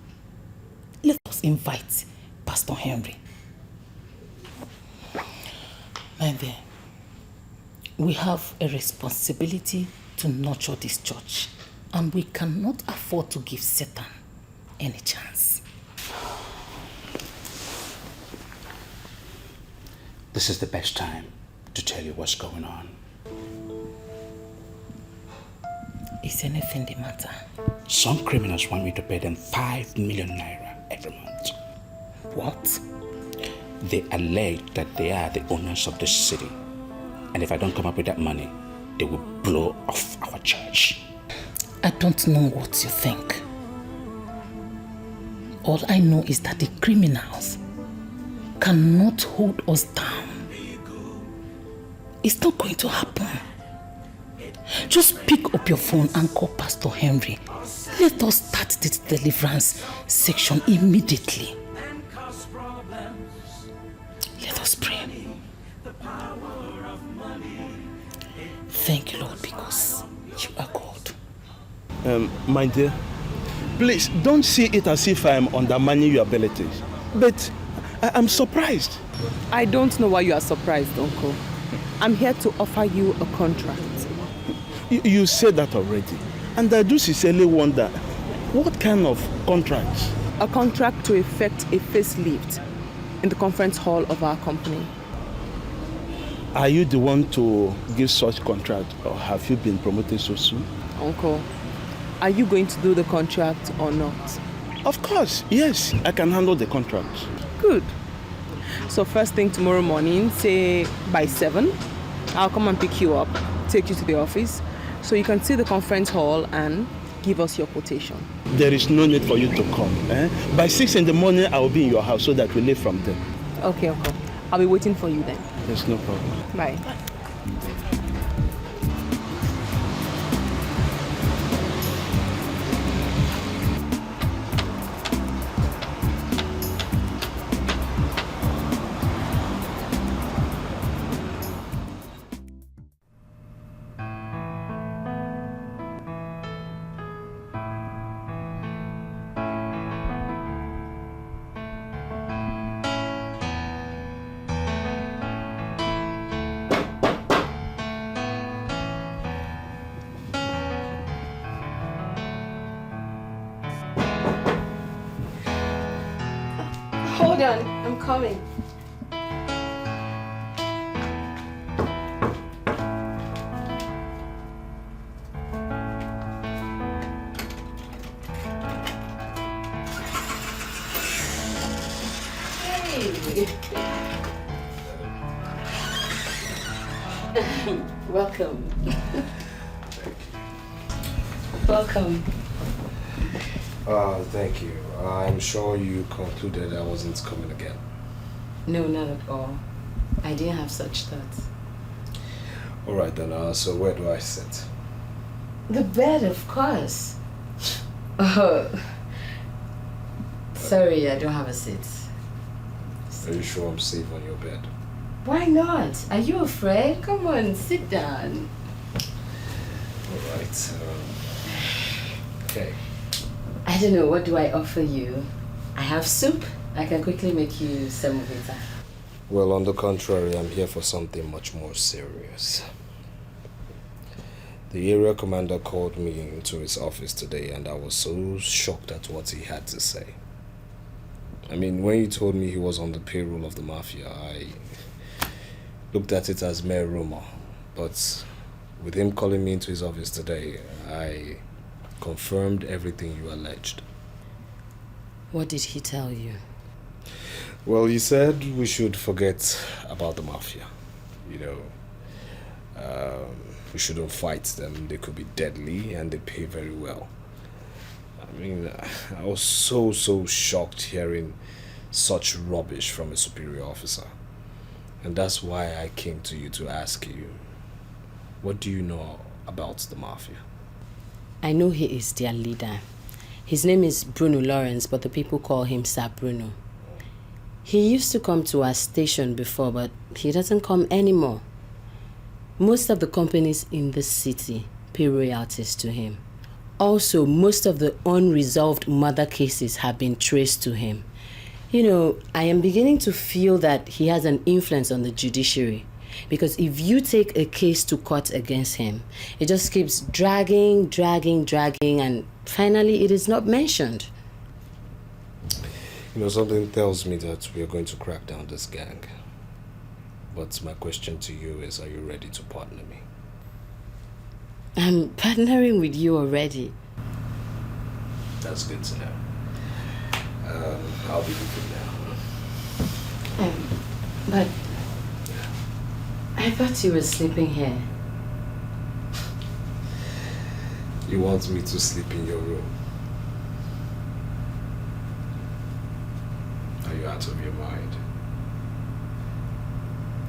Speaker 5: let us invite Pastor Henry. My dear, we have a responsibility to nurture this church, and we cannot afford to give Satan any chance.
Speaker 2: This is the best time to tell you what's going on.
Speaker 5: Is anything the matter?
Speaker 2: Some criminals want me to pay them 5 million naira every month.
Speaker 5: What?
Speaker 2: They allege that they are the owners of this city. And if I don't come up with that money, they will blow off our church.
Speaker 5: I don't know what you think. All I know is that the criminals cannot hold us down. It's not going to happen. Just pick up your phone and call Pastor Henry. Let us start this deliverance section immediately. Let us pray. Thank you, Lord, because you are God.
Speaker 7: My dear, please don't see it as if I am undermining your abilities. But I'm surprised.
Speaker 6: I don't know why you are surprised, Uncle. I'm here to offer you a contract.
Speaker 7: You said that already. And I do sincerely wonder, what kind of contract?
Speaker 6: A contract to effect a facelift in the conference hall of our company.
Speaker 7: Are you the one to give such contract, or have you been promoted so soon?
Speaker 6: Uncle, are you going to do the contract or not?
Speaker 7: Of course, yes, I can handle the contract.
Speaker 6: Good. So first thing tomorrow morning, say by 7, I'll come and pick you up, take you to the office, so you can see the conference hall and give us your quotation.
Speaker 7: There is no need for you to come. By 6 in the morning, I will be in your house so that we leave from there.
Speaker 6: Okay, Uncle. I'll be waiting for you then.
Speaker 7: There's no problem.
Speaker 6: Bye. Hold on, I'm coming.
Speaker 5: Welcome. Welcome.
Speaker 15: Thank you. I'm sure you concluded I wasn't coming again.
Speaker 5: No, not at all. I didn't have such thoughts.
Speaker 15: Alright then, so where do I sit?
Speaker 5: The bed, of course. Oh. Sorry, I don't have a seat.
Speaker 15: Are you sure I'm safe on your bed?
Speaker 5: Why not? Are you afraid? Come on, sit down.
Speaker 15: Alright. Okay.
Speaker 5: I don't know, what do I offer you? I have soup. I can quickly make you semovita.
Speaker 15: Well, on the contrary, I'm here for something much more serious. The area commander called me into his office today and I was so shocked at what he had to say. I mean, when he told me he was on the payroll of the Mafia, I looked at it as mere rumor. But with him calling me into his office today, I confirmed everything you alleged.
Speaker 5: What did he tell you?
Speaker 15: Well, he said we should forget about the Mafia. You know, we shouldn't fight them. They could be deadly and they pay very well. I mean, I was so shocked hearing such rubbish from a superior officer. And that's why I came to you to ask you, what do you know about the Mafia?
Speaker 5: I know he is their leader. His name is Bruno Lawrence, but the people call him Sir Bruno. He used to come to our station before, but he doesn't come anymore. Most of the companies in the city pay royalties to him. Also, most of the unresolved murder cases have been traced to him. You know, I am beginning to feel that he has an influence on the judiciary. Because if you take a case to court against him, it just keeps dragging, and finally it is not mentioned.
Speaker 15: You know, something tells me that we are going to crack down this gang. But my question to you is, are you ready to partner me?
Speaker 5: I'm partnering with you already.
Speaker 15: That's good to know. I'll be leaving now.
Speaker 5: But I thought you were sleeping here.
Speaker 15: You want me to sleep in your room? Are you out of your mind?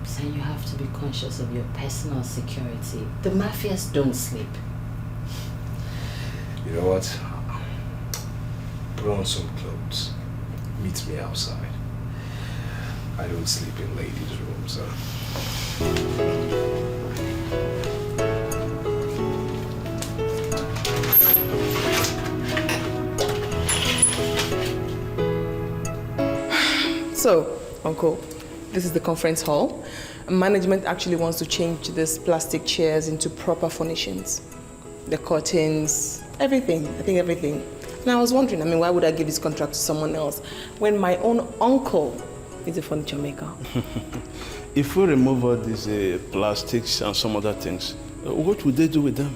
Speaker 5: So you have to be conscious of your personal security. The mafias don't sleep.
Speaker 15: You know what? Put on some clothes. Meet me outside. I don't sleep in ladies' rooms,
Speaker 6: So, Uncle, this is the conference hall. Management actually wants to change these plastic chairs into proper furnishings. The curtains, everything. I think everything. And I was wondering, why would I give this contract to someone else when my own uncle is a furniture maker?
Speaker 7: If we remove all these plastics and some other things, what would they do with them?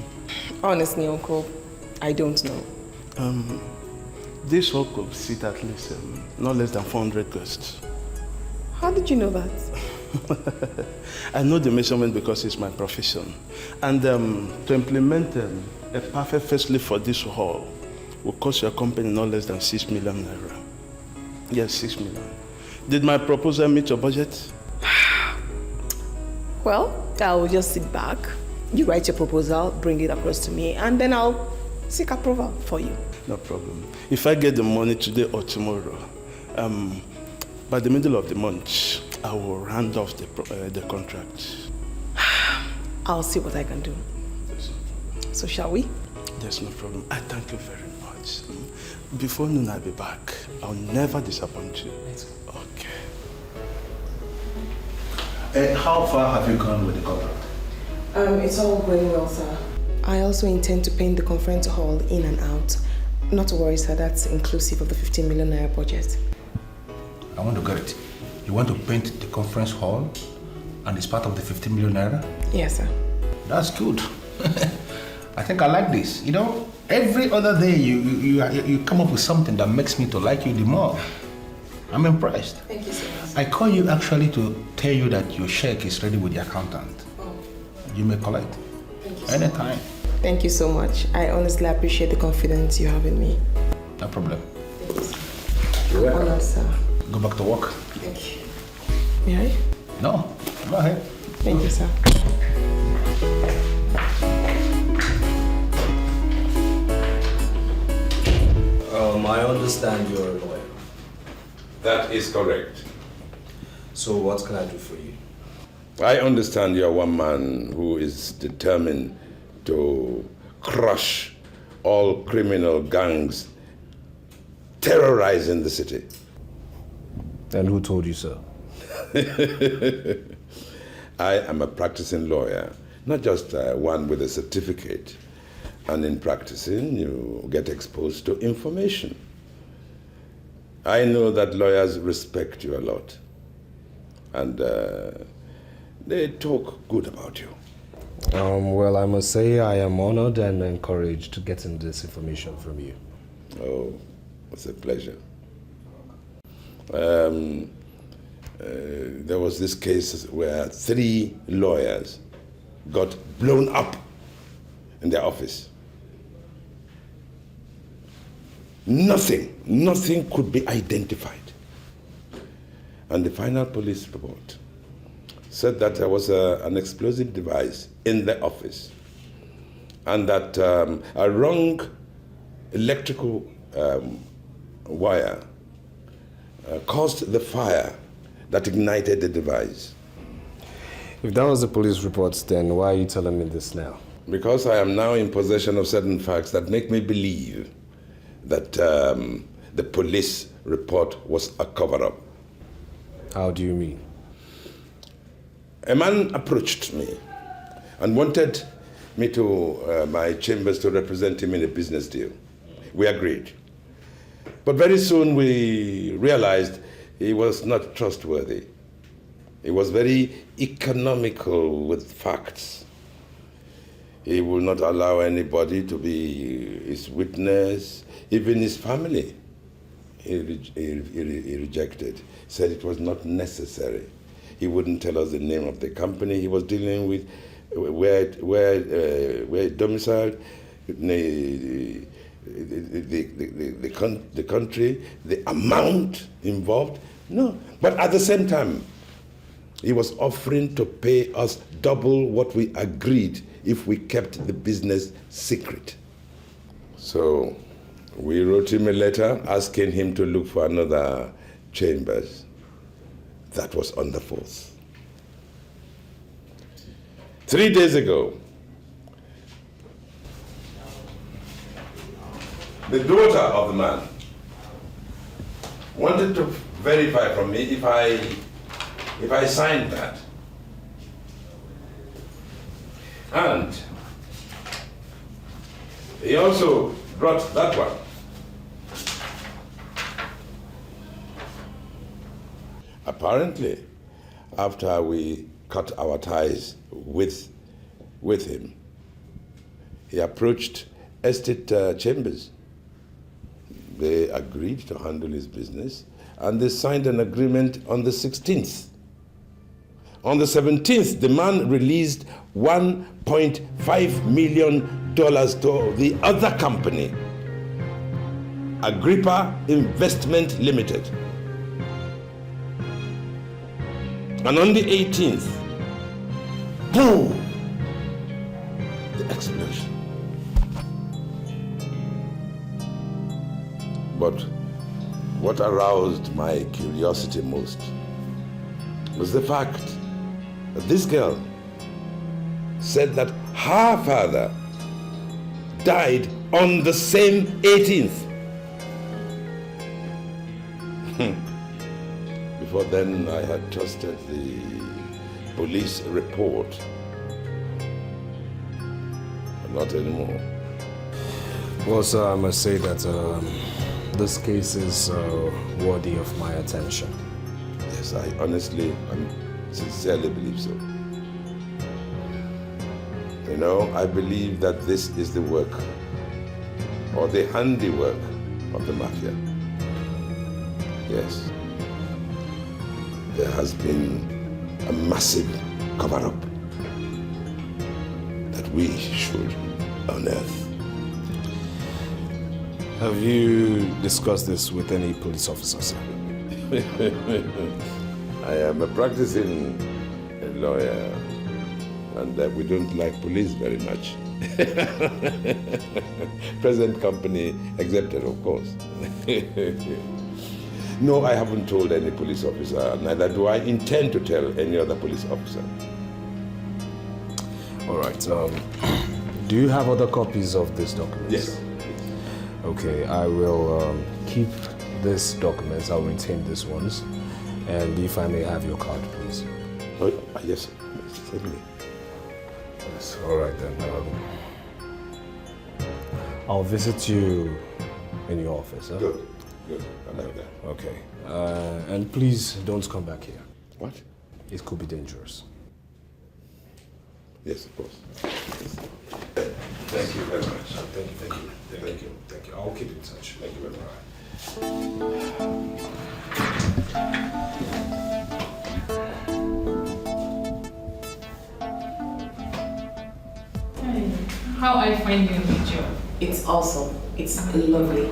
Speaker 6: Honestly, Uncle, I don't know.
Speaker 7: This hall could seat at least not less than 400 guests.
Speaker 6: How did you know that?
Speaker 7: I know the measurement because it's my profession. And to implement a perfect facelift for this hall will cost your company not less than 6 million naira. Yes, 6 million. Did my proposal meet your budget?
Speaker 6: Well, I'll just sit back. You write your proposal, bring it across to me, and then I'll seek approval for you.
Speaker 7: No problem. If I get the money today or tomorrow, by the middle of the month, I will round off the contract.
Speaker 6: I'll see what I can do. So shall we?
Speaker 7: There's no problem. I thank you very much. Before noon, I'll be back. I'll never disappoint you. Okay.
Speaker 9: How far have you gone with the contract?
Speaker 6: It's all going well, sir. I also intend to paint the conference hall in and out. Not to worry, sir. That's inclusive of the 15 million naira budget.
Speaker 9: I want to get it. You want to paint the conference hall and it's part of the 15 million naira?
Speaker 6: Yes, sir.
Speaker 9: That's good. I think I like this. You know, every other day you come up with something that makes me to like you the more. I'm impressed.
Speaker 6: Thank you so much.
Speaker 10: I call you actually to tell you that your check is ready with the accountant. You may collect. Anytime.
Speaker 6: Thank you so much. I honestly appreciate the confidence you have in me.
Speaker 10: No problem.
Speaker 6: You're welcome. Honored, sir.
Speaker 10: Go back to work.
Speaker 6: Thank you. May I?
Speaker 10: No, go ahead.
Speaker 6: Thank you, sir.
Speaker 15: I understand you're a lawyer.
Speaker 19: That is correct.
Speaker 15: So what can I do for you?
Speaker 19: I understand you're one man who is determined to crush all criminal gangs terrorizing the city.
Speaker 15: And who told you so?
Speaker 19: I am a practicing lawyer, not just one with a certificate. And in practicing, you get exposed to information. I know that lawyers respect you a lot. And they talk good about you.
Speaker 15: Well, I must say I am honored and encouraged getting this information from you.
Speaker 19: Oh, it's a pleasure. There was this case where 3 lawyers got blown up in their office. Nothing could be identified. And the final police report said that there was an explosive device in the office and that a wrong electrical wire caused the fire that ignited the device.
Speaker 15: If that was the police reports, then why are you telling me this now?
Speaker 19: Because I am now in possession of certain facts that make me believe that the police report was a cover-up.
Speaker 15: How do you mean?
Speaker 19: A man approached me and wanted me to my chambers to represent him in a business deal. We agreed. But very soon we realized he was not trustworthy. He was very economical with facts. He would not allow anybody to be his witness, even his family. He rejected, said it was not necessary. He wouldn't tell us the name of the company he was dealing with, where domiciled, the country, the amount involved. No, but at the same time, he was offering to pay us double what we agreed if we kept the business secret. So we wrote him a letter asking him to look for another chambers. That was on the 4th. 3 days ago, the daughter of the man wanted to verify from me if I signed that. And he also brought that one. Apparently, after we cut our ties with him, he approached Estate Chambers. They agreed to handle his business, and they signed an agreement on the 16th. On the 17th, the man released $1.5 million to the other company, Agrippa Investment Limited. And on the 18th, boom, the explosion. But what aroused my curiosity most was the fact that this girl said that her father died on the same 18th. Before then, I had trusted the police report, but not anymore.
Speaker 15: Well, sir, I must say that this case is worthy of my attention.
Speaker 19: Yes, I honestly and sincerely believe so. You know, I believe that this is the work or the handiwork of the Mafia. Yes. there has been a massive cover-up that we should unearth.
Speaker 15: Have you discussed this with any police officer, sir?
Speaker 19: I am a practicing lawyer, and we don't like police very much. Present company accepted, of course. No, I haven't told any police officer, neither do I intend to tell any other police officer.
Speaker 15: All right. Do you have other copies of this document?
Speaker 19: Yes.
Speaker 15: Okay, I will keep these documents. I'll retain these ones. And if I may have your card, please.
Speaker 19: Oh, yes, certainly.
Speaker 15: Yes, all right then. I'll visit you in your office. Huh?
Speaker 19: Good. I like that.
Speaker 15: Okay. And please don't come back here.
Speaker 19: What?
Speaker 15: It could be dangerous.
Speaker 19: Yes, of course. Yes. Thank you very much.
Speaker 15: Thank you. I'll keep in touch.
Speaker 19: Thank you very much.
Speaker 14: How are you finding the job?
Speaker 6: It's awesome. It's lovely.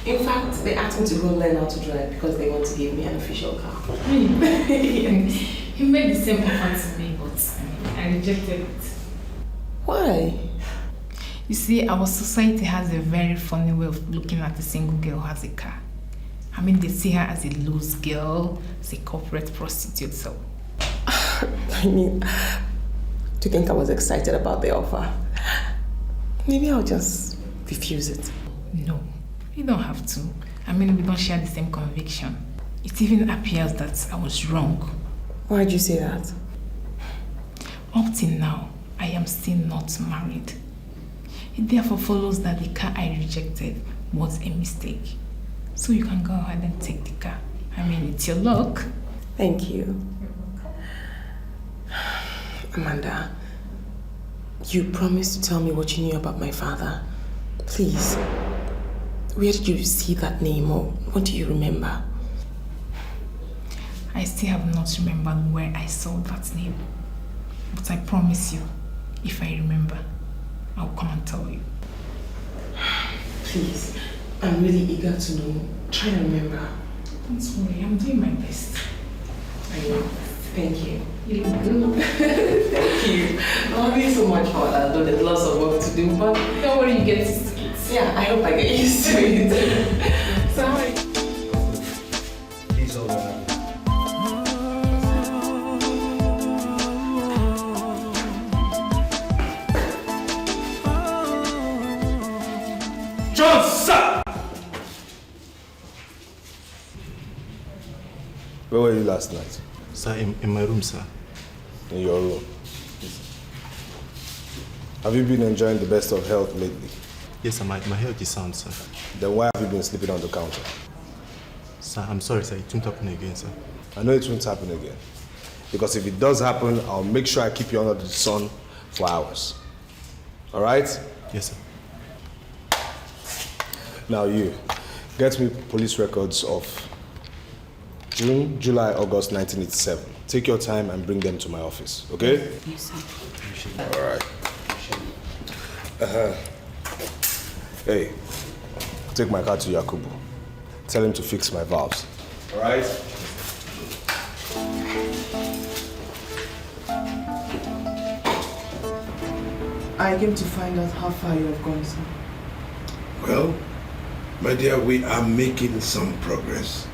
Speaker 6: In fact, they asked me to go learn how to drive because they want to give me an official car.
Speaker 14: He made the same offer to me, but I rejected it.
Speaker 6: Why?
Speaker 14: You see, our society has a very funny way of looking at a single girl who has a car. I mean, they see her as a loose girl, as a corporate prostitute, so...
Speaker 6: I mean, do you think I was excited about the offer? Maybe I'll just refuse it.
Speaker 14: No, you don't have to. I mean, we don't share the same conviction. It even appears that I was wrong.
Speaker 6: Why'd you say that?
Speaker 14: Up till now, I am still not married. It therefore follows that the car I rejected was a mistake. So you can go ahead and take the car. I mean, it's your luck.
Speaker 6: Thank you. Amanda, you promised to tell me what you knew about my father. Please, where did you see that name, or what do you remember?
Speaker 14: I still have not remembered where I saw that name. But I promise you, if I remember, I'll come and tell you.
Speaker 6: Please, I'm really eager to know. Try and remember.
Speaker 14: Don't worry, I'm doing my best.
Speaker 6: I know. Thank you.
Speaker 14: You
Speaker 6: Thank you. I'm having so much fun. I know there's lots of work to do, but
Speaker 14: don't worry, you get used to it.
Speaker 6: Yeah, I hope I get used to it. Sorry.
Speaker 15: Please hold on.
Speaker 7: John, sir!
Speaker 15: Where were you last night?
Speaker 1: Sir, in my room, sir.
Speaker 15: In your room? Yes. Have you been enjoying the best of health lately?
Speaker 1: Yes, sir, my health is sound, sir.
Speaker 15: Then why have you been sleeping on the counter?
Speaker 1: Sir, I'm sorry, sir. It won't happen again, sir.
Speaker 15: I know it won't happen again. Because if it does happen, I'll make sure I keep you under the sun for hours. All right?
Speaker 1: Yes, sir.
Speaker 15: Now you, get me police records of June, July, August 1987. Take your time and bring them to my office, okay?
Speaker 8: Yes, sir.
Speaker 15: All right. Hey, take my car to Yakubu. Tell him to fix my valves. All right?
Speaker 6: I came to find out how far you have gone, sir.
Speaker 19: Well, my dear, we are making some progress.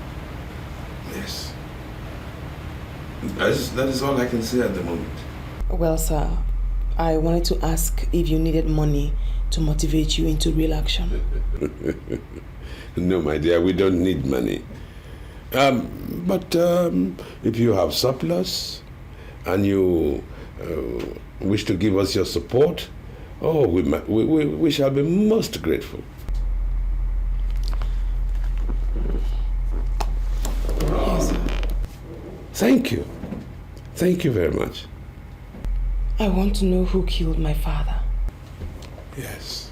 Speaker 19: Yes. That is all I can say at the moment.
Speaker 6: Well, sir, I wanted to ask if you needed money to motivate you into real action.
Speaker 19: No, my dear, we don't need money. But if you have surplus and you wish to give us your support, oh, we shall be most grateful.
Speaker 6: Yes, sir.
Speaker 19: Thank you. Thank you very much.
Speaker 6: I want to know who killed my father.
Speaker 19: Yes.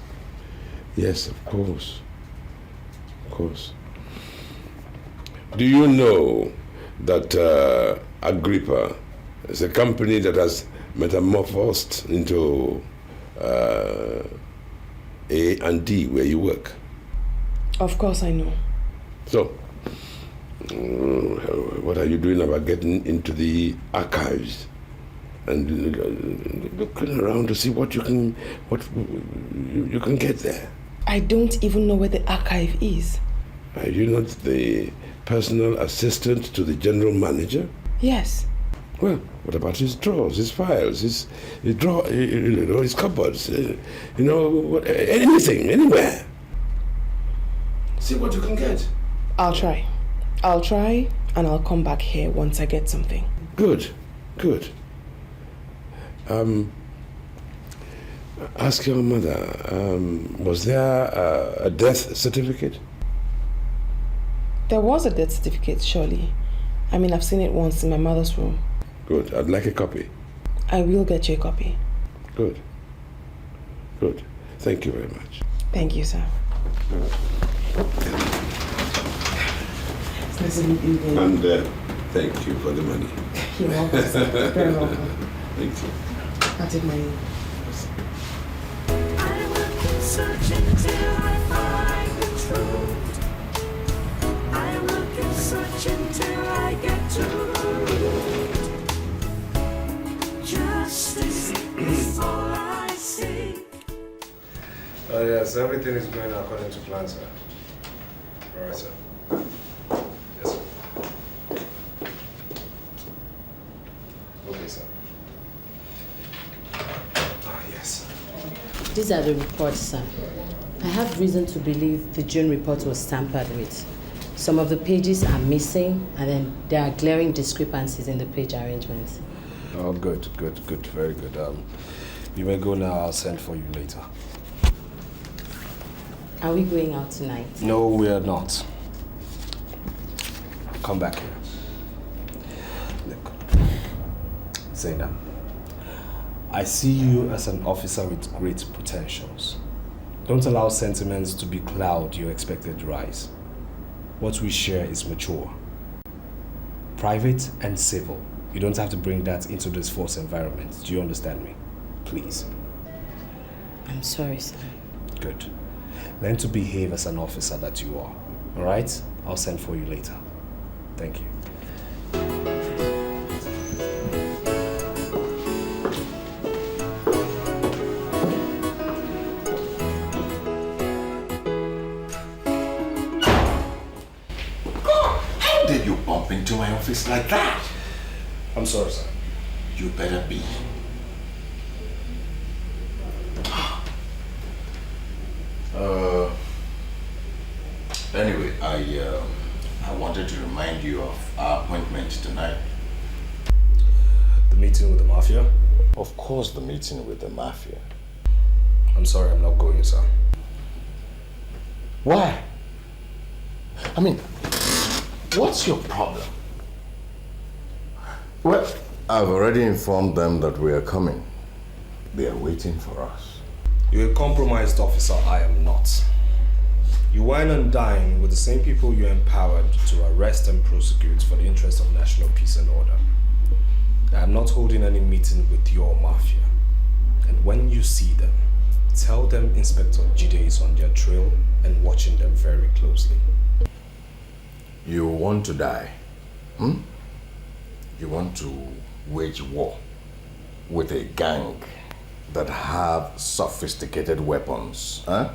Speaker 19: Yes, of course. Of course. Do you know that Agrippa is a company that has metamorphosed into A&D where you work?
Speaker 6: Of course I know.
Speaker 19: So, what are you doing about getting into the archives and looking around to see what you can get there?
Speaker 6: I don't even know where the archive is.
Speaker 19: Are you not the personal assistant to the general manager?
Speaker 6: Yes.
Speaker 19: Well, what about his drawers, his files, his cupboards, anything, anywhere? See what you can get.
Speaker 6: I'll try, and I'll come back here once I get something.
Speaker 19: Good. Ask your mother, was there a death certificate?
Speaker 6: There was a death certificate, surely. I mean, I've seen it once in my mother's room.
Speaker 19: Good, I'd like a copy.
Speaker 6: I will get you a copy.
Speaker 19: Good. Thank you very much.
Speaker 6: Thank you, sir. It's nice to meet you again.
Speaker 19: And thank you for the money.
Speaker 6: You're welcome, sir. Very welcome.
Speaker 19: Thank you.
Speaker 6: I'll take my leave.
Speaker 4: Searching till I find the truth. I will keep searching till I get to the root. Justice is all I seek.
Speaker 15: Yes, everything is going according to plan, sir. All right, sir. Yes, sir. Okay, sir. Yes.
Speaker 5: These are the reports, sir. I have reason to believe the June report was tampered with. Some of the pages are missing, and then there are glaring discrepancies in the page arrangements.
Speaker 15: Oh, good. Very good. You may go now. I'll send for you later.
Speaker 5: Are we going out tonight?
Speaker 15: No, we are not. Come back here. Look, Zainab. I see you as an officer with great potentials. Don't allow sentiments to becloud your expected rise. What we share is mature. Private and civil. You don't have to bring that into this force environment. Do you understand me? Please.
Speaker 5: I'm sorry, sir.
Speaker 15: Good. Learn to behave as an officer that you are. All right? I'll send for you later. Thank you.
Speaker 9: Into my office like that.
Speaker 15: I'm sorry, sir.
Speaker 9: You better be. Anyway, I wanted to remind you of our appointment tonight.
Speaker 15: The meeting with the Mafia?
Speaker 9: Of course, the meeting with the Mafia.
Speaker 15: I'm sorry, I'm not going, sir.
Speaker 9: Why? I mean, what's your problem? Well, I've already informed them that we are coming. They are waiting for us.
Speaker 15: You're a compromised officer, I am not. You wine and dine with the same people you empowered to arrest and prosecute for the interest of national peace and order. I am not holding any meeting with your Mafia. And when you see them, tell them Inspector Jide is on their trail and watching them very closely.
Speaker 9: You want to die? You want to wage war with a gang that have sophisticated weapons, huh?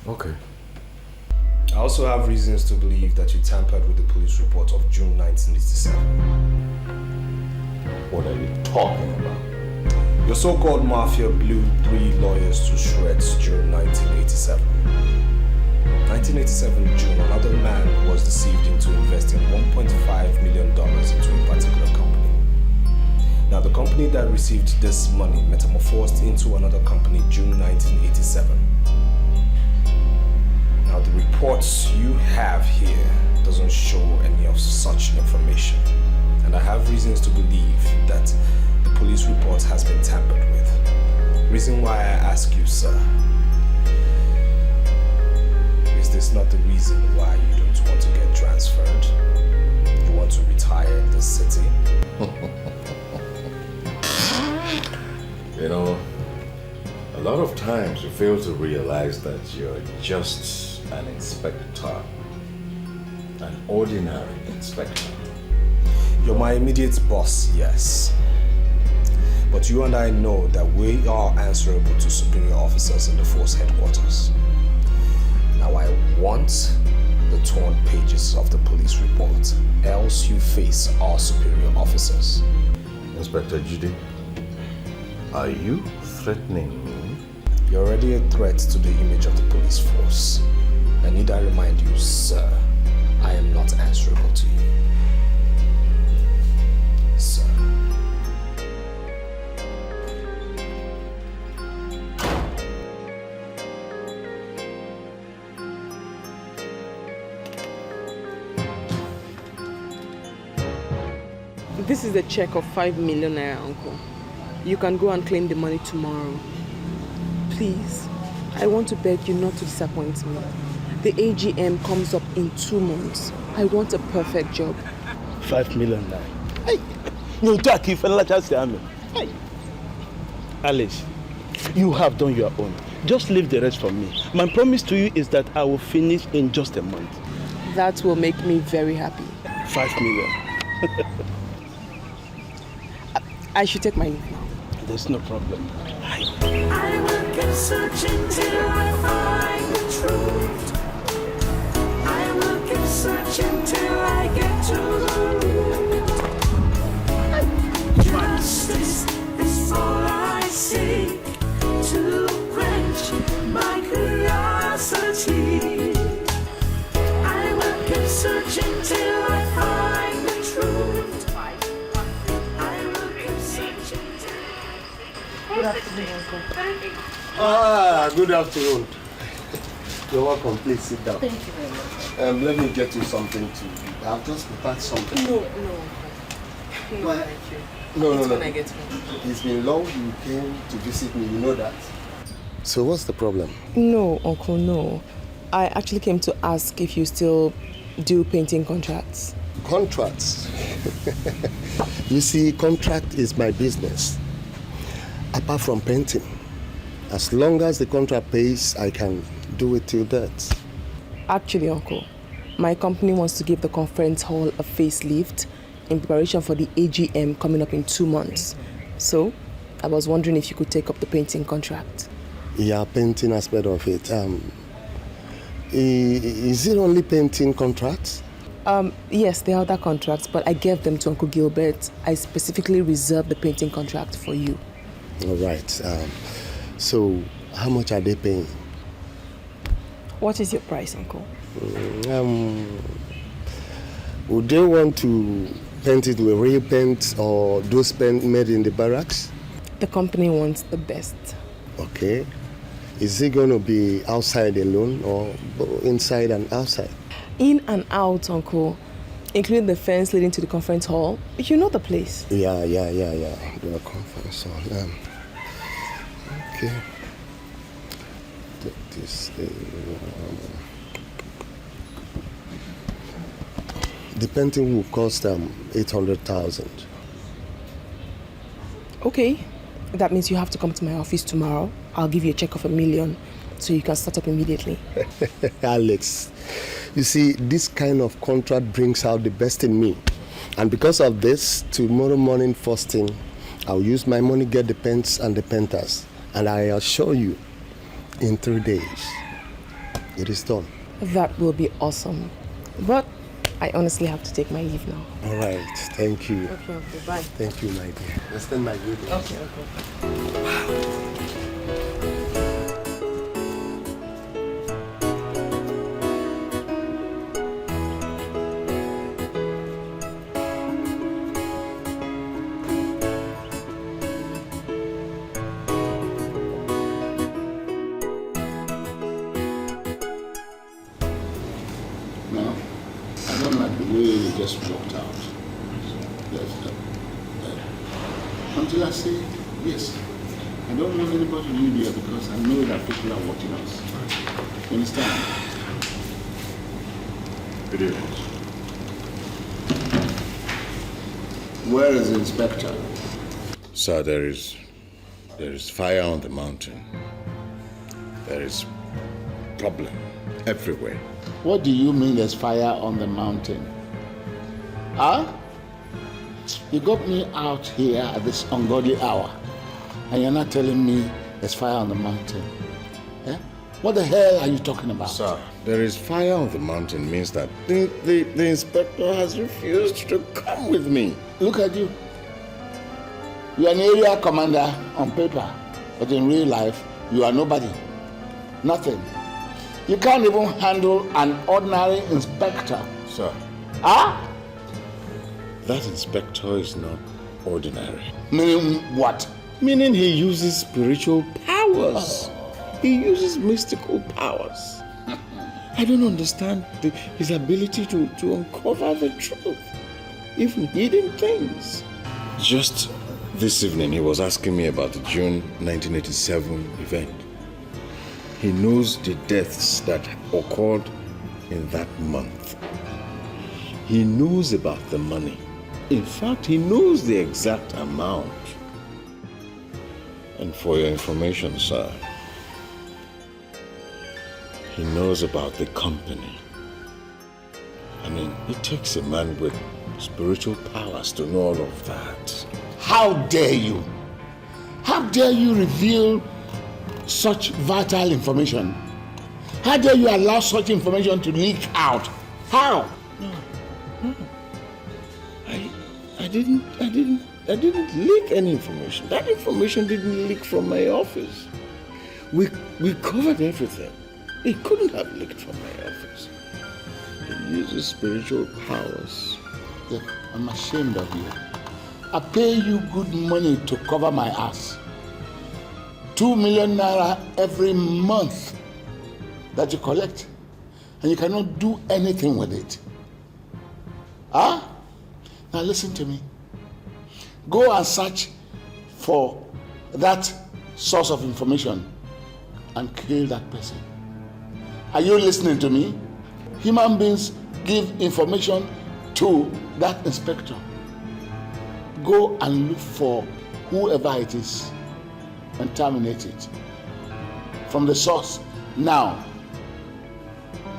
Speaker 9: Okay.
Speaker 15: I also have reasons to believe that you tampered with the police report of June 1987.
Speaker 9: What are you talking about?
Speaker 15: Your so-called Mafia blew 3 lawyers to shreds June 1987. 1987 June, another man was deceived into investing $1.5 million into a particular company. Now, the company that received this money metamorphosed into another company June 1987. Now, the reports you have here doesn't show any of such information. And I have reasons to believe that the police report has been tampered with. Reason why I ask you, sir, is this not the reason why you don't want to get transferred? You want to retire in this city?
Speaker 16: You know, a lot of times you fail to realize that you're just an inspector. An ordinary inspector.
Speaker 15: You're my immediate boss, yes. But you and I know that we are answerable to superior officers in the force headquarters. Now I want the torn pages of the police report, else you face our superior officers.
Speaker 16: Inspector Judy, are you threatening me?
Speaker 15: You're already a threat to the image of the police force. And need I remind you, sir, I am not answerable to you. Sir.
Speaker 6: This is a check of 5 million naira, Uncle. You can go and claim the money tomorrow. Please, I want to beg you not to disappoint me. The AGM comes up in 2 months. I want a perfect job.
Speaker 12: 5 million naira. Hey, you talk if I just say amen. Hey, Alice, you have done your own. Just leave the rest for me. My promise to you is that I will finish in just a month.
Speaker 6: That will make me very happy.
Speaker 12: 5 million.
Speaker 6: I should take my leave now.
Speaker 12: There's no problem.
Speaker 4: I will keep searching till I find the truth. I will keep searching till I get to the root. Justice is all I seek to quench my curiosity. I will keep searching till I find the truth.
Speaker 8: Good afternoon, Uncle.
Speaker 11: Good afternoon. You're welcome. Please sit down.
Speaker 8: Thank you very much.
Speaker 11: Let me get you something to eat. I've just prepared something.
Speaker 6: No.
Speaker 11: What?
Speaker 6: Thank you.
Speaker 11: No.
Speaker 6: When I get home.
Speaker 11: It's been long you came to visit me, you know that. So what's the problem?
Speaker 6: No, Uncle, no. I actually came to ask if you still do painting contracts.
Speaker 11: Contracts? You see, contract is my business. Apart from painting, as long as the contract pays, I can do it till death.
Speaker 6: Actually, Uncle, my company wants to give the conference hall a facelift in preparation for the AGM coming up in 2 months. So, I was wondering if you could take up the painting contract.
Speaker 11: Yeah, painting aspect of it. Is it only painting contracts?
Speaker 6: Yes, there are other contracts, but I gave them to Uncle Gilbert. I specifically reserved the painting contract for you.
Speaker 11: All right. So, how much are they paying?
Speaker 6: What is your price, Uncle?
Speaker 11: Would they want to paint it with real paint or those paint made in the barracks?
Speaker 6: The company wants the best.
Speaker 11: Okay. Is it going to be outside alone or inside and outside?
Speaker 6: In and out, Uncle, including the fence leading to the conference hall. You know the place.
Speaker 11: Yeah. The conference hall. Okay. Take this. The painting will cost 800,000.
Speaker 6: Okay. That means you have to come to my office tomorrow. I'll give you a check of $1 million so you can start up immediately.
Speaker 11: Alex, you see, this kind of contract brings out the best in me. And because of this, tomorrow morning first thing, I'll use my money, get the paints and the painters. And I assure you, in 3 days, it is done.
Speaker 6: That will be awesome. But I honestly have to take my leave now.
Speaker 11: All right, thank you.
Speaker 6: Okay, bye.
Speaker 11: Thank you, my dear. Extend my greetings.
Speaker 6: Okay.
Speaker 3: Just walked out. Until I say yes. I don't want anybody to leave here because I know that people are watching us. You understand? Good evening. Where is the inspector?
Speaker 19: Sir, there is fire on the mountain. There is problem everywhere.
Speaker 3: What do you mean there's fire on the mountain? Huh? You got me out here at this ungodly hour, and you're not telling me there's fire on the mountain. Eh? What the hell are you talking about?
Speaker 19: Sir, there is fire on the mountain means that the inspector has refused to come with me.
Speaker 3: Look at you. You are an area commander on paper, but in real life, you are nobody. Nothing. You can't even handle an ordinary inspector.
Speaker 19: Sir.
Speaker 3: Huh?
Speaker 19: That inspector is not ordinary.
Speaker 3: Meaning what?
Speaker 19: Meaning he uses spiritual powers. He uses mystical powers. I don't understand his ability to uncover the truth, even hidden things. Just this evening, he was asking me about the June 1987 event. He knows the deaths that occurred in that month. He knows about the money. In fact, he knows the exact amount. And for your information, sir, he knows about the company. I mean, it takes a man with spiritual powers to know all of that.
Speaker 3: How dare you? How dare you reveal such vital information? How dare you allow such information to leak out? How?
Speaker 19: No. I didn't leak any information. That information didn't leak from my office. We covered everything. It couldn't have leaked from my office. He uses spiritual powers.
Speaker 3: Yeah, I'm ashamed of you. I pay you good money to cover my ass. 2 million naira every month that you collect, and you cannot do anything with it. Huh? Now listen to me. Go and search for that source of information and kill that person. Are you listening to me? Human beings give information to that inspector. Go and look for whoever it is and terminate it from the source now.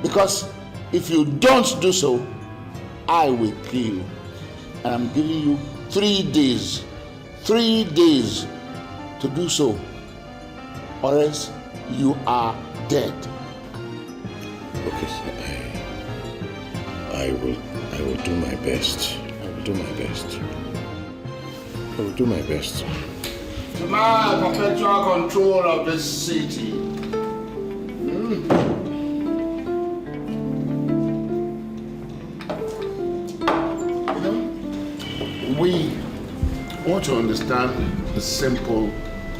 Speaker 3: Because if you don't do so, I will kill you. And I'm giving you 3 days. 3 days to do so, or else you are dead.
Speaker 19: Okay, sir. I will do my best. I will do my best. I will do my best.
Speaker 3: To my perpetual control of this city. We want to understand the simple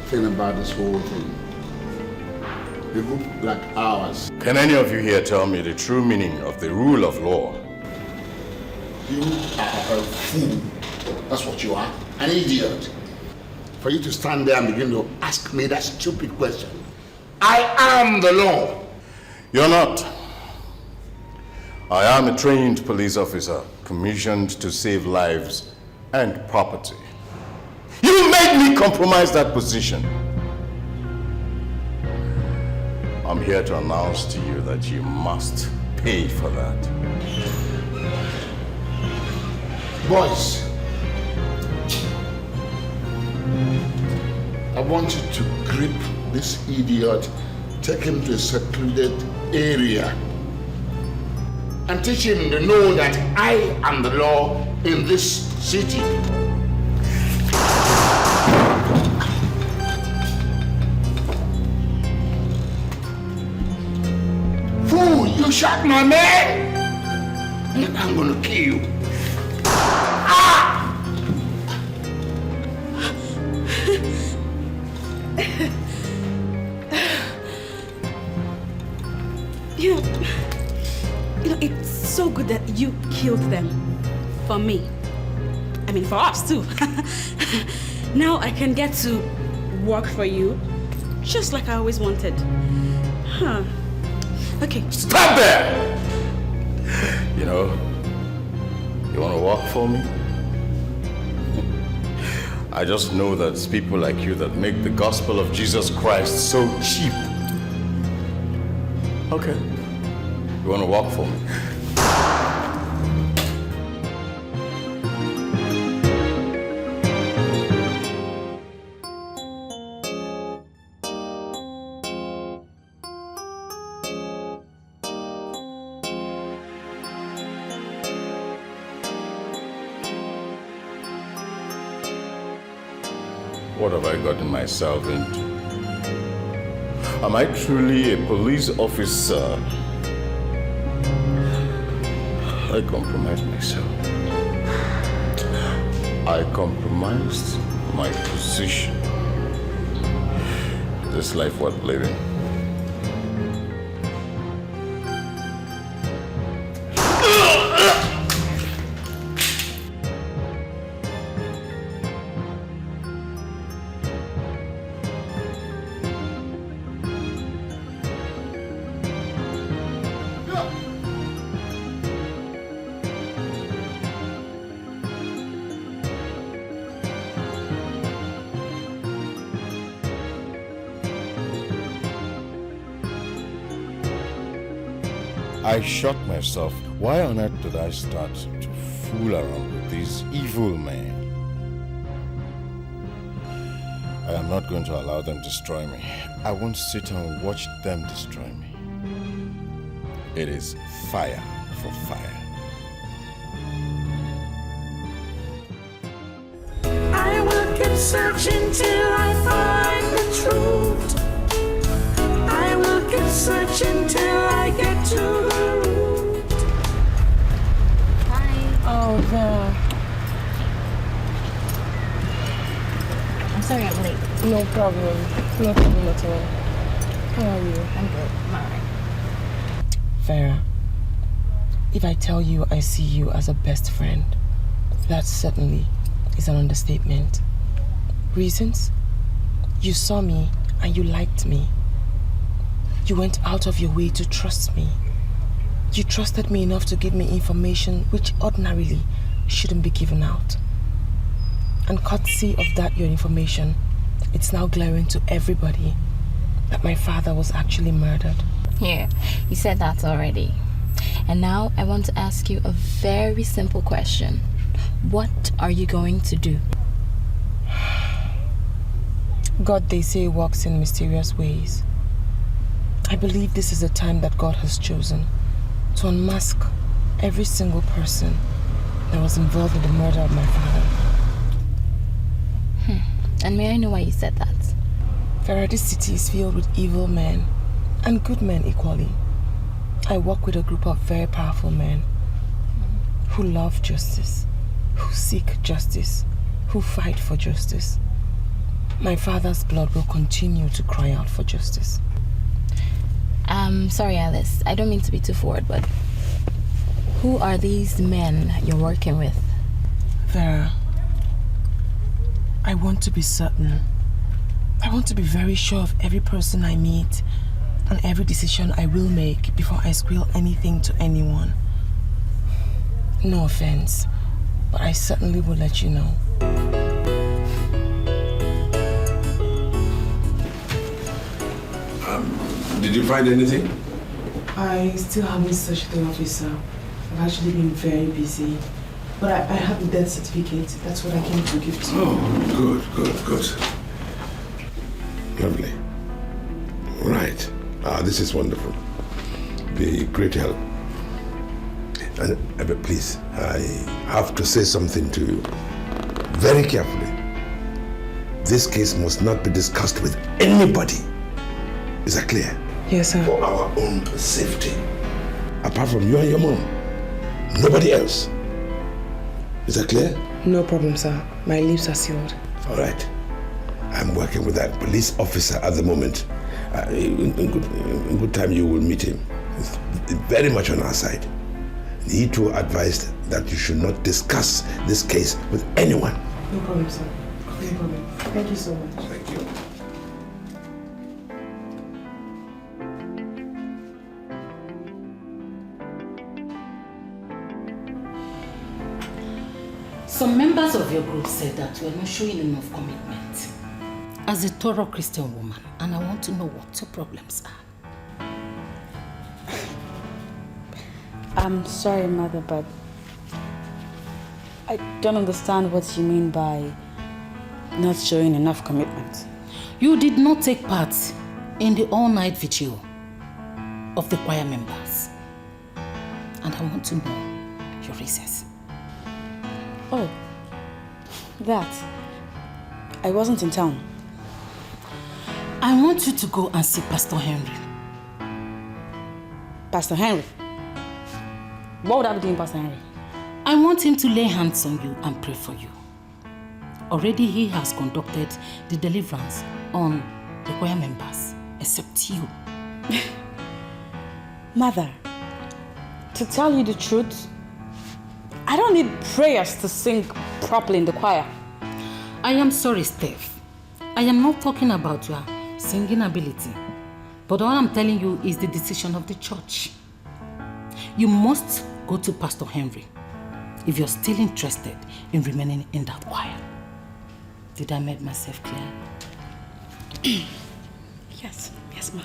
Speaker 3: thing about this whole thing. A group like ours.
Speaker 19: Can any of you here tell me the true meaning of the rule of law?
Speaker 3: You are a fool. That's what you are. An idiot. For you to stand there and begin to ask me that stupid question. I am the law.
Speaker 19: You're not. I am a trained police officer commissioned to save lives and property. You made me compromise that position. I'm here to announce to you that you must pay for that.
Speaker 3: Boys, I want you to grip this idiot, take him to a secluded area, and teach him to know that I am the law in this city. Fool, you shot my man, and I'm gonna kill you.
Speaker 8: You know, it's so good that you killed them. For me. I mean, for us too. Now I can get to work for you, just like I always wanted. Huh. Okay.
Speaker 19: Stop there!
Speaker 16: You know, you want to work for me? I just know that it's people like you that make the gospel of Jesus Christ so cheap. Okay. You want to work for me? What have I gotten myself into? Am I truly a police officer? I compromised myself. I compromised my position. This life worth living. I shot myself. Why on earth did I start to fool around with these evil men? I am not going to allow them to destroy me. I won't sit and watch them destroy me. It is fire for fire.
Speaker 4: I will keep searching till I find the truth. I will keep searching till I get to the root.
Speaker 13: Oh, I'm sorry I'm late.
Speaker 20: No problem. No problem at all. How are you?
Speaker 13: I'm good. I'm alright.
Speaker 6: Vera, if I tell you I see you as a best friend, that certainly is an understatement. Reasons? You saw me and you liked me. You went out of your way to trust me. You trusted me enough to give me information which ordinarily shouldn't be given out. And courtesy of that your information, it's now glaring to everybody that my father was actually murdered.
Speaker 13: Yeah, you said that already. And now I want to ask you a very simple question. What are you going to do?
Speaker 6: God, they say, works in mysterious ways. I believe this is the time that God has chosen to unmask every single person that was involved in the murder of my father.
Speaker 13: And may I know why you said that?
Speaker 6: Vera, this city is filled with evil men and good men equally. I work with a group of very powerful men who love justice, who seek justice, who fight for justice. My father's blood will continue to cry out for justice.
Speaker 13: Sorry, Alice. I don't mean to be too forward, but who are these men you're working with?
Speaker 6: Vera, I want to be certain. I want to be very sure of every person I meet and every decision I will make before I squeal anything to anyone. No offense, but I certainly will let you know.
Speaker 19: Did you find anything?
Speaker 6: I still haven't searched the office, sir. I've actually been very busy. But I have the death certificate. That's what I came to give to you.
Speaker 19: Oh, good. Lovely. Right. This is wonderful. Be great help. And please, I have to say something to you very carefully. This case must not be discussed with anybody. Is that clear?
Speaker 6: Yes, sir.
Speaker 19: For our own safety. Apart from you and your mom. Nobody else. Is that clear?
Speaker 6: No problem, sir. My lips are sealed.
Speaker 19: All right. I'm working with that police officer at the moment. In good time, you will meet him. He's very much on our side. He too advised that you should not discuss this case with anyone.
Speaker 6: No problem, sir. No problem. Thank you so much.
Speaker 19: Thank you.
Speaker 2: Some members of your group said that you are not showing enough commitment. As a thorough Christian woman, and I want to know what your problems are.
Speaker 8: I'm sorry, Mother, but I don't understand what you mean by not showing enough commitment.
Speaker 2: You did not take part in the all-night vigil of the choir members. And I want to know your reasons.
Speaker 8: Oh, that. I wasn't in town.
Speaker 2: I want you to go and see Pastor Henry.
Speaker 8: Pastor Henry? What would I be doing, Pastor Henry?
Speaker 2: I want him to lay hands on you and pray for you. Already he has conducted the deliverance on the choir members, except you.
Speaker 8: Mother, to tell you the truth, I don't need prayers to sing properly in the choir.
Speaker 2: I am sorry, Steph. I am not talking about your singing ability. But all I'm telling you is the decision of the church. You must go to Pastor Henry if you're still interested in remaining in that choir. Did I make myself clear?
Speaker 8: Yes, ma'am.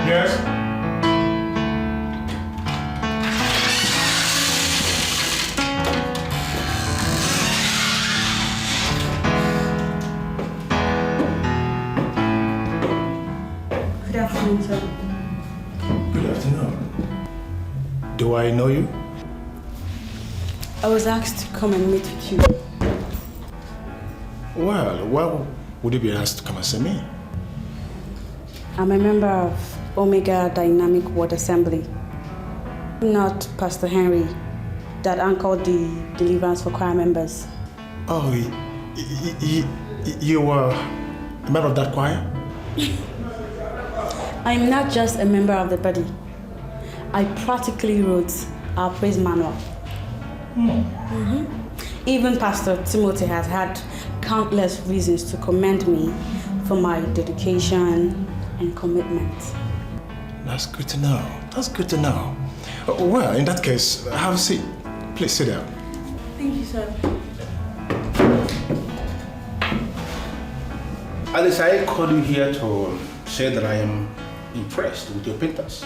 Speaker 10: Yes?
Speaker 8: Good afternoon, sir.
Speaker 10: Good afternoon. Do I know you?
Speaker 8: I was asked to come and meet with you.
Speaker 10: Well, why would you be asked to come and see me?
Speaker 8: I'm a member of Omega Dynamic Word Assembly. Not Pastor Henry, that anchored the deliverance for choir members.
Speaker 10: Oh, you were a member of that choir?
Speaker 8: I'm not just a member of the body. I practically wrote our praise manual. Even Pastor Timothy has had countless reasons to commend me for my dedication and commitment.
Speaker 10: That's good to know. That's good to know. Well, in that case, have a seat. Please sit down.
Speaker 8: Thank you, sir.
Speaker 2: Alice, I called you here to say that I am impressed with your painters.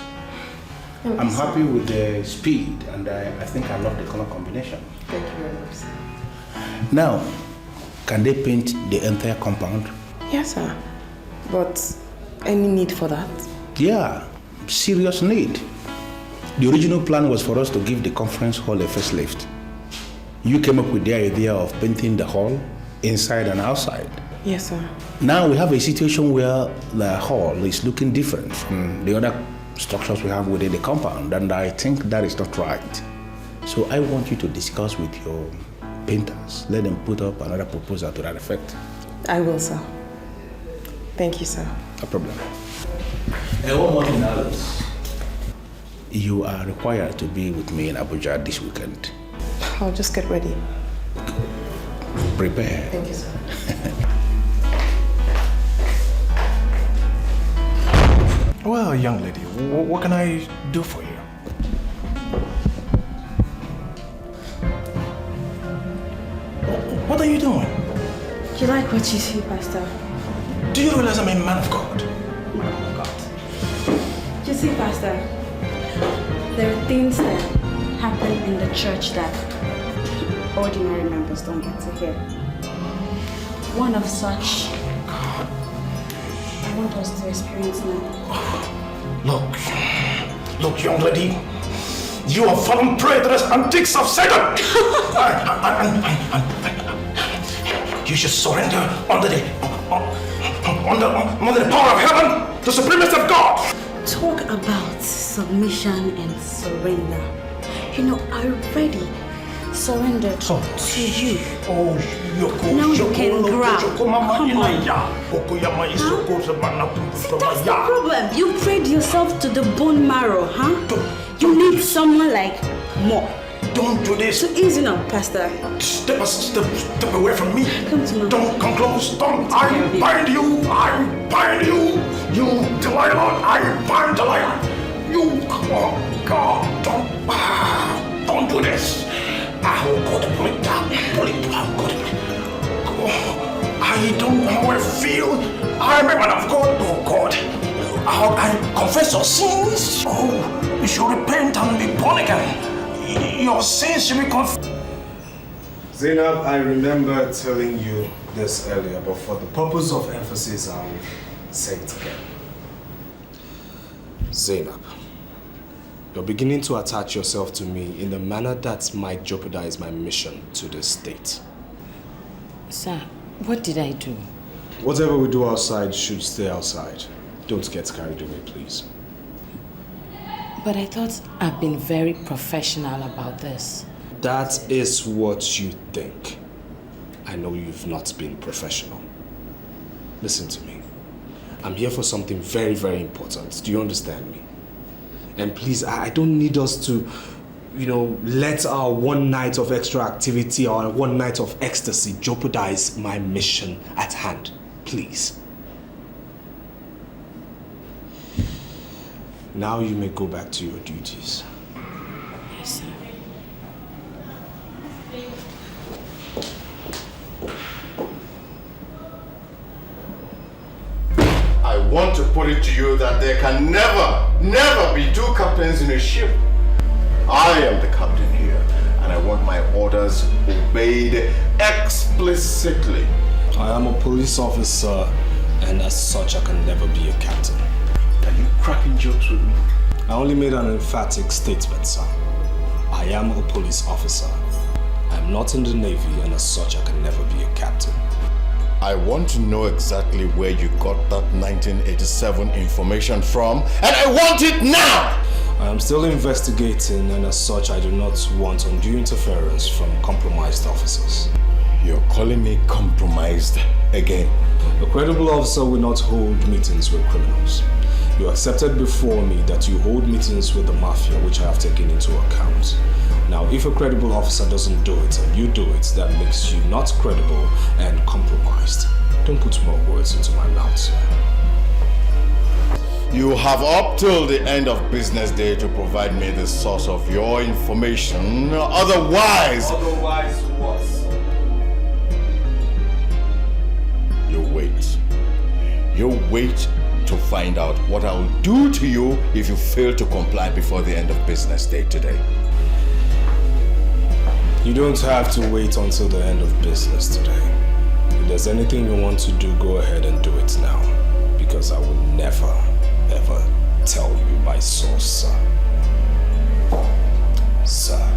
Speaker 2: I'm happy with the speed, and I think I love the color combination.
Speaker 6: Thank you very much, sir.
Speaker 2: Now, can they paint the entire compound?
Speaker 6: Yes, sir. But any need for that?
Speaker 2: Yeah, serious need. The original plan was for us to give the conference hall a facelift. You came up with the idea of painting the hall inside and outside.
Speaker 6: Yes, sir.
Speaker 2: Now we have a situation where the hall is looking different from the other structures we have within the compound, and I think that is not right. So I want you to discuss with your painters. Let them put up another proposal to that effect.
Speaker 6: I will, sir. Thank you, sir.
Speaker 2: No problem. And one more thing, Alice. You are required to be with me in Abuja this weekend.
Speaker 6: I'll just get ready.
Speaker 2: Prepare.
Speaker 6: Thank you, sir.
Speaker 10: Well, young lady, what can I do for you? What are you doing?
Speaker 8: Do you like what you see, Pastor?
Speaker 10: Do you realize I'm a man of God?
Speaker 8: Oh, God. You see, Pastor, there are things that happen in the church that ordinary members don't get to hear. One of such, I want us to experience now.
Speaker 10: Look, young lady, you have fallen prey to the antics of Satan. You should surrender under the power of heaven, the supremacy of God.
Speaker 8: Talk about submission and surrender. You know, I already surrendered to you. Now you can grab. Come on. See, that's the problem. You prayed yourself to the bone marrow, huh? You need someone like more.
Speaker 10: Don't do this.
Speaker 8: So easy now, Pastor.
Speaker 10: Step away from me.
Speaker 8: Come to me.
Speaker 10: Don't come close. Don't. I bind you.
Speaker 2: my lord, I bind the lion. You, oh God, don't do this. I will go to police. I don't know how I feel. I'm a man of God. Oh God. I confess your sins. Oh, you should repent and be born again. Your sins should be confessed.
Speaker 15: Zainab, I remember telling you this earlier, but for the purpose of emphasis, I'll say it again. Zainab, you're beginning to attach yourself to me in a manner that might jeopardize my mission to this state.
Speaker 5: Sir, what did I do?
Speaker 15: Whatever we do outside should stay outside. Don't get carried away, please.
Speaker 5: But I thought I've been very professional about this.
Speaker 15: That is what you think. I know you've not been professional. Listen to me. I'm here for something very, very important. Do you understand me? And please, I don't need us to, let our one night of extra activity or one night of ecstasy jeopardize my mission at hand. Please. Now you may go back to your duties.
Speaker 5: Yes, sir.
Speaker 3: I want to put it to you that there can never be two captains in a ship. I am the captain here, and I want my orders obeyed explicitly.
Speaker 15: I am a police officer, and as such, I can never be a captain.
Speaker 3: Are you cracking jokes with me?
Speaker 15: I only made an emphatic statement, sir. I am a police officer. I'm not in the Navy, and as such, I can never be a captain.
Speaker 3: I want to know exactly where you got that 1987 information from, and I want it now!
Speaker 15: I am still investigating, and as such, I do not want undue interference from compromised officers.
Speaker 3: You're calling me compromised again?
Speaker 15: A credible officer will not hold meetings with criminals. You accepted before me that you hold meetings with the Mafia, which I have taken into account. Now, if a credible officer doesn't do it and you do it, that makes you not credible and compromised. Don't put more words into my mouth, sir.
Speaker 3: You have up till the end of business day to provide me the source of your information. Otherwise...
Speaker 15: Otherwise what?
Speaker 3: You wait. You wait to find out what I will do to you if you fail to comply before the end of business day today.
Speaker 15: You don't have to wait until the end of business today. If there's anything you want to do, go ahead and do it now. Because I will never, ever tell you my source, sir. Sir.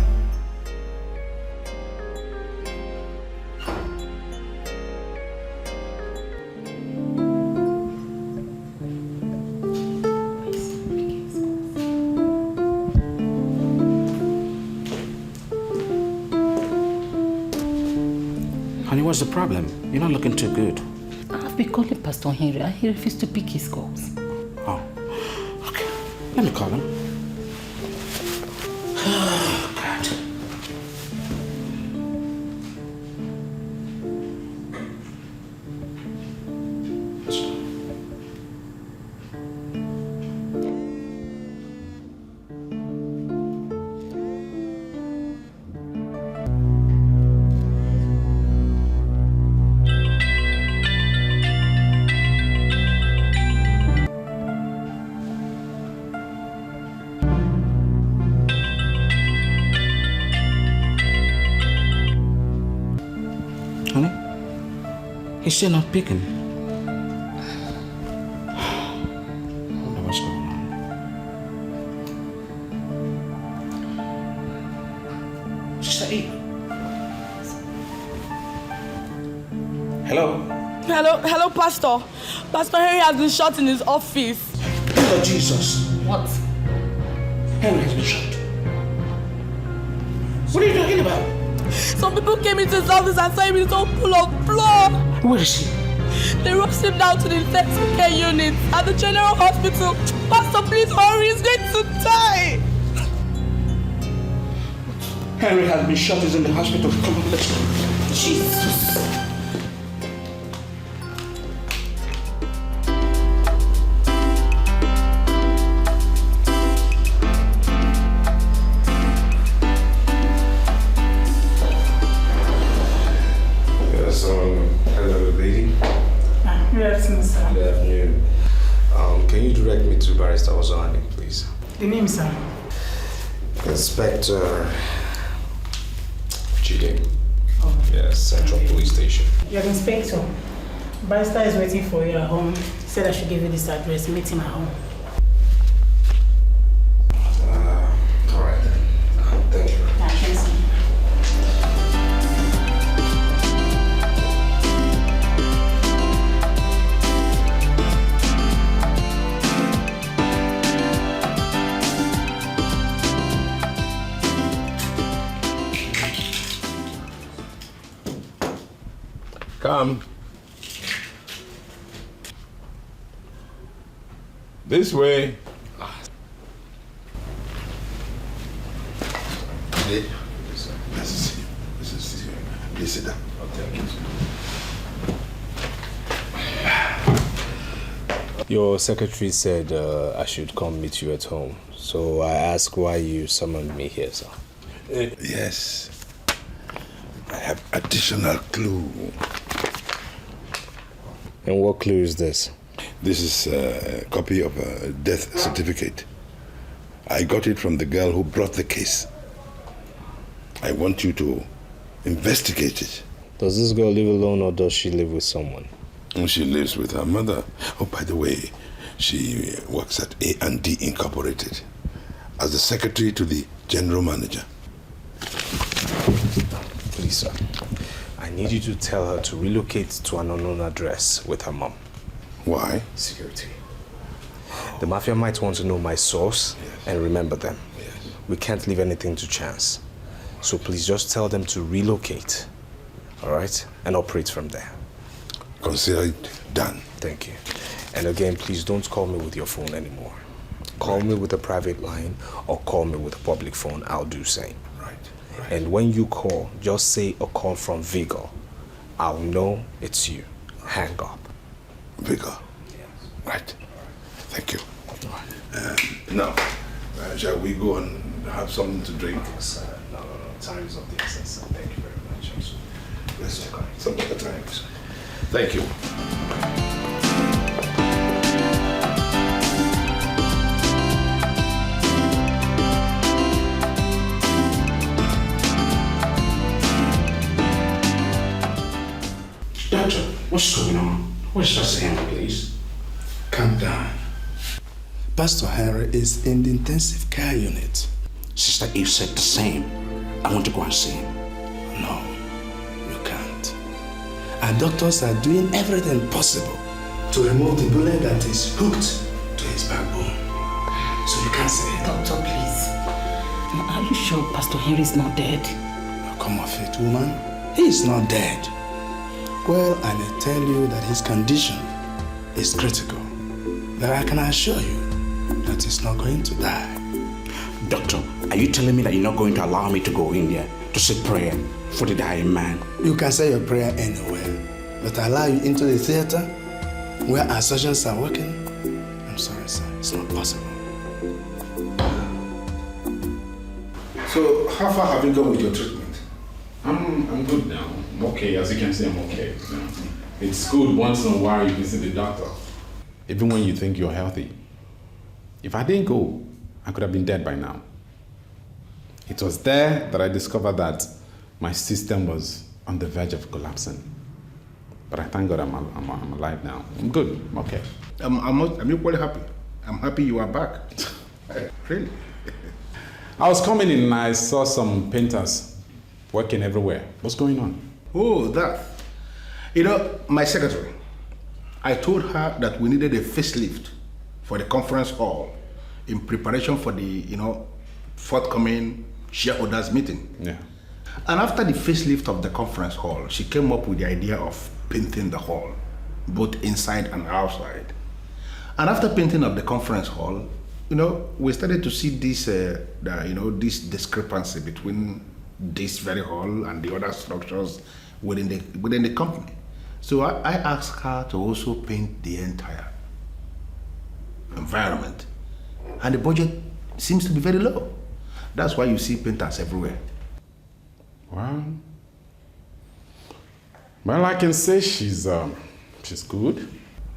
Speaker 2: Honey, what's the problem? You're not looking too good.
Speaker 21: I've been calling Pastor Henry and he refused to pick his calls.
Speaker 2: Oh, okay. Let me call him. Oh, God. He's still not picking. I wonder what's going on. Sister Eve. Hello?
Speaker 6: Hello, Pastor. Pastor Henry has been shot in his office.
Speaker 2: Lord Jesus.
Speaker 21: What?
Speaker 2: Henry has been shot. What are you talking about?
Speaker 6: Some people came into his office and saw him in so full of blood.
Speaker 2: Where is he?
Speaker 6: They rushed him down to the intensive care unit at the general hospital. Pastor, please hurry, he's going to die.
Speaker 2: Henry has been shot, he's in the hospital. Come on, let's go.
Speaker 21: Jesus.
Speaker 15: to Barrister Ozoani, please.
Speaker 14: The name, sir?
Speaker 15: Inspector Chide. Yes, Central Police Station.
Speaker 14: You're the inspector. Barrister is waiting for you at home. He said I should give you this address. Meet him at home.
Speaker 15: All right then. Thank you.
Speaker 19: Come. This way.
Speaker 3: Please sit down.
Speaker 15: Your secretary said I should come meet you at home. So I asked why you summoned me here, sir.
Speaker 19: Yes. I have additional clue.
Speaker 15: And what clue is this?
Speaker 19: This is a copy of a death certificate. I got it from the girl who brought the case. I want you to investigate it.
Speaker 15: Does this girl live alone or does she live with someone?
Speaker 19: She lives with her mother. Oh, by the way, she works at A&D Incorporated as the secretary to the general manager.
Speaker 15: Please, sir. I need you to tell her to relocate to an unknown address with her mom.
Speaker 19: Why?
Speaker 15: Security. The Mafia might want to know my source and remember them. We can't leave anything to chance. So please just tell them to relocate, all right? And operate from there.
Speaker 19: Consider it done.
Speaker 15: Thank you. And again, please don't call me with your phone anymore. Call me with a private line or call me with a public phone. I'll do same.
Speaker 19: Right.
Speaker 15: And when you call, just say a call from Vigor. I'll know it's you. Hang up.
Speaker 19: Vigor? Yes. Right. Thank you. Now, shall we go and have something to drink?
Speaker 15: Sir, no. Time is of the essence. Thank you very much.
Speaker 19: Let's talk some other time. Thank you.
Speaker 2: Doctor, what's going on? What's just Henry, please? Calm down. Pastor Henry is in the intensive care unit. Sister Eve said the same. I want to go and see him. No, you can't. Our doctors are doing everything possible to remove the bullet that is hooked to his backbone. So you can't see him.
Speaker 21: Doctor, please. Are you sure Pastor Henry is not dead?
Speaker 2: Come off it, woman. He is not dead. Well, I may tell you that his condition is critical. But I can assure you that he's not going to die. Doctor, are you telling me that you're not going to allow me to go in there to say prayer for the dying man? You can say your prayer anywhere, but I allow you into the theater where our surgeons are working? I'm sorry, sir. It's not possible.
Speaker 10: So, how far have you gone with your treatment? I'm good now. I'm okay. As you can see, I'm okay. You know, it's good once in a while you visit the doctor. Even when you think you're healthy. If I didn't go, I could have been dead by now. It was there that I discovered that my system was on the verge of collapsing. But I thank God I'm alive now. I'm good. I'm okay.
Speaker 18: I'm equally happy. I'm happy you are back. Really?
Speaker 10: I was coming in and I saw some painters working everywhere. What's going on?
Speaker 18: Oh, that. You know, my secretary, I told her that we needed a facelift for the conference hall in preparation for the, forthcoming shareholders meeting.
Speaker 10: Yeah.
Speaker 18: And after the facelift of the conference hall, she came up with the idea of painting the hall, both inside and outside. And after painting of the conference hall, we started to see this, this discrepancy between this very hall and the other structures within the company. So I asked her to also paint the entire environment. And the budget seems to be very low. That's why you see painters everywhere.
Speaker 10: Wow. Well, I can say she's good.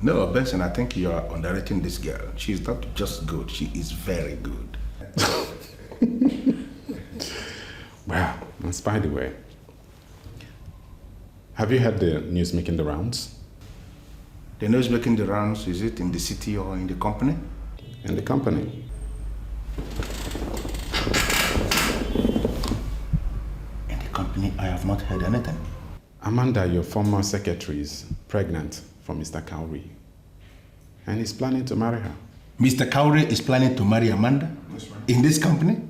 Speaker 18: No, Benson, I think you are underrating this girl. She's not just good, she is very good.
Speaker 10: Wow, that's by the way. Have you heard the news making the rounds?
Speaker 18: The news making the rounds, is it in the city or in the company?
Speaker 10: In the company.
Speaker 18: In the company, I have not heard anything.
Speaker 10: Amanda, your former secretary, is pregnant for Mr. Cowrie. And he's planning to marry her.
Speaker 18: Mr. Cowrie is planning to marry Amanda?
Speaker 10: That's right.
Speaker 18: In this company?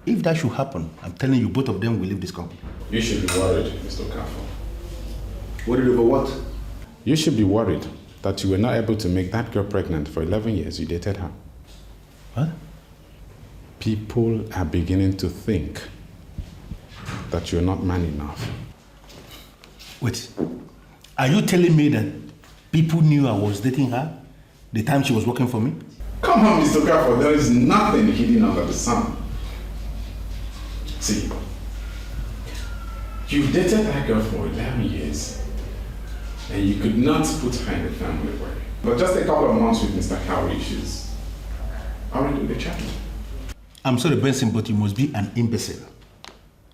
Speaker 18: If that should happen, I'm telling you, both of them will leave this company.
Speaker 10: You should be worried, Mr. Okafor.
Speaker 18: Worried over what?
Speaker 10: You should be worried that you were not able to make that girl pregnant for 11 years you dated her.
Speaker 18: What?
Speaker 10: People are beginning to think that you're not man enough.
Speaker 18: Wait, are you telling me that people knew I was dating her the time she was working for me?
Speaker 10: Come on, Mr. Okafor, there is nothing hidden under the sun. See, you dated that girl for 11 years and you could not put her in the family way. But just a couple of months with Mr. Cowrie, she's already with a child.
Speaker 18: I'm sorry, Benson, but you must be an imbecile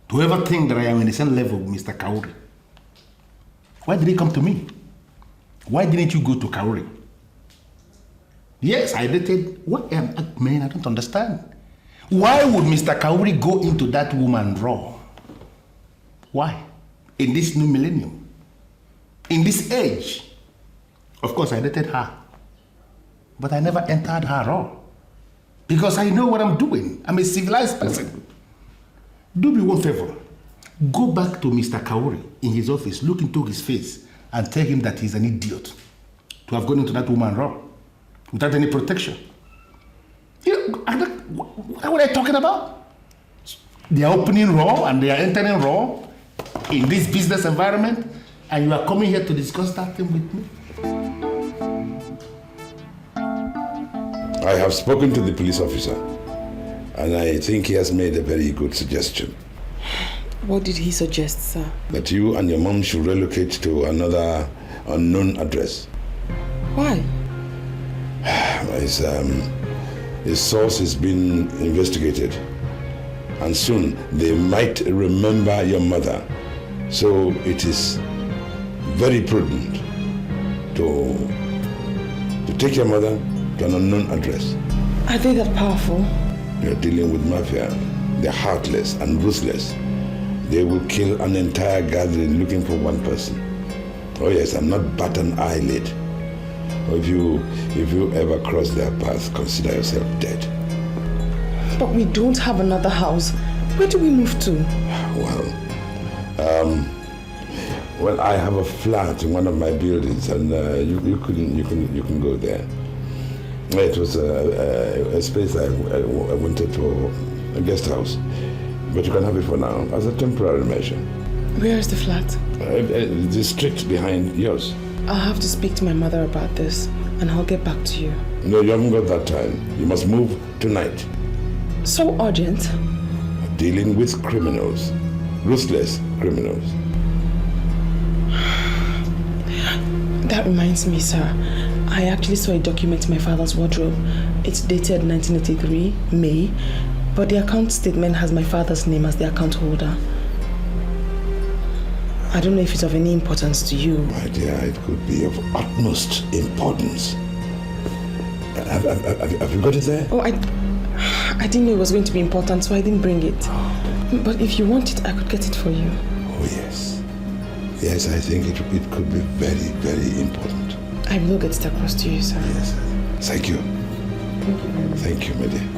Speaker 18: to ever think that I am in the same level with Mr. Cowrie. Why did he come to me? Why didn't you go to Cowrie? Yes, I dated. What? Man, I don't understand. Why would Mr. Cowrie go into that woman raw? Why? In this new millennium? In this age? Of course, I dated her. But I never entered her raw. Because I know what I'm doing. I'm a civilized person. Do me one favor. Go back to Mr. Cowrie in his office, look into his face, and tell him that he's an idiot to have gone into that woman raw without any protection. You know, what are they talking about? They are opening raw and they are entering raw in this business environment, and you are coming here to discuss that thing with me?
Speaker 19: I have spoken to the police officer, and I think he has made a very good suggestion.
Speaker 6: What did he suggest, sir?
Speaker 19: That you and your mom should relocate to another unknown address.
Speaker 6: Why?
Speaker 19: His source is being investigated, and soon they might remember your mother. So it is very prudent to take your mother to an unknown address.
Speaker 6: Are they that powerful?
Speaker 19: You're dealing with Mafia. They're heartless and ruthless. They will kill an entire gathering looking for one person. Oh yes, I'm not bat an eyelid. If you ever cross their path, consider yourself dead.
Speaker 6: But we don't have another house. Where do we move to?
Speaker 19: Well, I have a flat in one of my buildings, and you can go there. It was a space I wanted for a guest house, but you can have it for now as a temporary measure.
Speaker 6: Where is the flat?
Speaker 19: The street behind yours.
Speaker 6: I'll have to speak to my mother about this, and I'll get back to you.
Speaker 19: No, you haven't got that time. You must move tonight.
Speaker 6: So urgent?
Speaker 19: Dealing with criminals, ruthless criminals.
Speaker 6: That reminds me, sir. I actually saw a document in my father's wardrobe. It's dated 1983, May, but the account statement has my father's name as the account holder. I don't know if it's of any importance to you.
Speaker 19: My dear, it could be of utmost importance. Have you got it there?
Speaker 6: Oh, I didn't know it was going to be important, so I didn't bring it. But if you want it, I could get it for you.
Speaker 19: Oh, yes. Yes, I think it could be very, very important.
Speaker 6: I will get it across to you, sir.
Speaker 19: Yes. Thank you.
Speaker 6: Thank you very much.
Speaker 19: Thank you, my dear.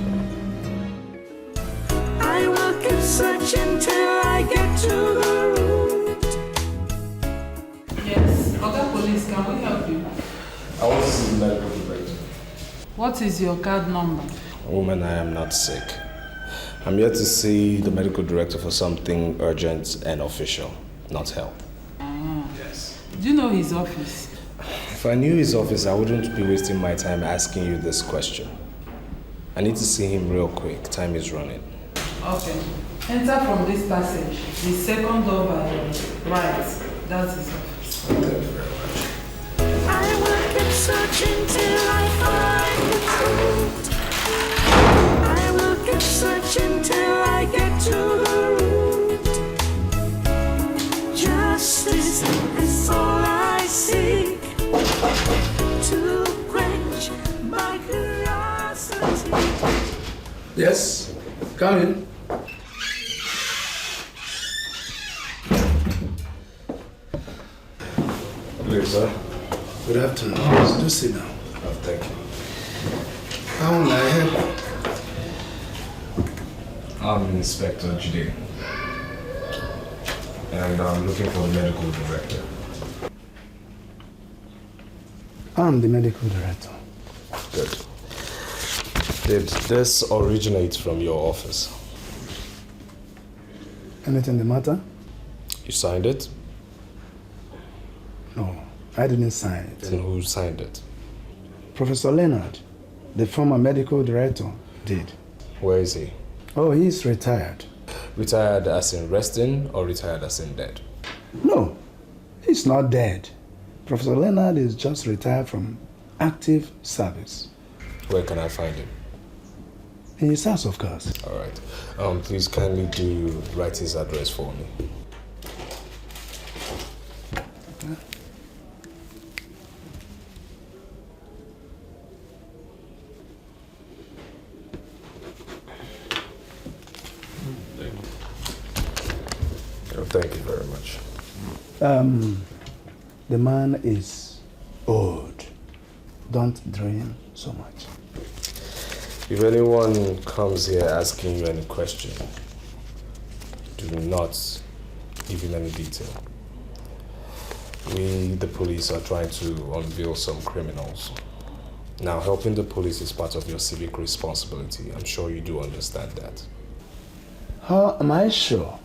Speaker 4: I will keep searching till I get to the root.
Speaker 17: Yes, Oga Police, can we help you?
Speaker 15: I want to see the medical director.
Speaker 17: What is your card number?
Speaker 15: Woman, I am not sick. I'm here to see the medical director for something urgent and official, not help.
Speaker 17: Yes. Do you know his office?
Speaker 15: If I knew his office, I wouldn't be wasting my time asking you this question. I need to see him real quick. Time is running.
Speaker 17: Okay. Enter from this passage. The second door by the right. That's his office.
Speaker 15: Thank you very much.
Speaker 4: I will searching till I find the truth. I will keep searching till I get to the root. Justice is all I seek, to quench my curiosity.
Speaker 2: Yes, come in.
Speaker 15: Please, sir.
Speaker 2: Good afternoon. Do sit down.
Speaker 15: Oh, thank you.
Speaker 2: How may I help you?
Speaker 15: I'm Inspector Jude, and I'm looking for the medical director.
Speaker 2: I'm the medical director.
Speaker 15: Good. Did this originate from your office?
Speaker 2: Anything the matter?
Speaker 15: You signed it?
Speaker 2: No, I didn't sign it.
Speaker 15: Then who signed it?
Speaker 2: Professor Leonard, the former medical director, did.
Speaker 15: Where is he?
Speaker 2: Oh, he's retired.
Speaker 15: Retired as in resting or retired as in dead?
Speaker 2: No, he's not dead. Professor Leonard is just retired from active service.
Speaker 15: Where can I find him?
Speaker 2: In his house, of course.
Speaker 15: All right. Please kindly write his address for me. Thank you very much.
Speaker 2: The man is old. Don't dream so much.
Speaker 15: If anyone comes here asking you any question, do not give him any detail. We, the police, are trying to unveil some criminals. Now, helping the police is part of your civic responsibility. I'm sure you do understand that.
Speaker 2: How am I sure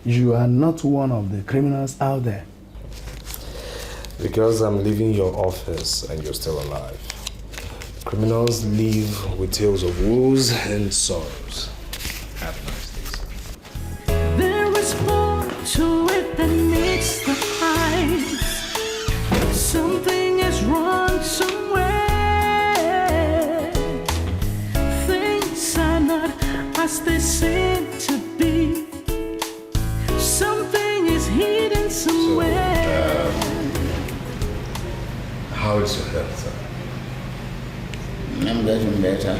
Speaker 2: you are not one of the criminals out there?
Speaker 15: Because I'm leaving your office and you're still alive. Criminals live with tales of woes and sorrows. Have a nice day, sir.
Speaker 4: There is more to it than meets the eyes. Something is wrong somewhere. Things are not as they seem to be. Something is hidden somewhere.
Speaker 15: How is your health, sir?
Speaker 3: I'm getting better.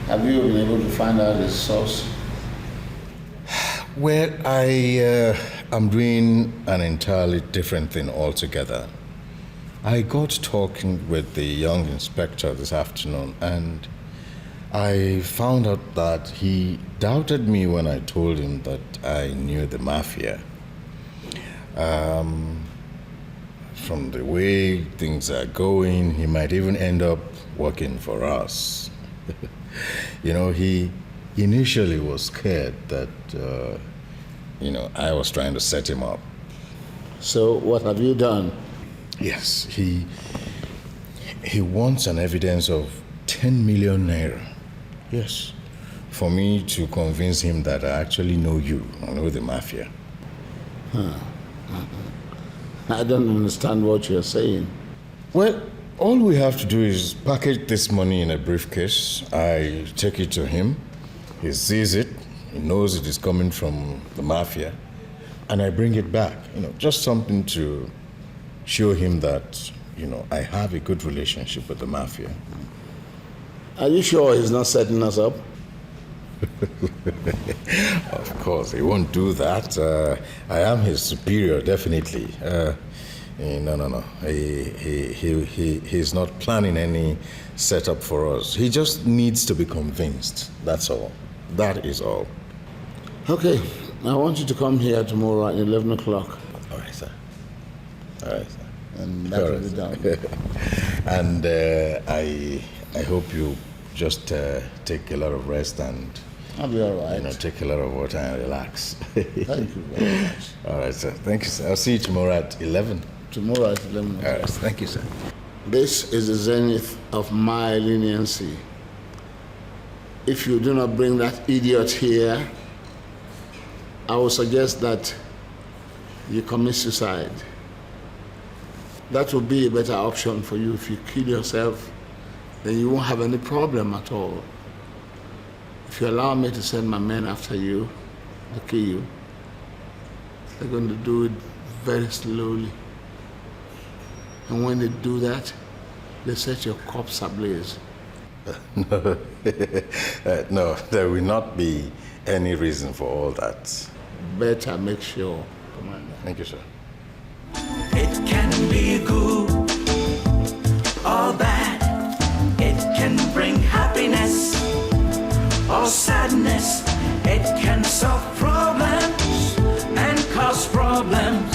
Speaker 3: Have you been able to find out the source?
Speaker 9: Well, I am doing an entirely different thing altogether. I got talking with the young inspector this afternoon, and I found out that he doubted me when I told him that I knew the Mafia. From the way things are going, he might even end up working for us. You know, he initially was scared that, I was trying to set him up.
Speaker 3: So what have you done?
Speaker 9: Yes, he wants an evidence of 10 million naira. Yes, for me to convince him that I actually know you, I know the Mafia.
Speaker 3: I don't understand what you're saying.
Speaker 9: Well, all we have to do is package this money in a briefcase. I take it to him. He sees it. He knows it is coming from the Mafia. And I bring it back. Just something to show him that, I have a good relationship with the Mafia.
Speaker 3: Are you sure he's not setting us up?
Speaker 9: Of course, he won't do that. I am his superior, definitely. No. He's not planning any setup for us. He just needs to be convinced. That's all. That is all.
Speaker 3: Okay, I want you to come here tomorrow at 11 o'clock.
Speaker 9: All right, sir.
Speaker 3: And that will be done.
Speaker 9: And I hope you just take a lot of rest and
Speaker 3: I'll be all right.
Speaker 9: Take a lot of water and relax.
Speaker 3: Thank you very much.
Speaker 9: All right, sir. Thank you, sir. I'll see you tomorrow at 11.
Speaker 3: Tomorrow at 11.
Speaker 9: All right. Thank you, sir.
Speaker 3: This is the zenith of my leniency. If you do not bring that idiot here, I will suggest that you commit suicide. That will be a better option for you. If you kill yourself, then you won't have any problem at all. If you allow me to send my men after you, to kill you, they're going to do it very slowly. And when they do that, they set your corpse ablaze.
Speaker 16: No, no, there will not be any reason for all that.
Speaker 3: Better make sure, Commander.
Speaker 16: Thank you, sir.
Speaker 4: It can be good or bad. It can bring happiness or sadness. It can solve problems and cause problems.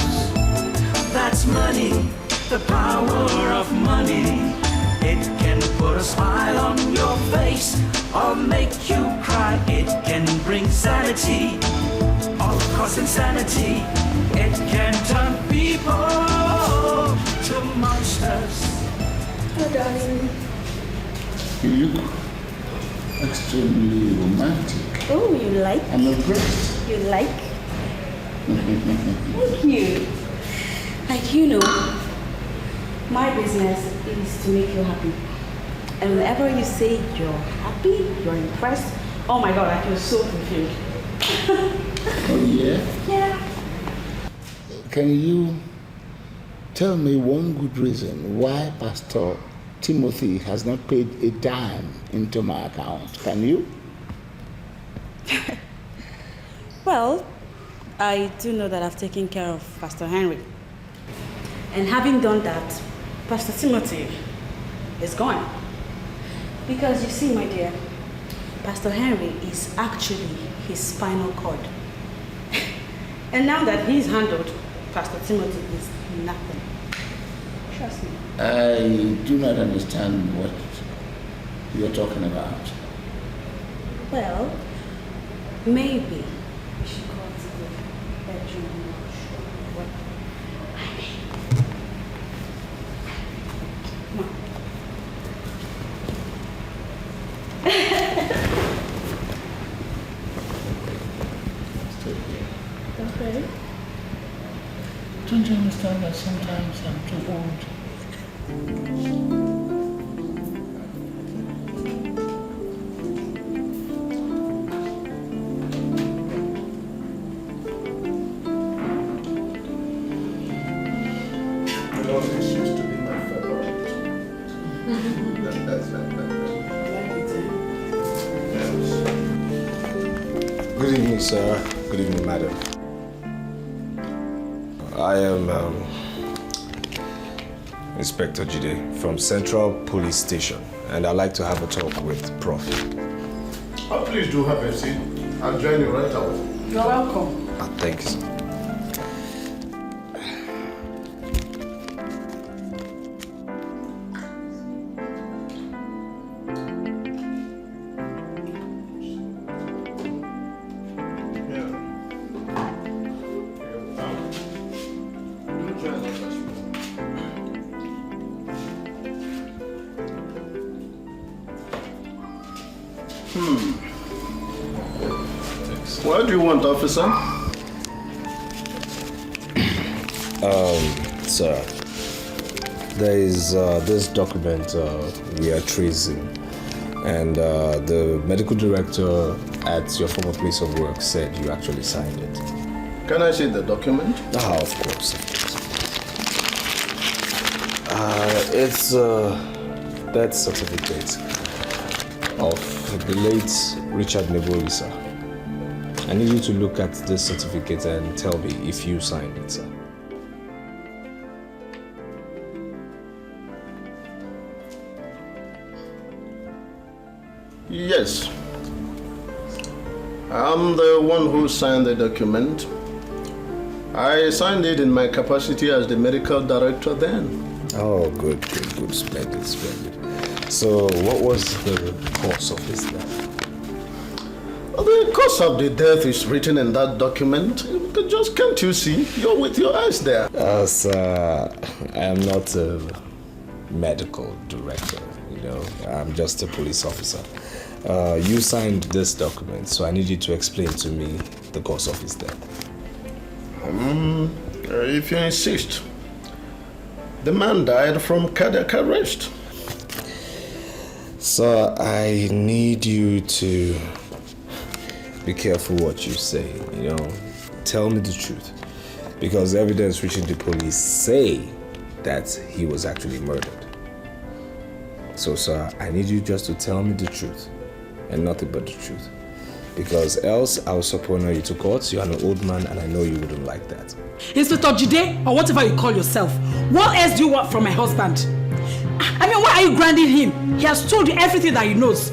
Speaker 4: That's money, the power of money. It can put a smile on your face or make you cry. It can bring sanity or cause insanity. It can turn people to monsters.
Speaker 3: Oh, darling. You look extremely romantic.
Speaker 8: Oh, you like?
Speaker 3: I'm impressed.
Speaker 8: You like? Thank you. Like, you know, my business is to make you happy. And whenever you say you're happy, you're impressed, oh my God, I feel so fulfilled.
Speaker 3: Oh, yeah?
Speaker 8: Yeah.
Speaker 3: Can you tell me one good reason why Pastor Timothy has not paid a dime into my account? Can you?
Speaker 8: Well, I do know that I've taken care of Pastor Henry. And having done that, Pastor Timothy is gone. Because you see, my dear, Pastor Henry is actually his spinal cord. And now that he's handled, Pastor Timothy is nothing. Trust me.
Speaker 3: I do not understand what you're talking about.
Speaker 8: Well, maybe we should go to the bedroom and I'll show you what I mean. Come on. Okay.
Speaker 3: Don't you understand that sometimes I'm too old? This used to be my favorite.
Speaker 15: Good evening, sir. Good evening, madam. I am Inspector Jide from Central Police Station, and I'd like to have a talk with Prof.
Speaker 9: Oh, please do have a seat. I'll join you right away.
Speaker 6: You're welcome.
Speaker 15: Thank you, sir.
Speaker 9: What do you want, officer?
Speaker 15: Sir, there is this document we are tracing, and the medical director at your former place of work said you actually signed it.
Speaker 9: Can I see the document?
Speaker 15: Ah, of course. It's death certificate of the late Richard Nebori, sir. I need you to look at this certificate and tell me if you signed it, sir.
Speaker 9: Yes. I'm the one who signed the document. I signed it in my capacity as the medical director then.
Speaker 15: Oh, good. Splendid. So, what was the cause of his death?
Speaker 9: The cause of the death is written in that document. Just can't you see? You're with your eyes there.
Speaker 15: Sir, I am not a medical director, you know. I'm just a police officer. You signed this document, so I need you to explain to me the cause of his death.
Speaker 9: If you insist. The man died from cardiac arrest.
Speaker 15: Sir, I need you to be careful what you say, you know. Tell me the truth. Because evidence reaching the police say that he was actually murdered. So, sir, I need you just to tell me the truth and nothing but the truth. Because else I'll subpoena you to court. You're an old man and I know you wouldn't like that.
Speaker 21: Inspector Jide, or whatever you call yourself, what else do you want from my husband? I mean, why are you grounding him? He has told you everything that he knows.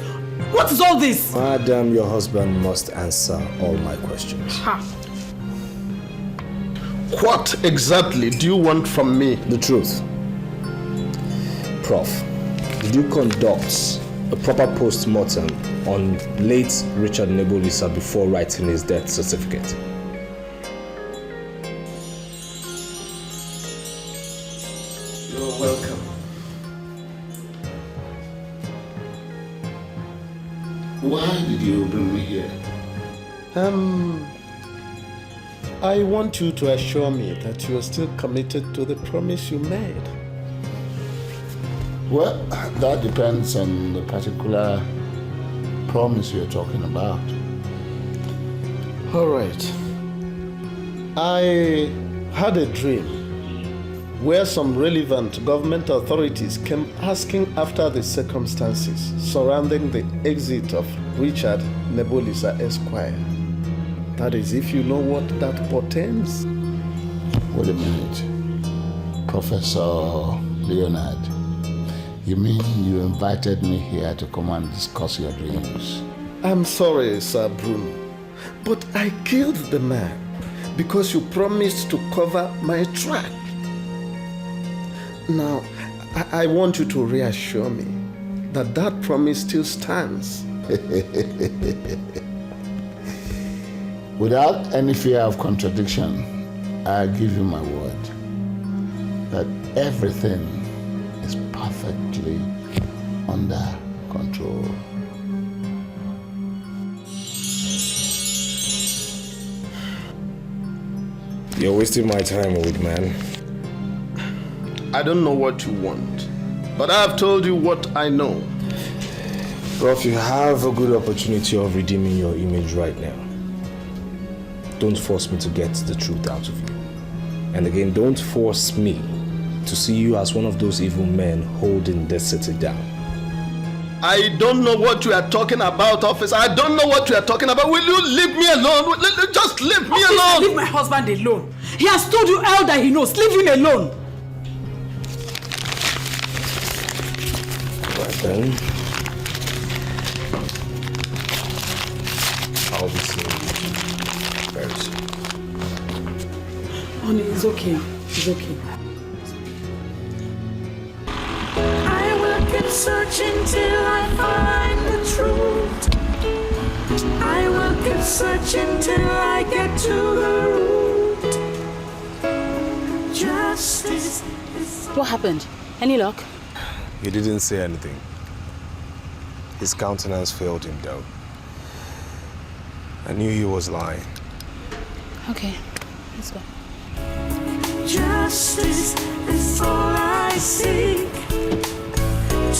Speaker 21: What is all this?
Speaker 15: Madam, your husband must answer all my questions.
Speaker 21: Ha.
Speaker 9: What exactly do you want from me?
Speaker 15: The truth. Prof, did you conduct a proper post-mortem on late Richard Nebulisa before writing his death certificate?
Speaker 9: You're welcome.
Speaker 3: Why did you bring me here?
Speaker 9: I want you to assure me that you are still committed to the promise you made.
Speaker 3: Well, that depends on the particular promise you're talking about.
Speaker 9: All right. I had a dream where some relevant government authorities came asking after the circumstances surrounding the exit of Richard Nebulisa Esquire. That is, if you know what that portends.
Speaker 3: Wait a minute. Professor Leonard, you mean you invited me here to come and discuss your dreams?
Speaker 9: I'm sorry, Sir Bruno, but I killed the man because you promised to cover my track. Now, I want you to reassure me that that promise still stands.
Speaker 3: Without any fear of contradiction, I give you my word that everything is perfectly under control.
Speaker 15: You're wasting my time, old man.
Speaker 9: I don't know what you want, but I've told you what I know.
Speaker 15: Prof, you have a good opportunity of redeeming your image right now. Don't force me to get the truth out of you. And again, don't force me to see you as one of those evil men holding this city down.
Speaker 9: I don't know what you are talking about, officer. I don't know what you are talking about. Will you leave me alone? Just leave me alone.
Speaker 21: Leave my husband alone. He has told you all that he knows. Leave him alone.
Speaker 15: Right then. I'll be seeing you very soon.
Speaker 21: Honey, it's okay. It's okay.
Speaker 4: I will keep searching till I find the truth. I will keep searching till I get to the root. Justice is...
Speaker 8: What happened? Any luck?
Speaker 15: He didn't say anything. His countenance failed him though. I knew he was lying.
Speaker 8: Okay, let's go.
Speaker 4: Justice is all I seek,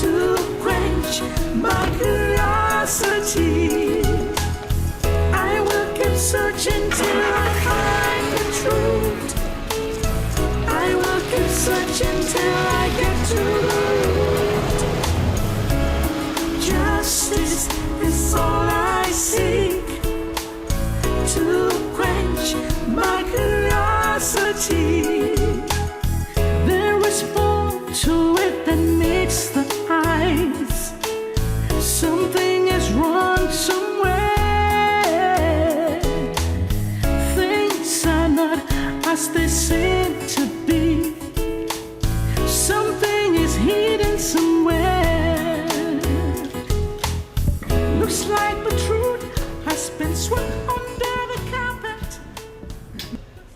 Speaker 4: to quench my curiosity. I will keep searching till I find the truth. I will keep searching till I get to the root. Justice is all I seek, to quench my curiosity. There is more to it than meets the eyes. Something is wrong somewhere. Things are not as they seem to be. Something is hidden somewhere. Looks like the truth has been swept under the carpet.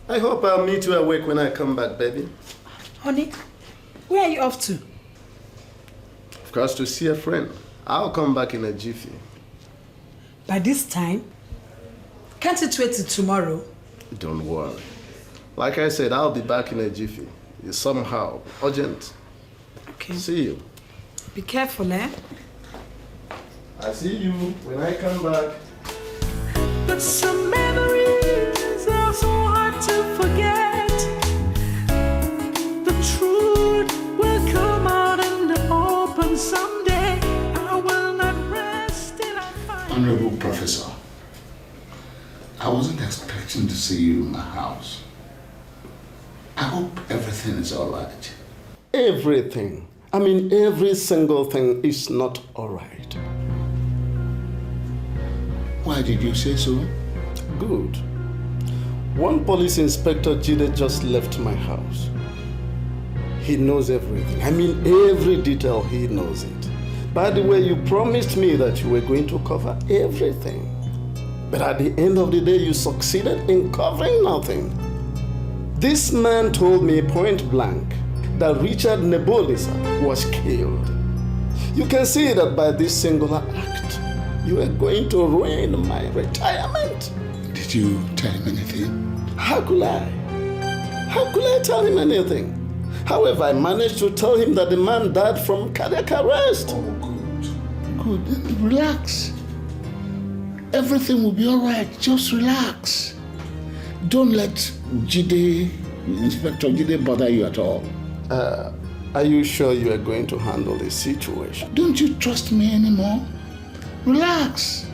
Speaker 9: I hope I'll meet you awake when I come back, baby.
Speaker 21: Honey, where are you off to?
Speaker 9: Of course, to see a friend. I'll come back in a jiffy.
Speaker 21: By this time? Can't it wait till tomorrow?
Speaker 9: Don't worry. Like I said, I'll be back in a jiffy. is somehow urgent.
Speaker 21: Okay.
Speaker 9: See you.
Speaker 21: Be careful, eh?
Speaker 9: I see you when I come back.
Speaker 4: But some memories are so hard to forget. The truth will come out in the open someday. I will not rest till I find.
Speaker 3: Honorable Professor, I wasn't expecting to see you in my house. I hope everything is all right.
Speaker 9: Everything. I mean, every single thing is not all right.
Speaker 3: Why did you say so?
Speaker 9: Good. One police inspector, Jide, just left my house. He knows everything. I mean, every detail, he knows it. By the way, you promised me that you were going to cover everything. But at the end of the day, you succeeded in covering nothing. This man told me point blank that Richard Nebulisa was killed. You can see that by this singular act, you are going to ruin my retirement.
Speaker 3: Did you tell him anything?
Speaker 9: How could I? How could I tell him anything? However, I managed to tell him that the man died from cardiac arrest.
Speaker 3: Oh, good. Good. Relax. Everything will be all right. Just relax. Don't let Inspector Jide bother you at all.
Speaker 9: Are you sure you are going to handle the situation?
Speaker 3: Don't you trust me anymore? Relax.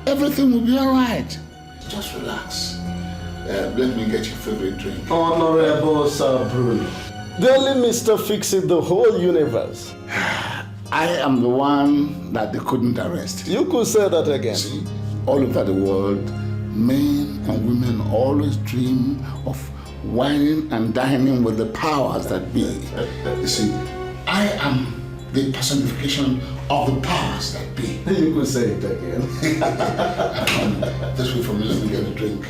Speaker 3: Everything will be all right. Just relax. Let me get your favorite drink.
Speaker 9: Honorable Sir Bruno. The only Mr. Fix-It the whole universe.
Speaker 3: I am the one that they couldn't arrest.
Speaker 9: You could say that again.
Speaker 3: See, all over the world, men and women always dream of wining and dining with the powers that be. You see, I am the personification of the powers that be.
Speaker 9: You could say it again.
Speaker 3: This way from me, let me get a drink.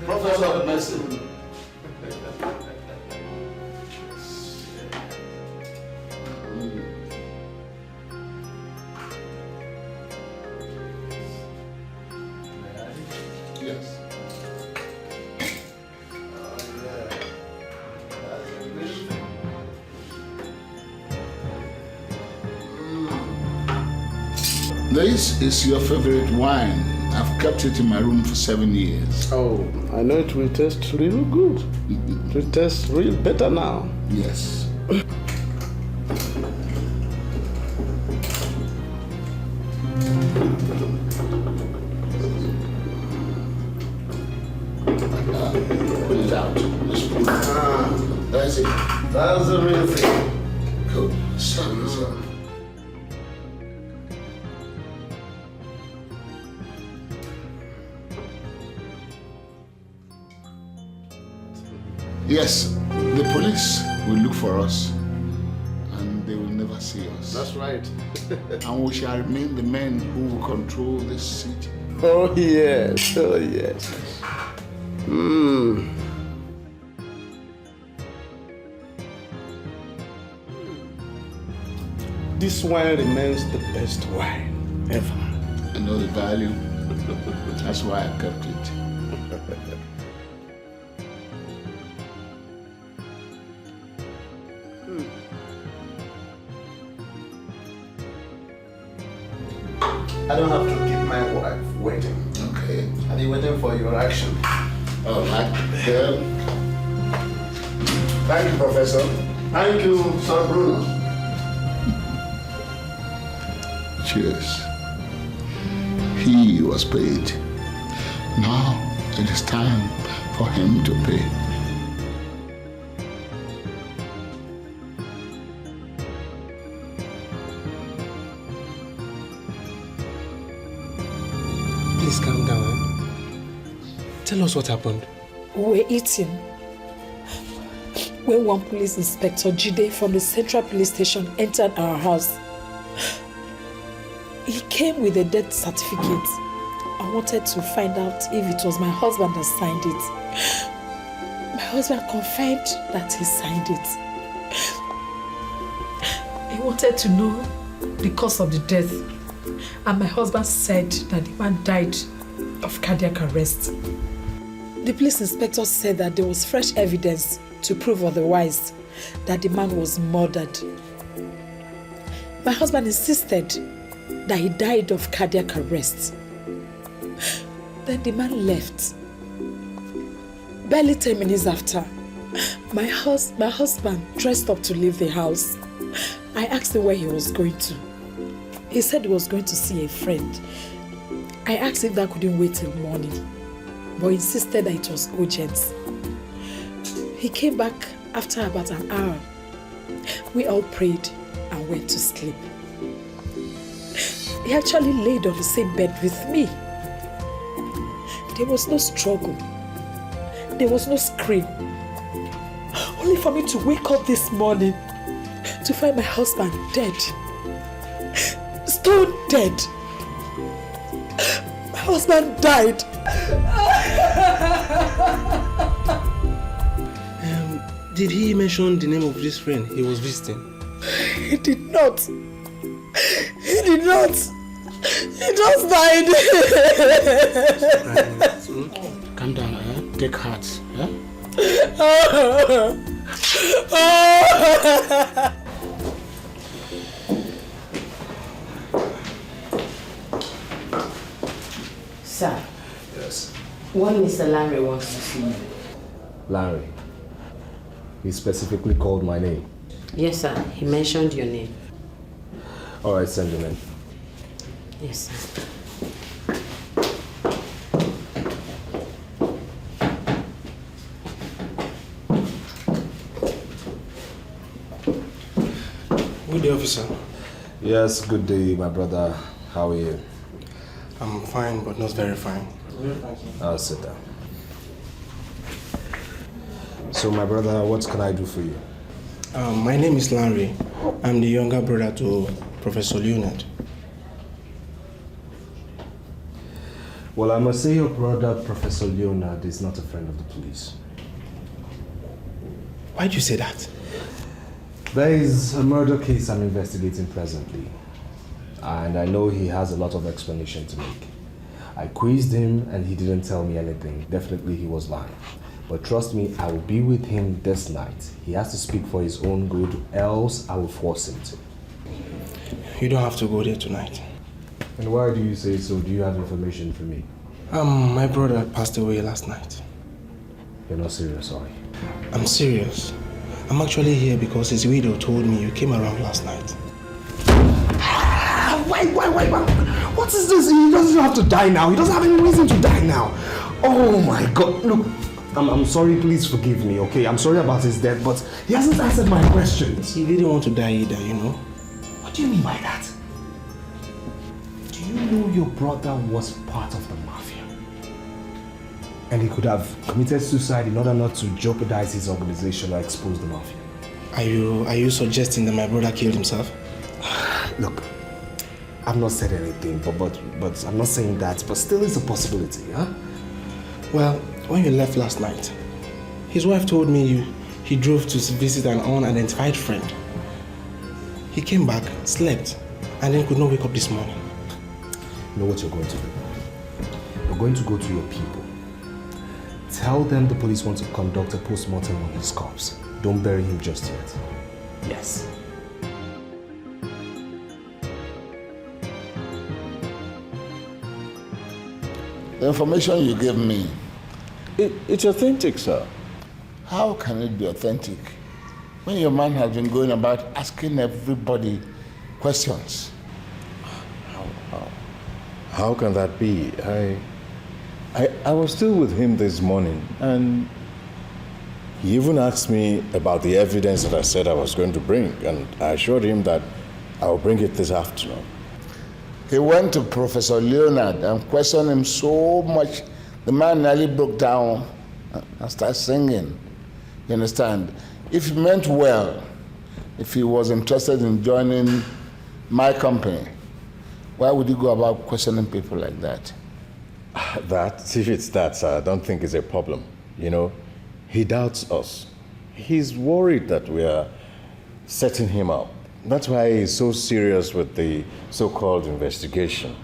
Speaker 9: Professor of Medicine.
Speaker 3: Yes. This is your favorite wine, I've kept it in my room for 7 years.
Speaker 12: Oh, I know it will taste real good. It will taste real better now.
Speaker 3: Yes. Put it out. Just put it out. That's it. That's the real thing. Cool. Son. Yes, the police will look for us and they will never see us.
Speaker 12: That's right.
Speaker 3: And we shall remain the men who will control this city.
Speaker 12: Oh yes, oh yes. This wine remains the best wine ever.
Speaker 3: I know the value. That's why I kept it.
Speaker 12: I don't have to keep my wife waiting.
Speaker 3: Okay.
Speaker 12: I'll be waiting for your action.
Speaker 3: All right. Well, thank you, Professor. Thank you, Sir Bruno. Cheers. He was paid. Now it is time for him to pay.
Speaker 7: Please calm down. Tell us what happened.
Speaker 14: We were eating when one police inspector, Jide, from the Central Police Station entered our house. He came with a death certificate. I wanted to find out if it was my husband that signed it. My husband confirmed that he signed it. He wanted to know the cause of the death. And my husband said that the man died of cardiac arrest. The police inspector said that there was fresh evidence to prove otherwise, that the man was murdered. My husband insisted that he died of cardiac arrest. Then the man left. Barely 10 minutes after, my husband dressed up to leave the house. I asked him where he was going to. He said he was going to see a friend. I asked if that couldn't wait till morning, but he insisted that it was urgent. He came back after about an hour. We all prayed and went to sleep. He actually laid on the same bed with me. There was no struggle. There was no scream. Only for me to wake up this morning to find my husband dead. Stone dead. My husband died.
Speaker 7: Did he mention the name of this friend he was visiting?
Speaker 14: He did not. He did not. He just died.
Speaker 12: Calm down, eh? Take heart. Eh?
Speaker 5: Sir.
Speaker 15: Yes.
Speaker 5: One Mr. Larry wants to see you.
Speaker 15: Larry. He specifically called my name.
Speaker 5: Yes, sir. He mentioned your name.
Speaker 15: All right, send him in.
Speaker 5: Yes, sir.
Speaker 7: Good day, officer.
Speaker 15: Yes, good day, my brother. How are you?
Speaker 7: I'm fine, but not very fine.
Speaker 15: I'll sit down. So, my brother, what can I do for you?
Speaker 7: My name is Larry. I'm the younger brother to Professor Leonard.
Speaker 15: Well, I must say your brother, Professor Leonard, is not a friend of the police.
Speaker 7: Why do you say that?
Speaker 15: There is a murder case I'm investigating presently, and I know he has a lot of explanation to make. I quizzed him and he didn't tell me anything. Definitely he was lying. But trust me, I will be with him this night. He has to speak for his own good, else I will force him to.
Speaker 7: You don't have to go there tonight.
Speaker 15: And why do you say so? Do you have information for me?
Speaker 7: My brother passed away last night.
Speaker 15: You're not serious, are you?
Speaker 7: I'm serious. I'm actually here because his widow told me you came around last night.
Speaker 15: Why? What is this? He doesn't have to die now. He doesn't have any reason to die now. Oh my God. Look, I'm sorry. Please forgive me, okay? I'm sorry about his death, but he hasn't answered my questions.
Speaker 7: He didn't want to die either, you know?
Speaker 15: What do you mean by that? Do you know your brother was part of the Mafia? And he could have committed suicide in order not to jeopardize his organization or expose the Mafia.
Speaker 7: Are you suggesting that my brother killed himself?
Speaker 15: Look, I've not said anything, but I'm not saying that, but still it's a possibility, huh?
Speaker 7: Well, when you left last night, his wife told me he drove to visit an unidentified friend. He came back, slept, and then could not wake up this morning.
Speaker 15: You know what you're going to do? You're going to go to your people. Tell them the police want to conduct a post-mortem on his corpse. Don't bury him just yet. Yes.
Speaker 3: The information you gave me...
Speaker 16: It's authentic, sir.
Speaker 3: How can it be authentic when your man has been going about asking everybody questions?
Speaker 16: How can that be? I was still with him this morning, and he even asked me about the evidence that I said I was going to bring, and I assured him that I'll bring it this afternoon.
Speaker 3: He went to Professor Leonard and questioned him so much, the man nearly broke down and started singing. You understand? If he meant well, if he was interested in joining my company, why would you go about questioning people like that?
Speaker 16: If it's that, sir, I don't think it's a problem. You know, he doubts us. He's worried that we are setting him up. That's why he's so serious with the so-called investigation.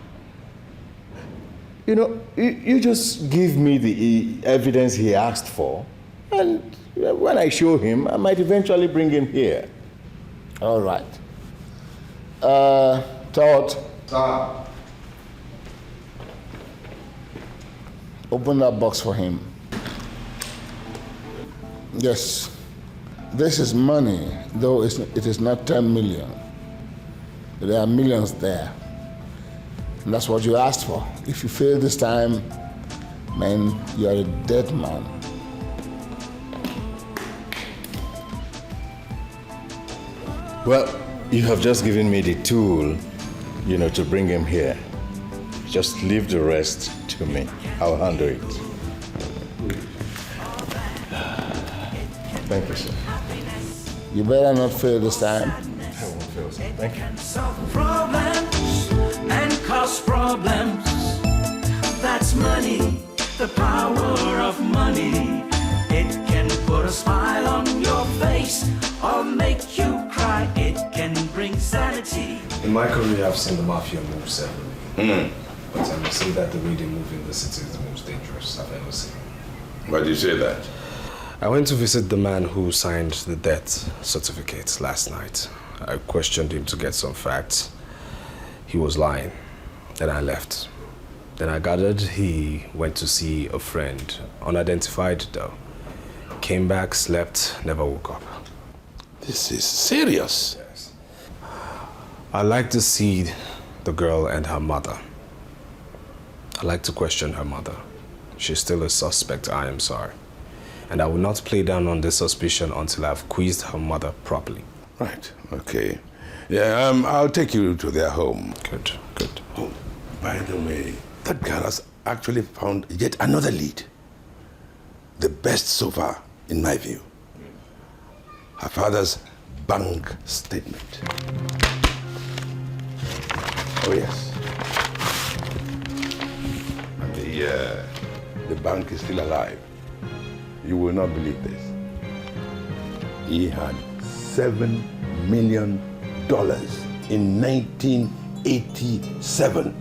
Speaker 16: You know, you just give me the evidence he asked for, and when I show him, I might eventually bring him here.
Speaker 3: All right. Todd.
Speaker 16: Sir.
Speaker 3: Open that box for him. Yes. This is money, though it is not 10 million. There are millions there. And that's what you asked for. If you fail this time, man, you are a dead man.
Speaker 16: Well, you have just given me the tool, you know, to bring him here. Just leave the rest to me. I'll handle it. Thank you, sir.
Speaker 3: You better not fail this time.
Speaker 16: I won't fail, sir. Thank you.
Speaker 4: Solve problems and cause problems. That's money, the power of money. It can put a smile on your face or make you cry. It can bring sanity.
Speaker 15: In my career, I've seen the Mafia move separately. But I must say that the way they move in the city is the most dangerous I've ever seen.
Speaker 19: Why do you say that?
Speaker 15: I went to visit the man who signed the death certificate last night. I questioned him to get some facts. He was lying. Then I left. Then I gathered he went to see a friend, unidentified though. Came back, slept, never woke up.
Speaker 19: This is serious.
Speaker 15: Yes. I like to see the girl and her mother. I like to question her mother. She's still a suspect, I am sorry. And I will not play down on this suspicion until I've quizzed her mother properly.
Speaker 19: Right, okay. Yeah, I'll take you to their home.
Speaker 15: Good.
Speaker 19: Oh, by the way, that girl has actually found yet another lead. The best so far, in my view. Her father's bank statement. Oh, yes. And the bank is still alive. You will not believe this. He had $7 million in 1987.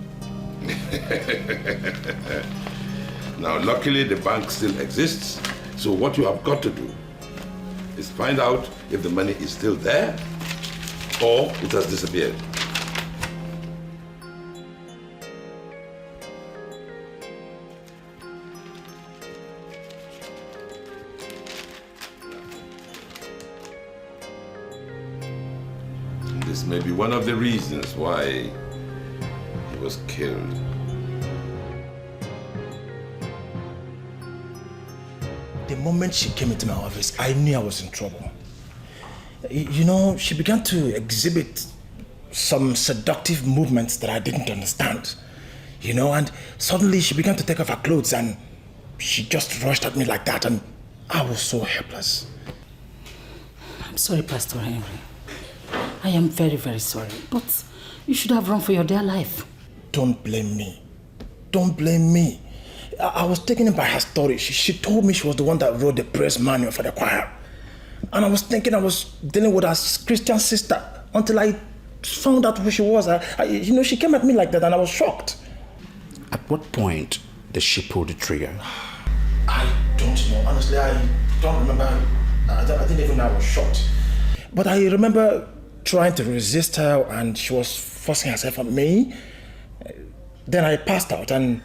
Speaker 19: Now, luckily, the bank still exists. So what you have got to do is find out if the money is still there or it has disappeared. This may be one of the reasons why he was killed.
Speaker 7: The moment she came into my office, I knew I was in trouble. You know, she began to exhibit some seductive movements that I didn't understand. You know, and suddenly she began to take off her clothes and she just rushed at me like that, and I was so helpless.
Speaker 21: I'm sorry, Pastor Henry. I am very, very sorry. But you should have run for your dear life.
Speaker 7: Don't blame me. Don't blame me. I was taken in by her story. She told me she was the one that wrote the praise manual for the choir. And I was thinking I was dealing with her Christian sister until I found out who she was. You know, she came at me like that and I was shocked.
Speaker 2: At what point did she pull the trigger?
Speaker 7: I don't know. Honestly, I don't remember. I didn't even know I was shocked. But I remember trying to resist her and she was forcing herself on me. Then I passed out and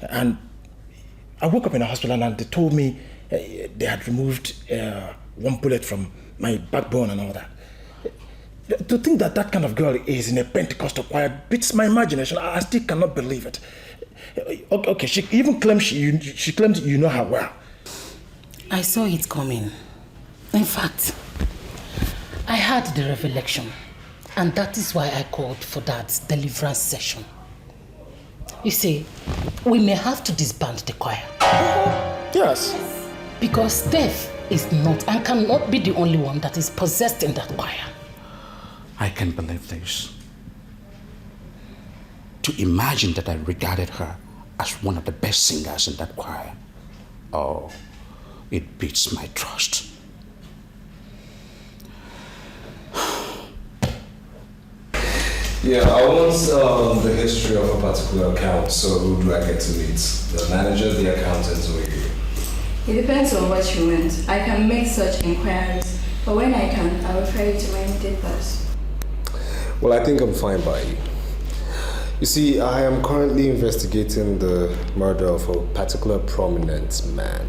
Speaker 7: I woke up in the hospital and they told me they had removed one bullet from my backbone and all that. To think that that kind of girl is in a Pentecostal choir beats my imagination. I still cannot believe it. Okay, she even claimed she claimed you know her well.
Speaker 21: I saw it coming. In fact, I had the revelation, and that is why I called for that deliverance session. You see, we may have to disband the choir.
Speaker 7: Yes.
Speaker 21: Because Steph is not and cannot be the only one that is possessed in that choir.
Speaker 2: I can't believe this. To imagine that I regarded her as one of the best singers in that choir. Oh, it beats my trust.
Speaker 15: Yeah, I want the history of a particular account, so who do I get to meet? The manager, the accountant, or you?
Speaker 1: It depends on what you want. I can make such inquiries, but when I can, I will refer you to my immediate boss.
Speaker 15: Well, I think I'm fine by you. You see, I am currently investigating the murder of a particular prominent man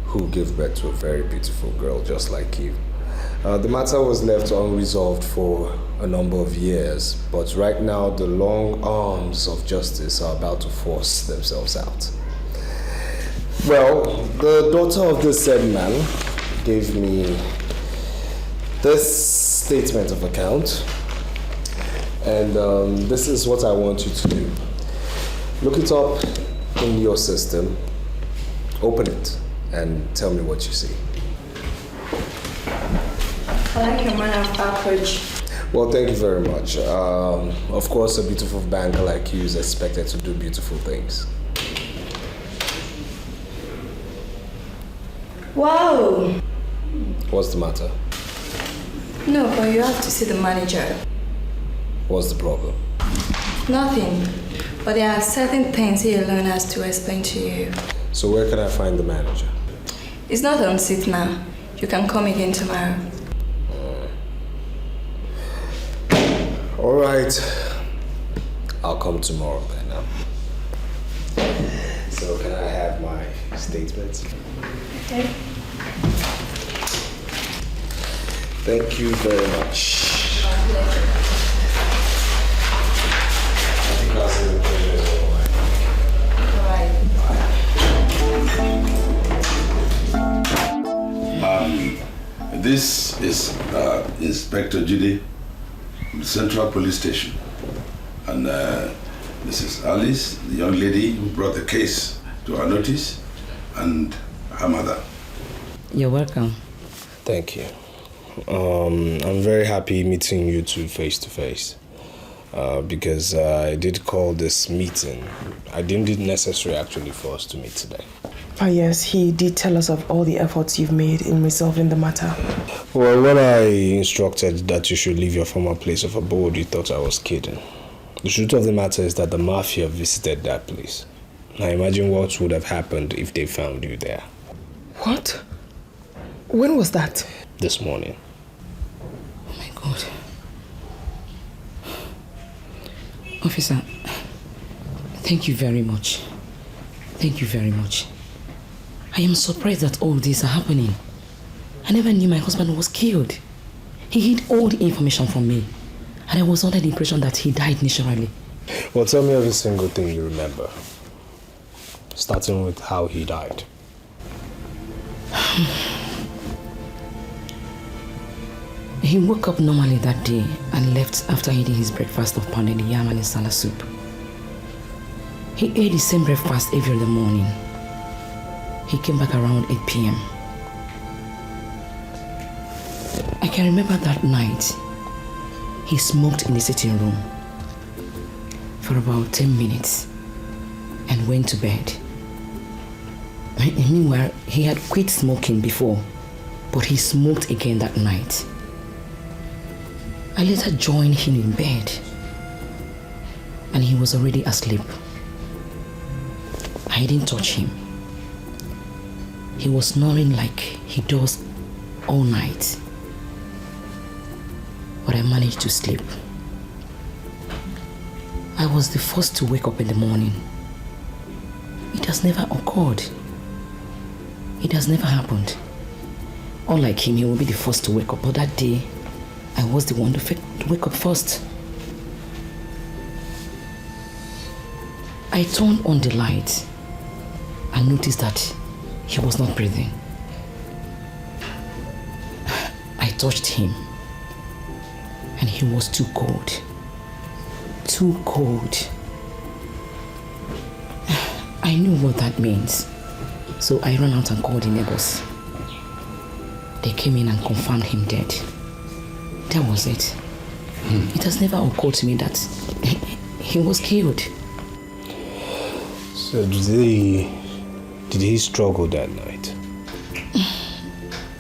Speaker 15: who gave birth to a very beautiful girl just like you. The matter was left unresolved for a number of years, but right now the long arms of justice are about to force themselves out. Well, the daughter of this said man gave me this statement of account, and this is what I want you to do. Look it up in your system, open it, and tell me what you see.
Speaker 1: I like your manner of approach.
Speaker 15: Well, thank you very much. Of course, a beautiful banker like you is expected to do beautiful things.
Speaker 1: Wow!
Speaker 15: What's the matter?
Speaker 1: No, but you have to see the manager.
Speaker 15: What's the problem?
Speaker 1: Nothing. But there are certain things he alone has to explain to you.
Speaker 15: So where can I find the manager?
Speaker 1: It's not on seat now. You can come again tomorrow.
Speaker 15: All right. I'll come tomorrow then. So can I have my statement?
Speaker 1: Okay.
Speaker 15: Thank you very much.
Speaker 19: This is Inspector Judy, Central Police Station. And this is Alice, the young lady who brought the case to our notice, and her mother.
Speaker 5: You're welcome.
Speaker 15: Thank you. I'm very happy meeting you two face to face. Because I did call this meeting. I deemed it necessary actually for us to meet today.
Speaker 6: Yes, he did tell us of all the efforts you've made in resolving the matter.
Speaker 15: Well, when I instructed that you should leave your former place of abode, you thought I was kidding. The truth of the matter is that the Mafia visited that place. Now imagine what would have happened if they found you there.
Speaker 6: What? When was that?
Speaker 15: This morning.
Speaker 5: Oh my God. Officer, thank you very much. Thank you very much. I am surprised that all this are happening. I never knew my husband was killed. He hid all the information from me. And I was under the impression that he died naturally.
Speaker 15: Well, tell me every single thing you remember. Starting with how he died.
Speaker 5: He woke up normally that day and left after eating his breakfast of pounded yam and insala soup. He ate the same breakfast every other morning. He came back around 8 p.m. I can remember that night, he smoked in the sitting room for about 10 minutes and went to bed. Meanwhile, he had quit smoking before, but he smoked again that night. I later joined him in bed, and he was already asleep. I didn't touch him. He was snoring like he does all night, but I managed to sleep. I was the first to wake up in the morning. It has never occurred. It has never happened. Unlike him, he will be the first to wake up, but that day, I was the one to wake up first. I turned on the light and noticed that he was not breathing. I touched him and he was too cold. Too cold. I knew what that means, so I ran out and called the neighbors. They came in and confirmed him dead. That was it. It has never occurred to me that he was killed.
Speaker 15: So did he struggle that night?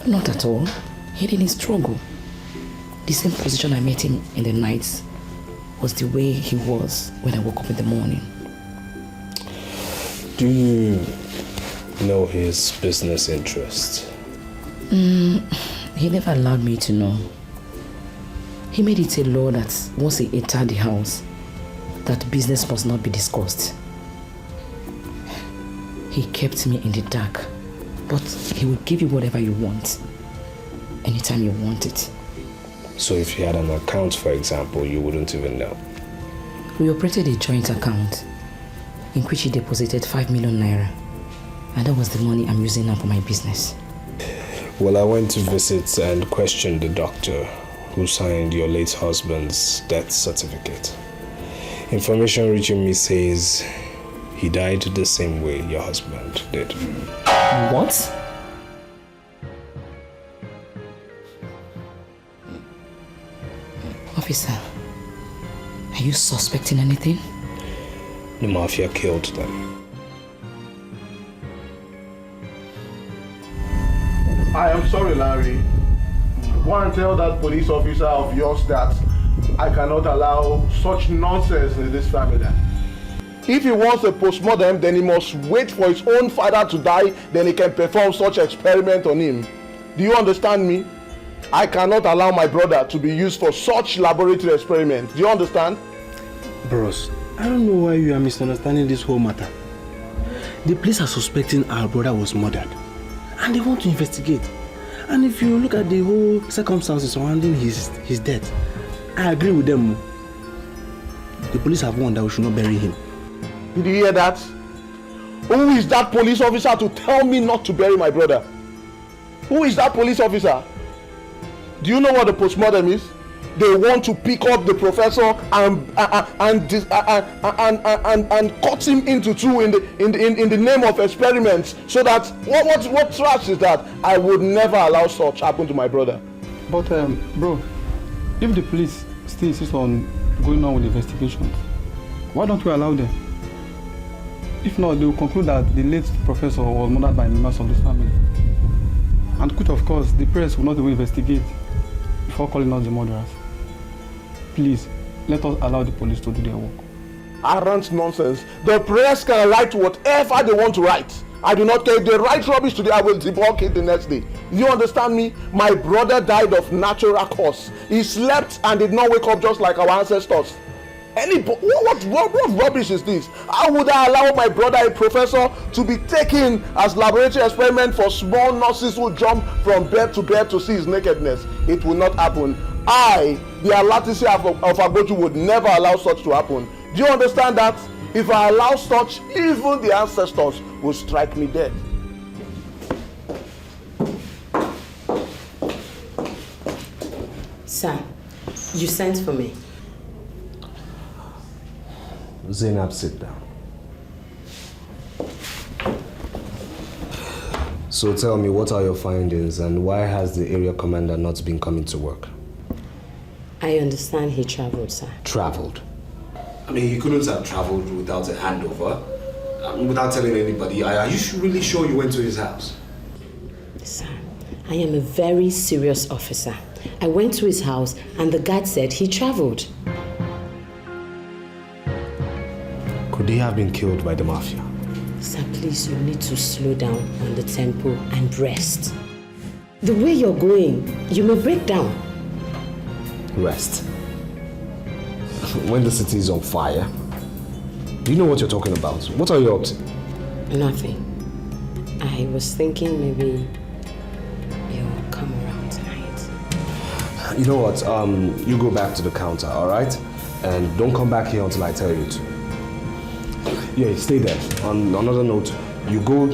Speaker 5: Not at all. He didn't struggle. The same position I met him in the night was the way he was when I woke up in the morning.
Speaker 15: Do you know his business interests?
Speaker 5: He never allowed me to know. He made it a law that once he entered the house, that business must not be discussed. He kept me in the dark, but he would give you whatever you want, anytime you want it.
Speaker 15: So if he had an account, for example, you wouldn't even know?
Speaker 5: We operated a joint account in which he deposited 5 million naira, and that was the money I'm using now for my business.
Speaker 15: Well, I went to visit and question the doctor who signed your late husband's death certificate. Information reaching me says he died the same way your husband did.
Speaker 5: What? Officer, are you suspecting anything?
Speaker 15: The Mafia killed them.
Speaker 11: I am sorry, Larry. Go and tell that police officer of yours that I cannot allow such nonsense in this family. If he wants a postmortem, then he must wait for his own father to die, then he can perform such experiment on him. Do you understand me? I cannot allow my brother to be used for such laboratory experiment. Do you understand?
Speaker 7: Bros, I don't know why you are misunderstanding this whole matter. The police are suspecting our brother was murdered, and they want to investigate. And if you look at the whole circumstances surrounding his death, I agree with them. The police have warned that we should not bury him.
Speaker 11: Did you hear that? Who is that police officer to tell me not to bury my brother? Who is that police officer? Do you know what the postmortem is? They want to pick up the professor and cut him into two in the name of experiments. So that what trash is that? I would never allow such happen to my brother.
Speaker 22: But bro, if the police still insist on going on with the investigations, why don't we allow them? If not, they will conclude that the late professor was murdered by members of the family. And which, of course, the press will not even investigate before calling us the murderers. Please, let us allow the police to do their work.
Speaker 11: Arrant nonsense. The press can write whatever they want to write. I do not care if they write rubbish today, I will debunk it the next day. You understand me? My brother died of natural cause. He slept and did not wake up just like our ancestors. What rubbish is this? How would I allow my brother, a professor, to be taken as laboratory experiment for small nurses who jump from bed to see his nakedness? It will not happen. I, the Alatisi of Agoju, would never allow such to happen. Do you understand that? If I allow such, even the ancestors will strike me dead.
Speaker 13: Sir, you sent for me.
Speaker 15: Zainab, sit down. So tell me, what are your findings and why has the area commander not been coming to work?
Speaker 13: I understand he traveled, sir.
Speaker 15: Traveled? I mean, he couldn't have traveled without a handover, without telling anybody. Are you really sure you went to his house?
Speaker 13: Sir, I am a very serious officer. I went to his house and the guard said he traveled.
Speaker 15: Could he have been killed by the Mafia?
Speaker 13: Sir, please, you need to slow down on the tempo and rest. The way you're going, you may break down.
Speaker 15: Rest. When the city is on fire? Do you know what you're talking about? What are you up to?
Speaker 13: Nothing. I was thinking maybe you'll come around tonight.
Speaker 15: You know what? You go back to the counter, alright? And don't come back here until I tell you to. Yeah, stay there. On another note, you go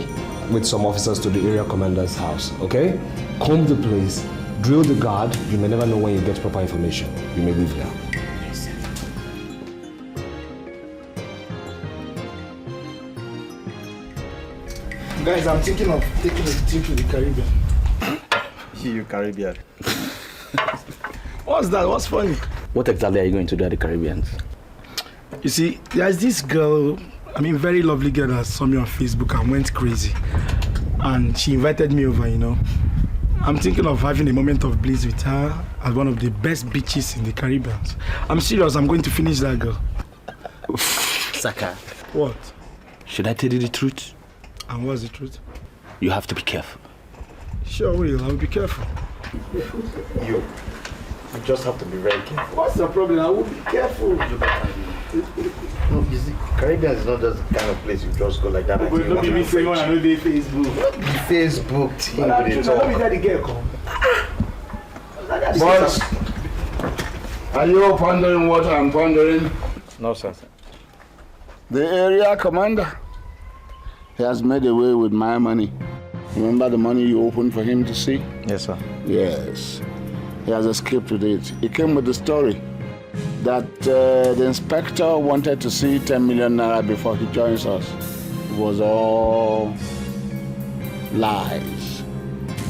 Speaker 15: with some officers to the area commander's house, okay? Comb the place, drill the guard. You may never know when you get proper information. You may leave now.
Speaker 13: Yes, sir.
Speaker 12: Guys, I'm thinking of taking a trip to the Caribbean.
Speaker 20: You Caribbean.
Speaker 12: What's that? What's funny?
Speaker 20: What exactly are you going to do at the Caribbean?
Speaker 12: You see, there's this girl, very lovely girl that saw me on Facebook and went crazy. And she invited me over, I'm thinking of having a moment of bliss with her at one of the best beaches in the Caribbean. I'm serious, I'm going to finish that girl.
Speaker 20: Saka.
Speaker 12: What?
Speaker 20: Should I tell you the truth?
Speaker 12: And what's the truth?
Speaker 20: You have to be careful.
Speaker 12: Sure will, I'll be careful.
Speaker 20: You just have to be very careful.
Speaker 12: What's the problem? I will be careful.
Speaker 20: No, you see, Caribbean is not just the kind of place you just go like that.
Speaker 12: But don't be saying when I know they Facebook.
Speaker 20: Facebook team.
Speaker 12: But I'm sure that the girl come.
Speaker 3: Boss, are you pondering what I'm pondering?
Speaker 20: No, sir.
Speaker 3: The area commander, he has made away with my money. Remember the money you opened for him to see?
Speaker 20: Yes, sir.
Speaker 3: Yes. He has escaped with it. He came with the story that the inspector wanted to see 10 million naira before he joins us. It was all lies.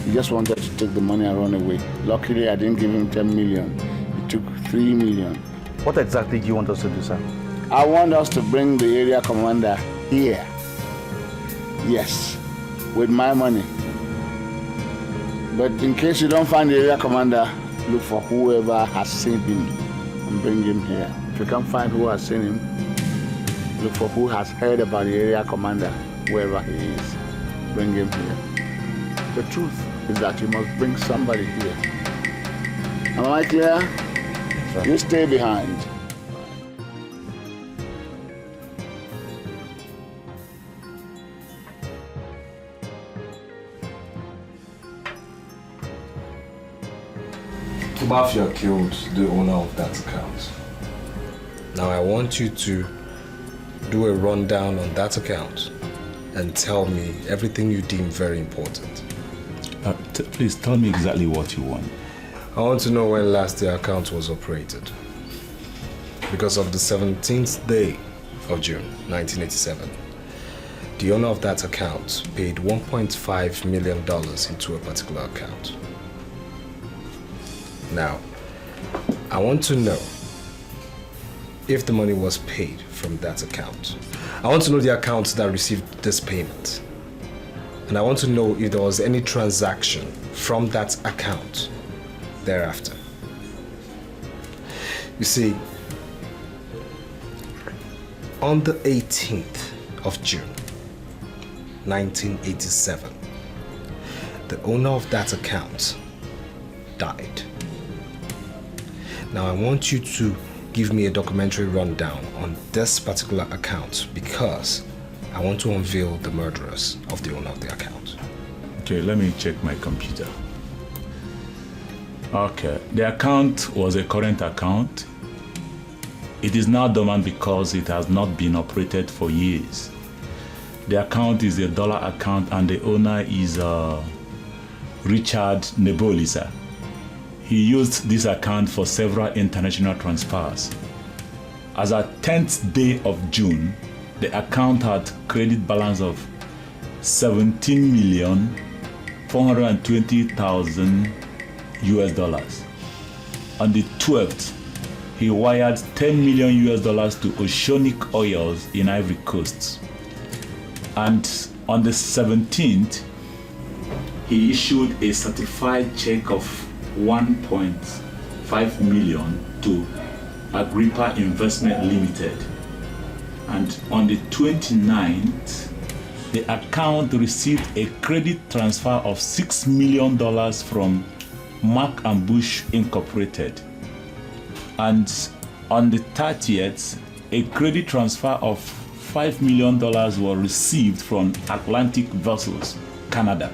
Speaker 3: He just wanted to take the money and run away. Luckily, I didn't give him 10 million. He took 3 million.
Speaker 20: What exactly do you want us to do, sir?
Speaker 3: I want us to bring the area commander here. Yes, with my money. But in case you don't find the area commander, look for whoever has seen him and bring him here. If you can't find who has seen him, look for who has heard about the area commander, whoever he is. Bring him here. The truth is that you must bring somebody here. Am I clear? Sure. You stay behind.
Speaker 15: Mafia killed the owner of that account. Now I want you to do a rundown on that account and tell me everything you deem very important.
Speaker 10: Please tell me exactly what you want.
Speaker 15: I want to know when last the account was operated. Because of the 17th day of June 1987, the owner of that account paid $1.5 million into a particular account. Now, I want to know if the money was paid from that account. I want to know the account that received this payment. And I want to know if there was any transaction from that account thereafter. You see, on the 18th of June, 1987, the owner of that account died. Now I want you to give me a documentary rundown on this particular account because I want to unveil the murderers of the owner of the account.
Speaker 10: Okay, let me check my computer. Okay. The account was a current account. It is now dormant because it has not been operated for years. The account is a dollar account and the owner is Richard Nebolisa. He used this account for several international transfers. As at 10th day of June, the account had credit balance of $17,420,000 US. On the 12th, he wired $10 million US to Oceanic Oils in Ivory Coast. And on the 17th, he issued a certified check of 1.5 million to Agrippa Investment Limited. And on the 29th, the account received a credit transfer of $6 million from Mark and Bush Incorporated. And on the 30th, a credit transfer of $5 million was received from Atlantic Vessels, Canada.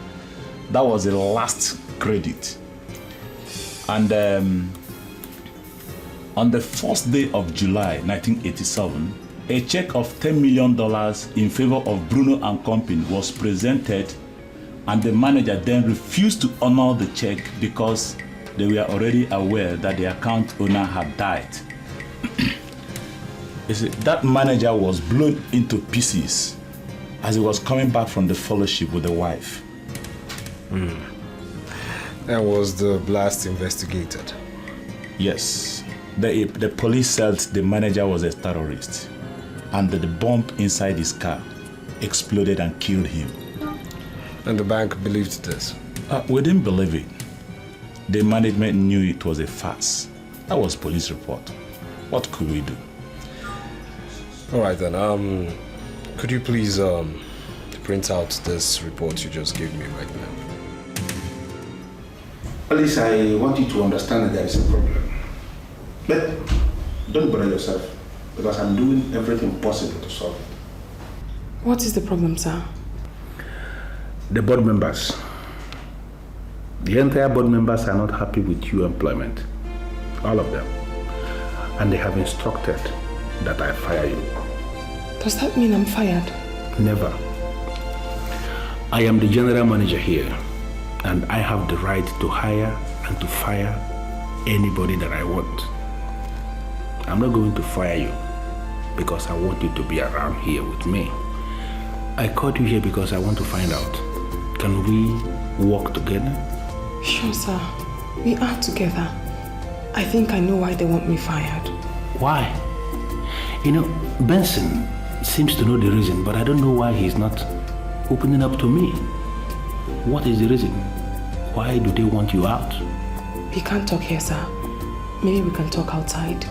Speaker 10: That was the last credit. And on the first day of July 1987, a check of $10 million in favor of Bruno and Company was presented, and the manager then refused to honor the check because they were already aware that the account owner had died. You see, that manager was blown into pieces as he was coming back from the fellowship with the wife.
Speaker 15: And was the blast investigated?
Speaker 10: Yes. The police said the manager was a terrorist and that the bomb inside his car exploded and killed him.
Speaker 15: And the bank believed this?
Speaker 10: We didn't believe it. The management knew it was a farce. That was police report. What could we do?
Speaker 15: All right then, could you please print out this report you just gave me right now?
Speaker 9: Alice, I want you to understand that there is a problem. But don't bother yourself, because I'm doing everything possible to solve it.
Speaker 6: What is the problem, sir?
Speaker 9: The board members. The entire board members are not happy with your employment. All of them. And they have instructed that I fire you.
Speaker 6: Does that mean I'm fired?
Speaker 9: Never. I am the general manager here, and I have the right to hire and to fire anybody that I want. I'm not going to fire you because I want you to be around here with me. I called you here because I want to find out, can we work together?
Speaker 6: Sure, sir. We are together. I think I know why they want me fired.
Speaker 9: Why? You know, Benson seems to know the reason, but I don't know why he's not opening up to me. What is the reason? Why do they want you out?
Speaker 6: We can't talk here, sir. Maybe we can talk outside.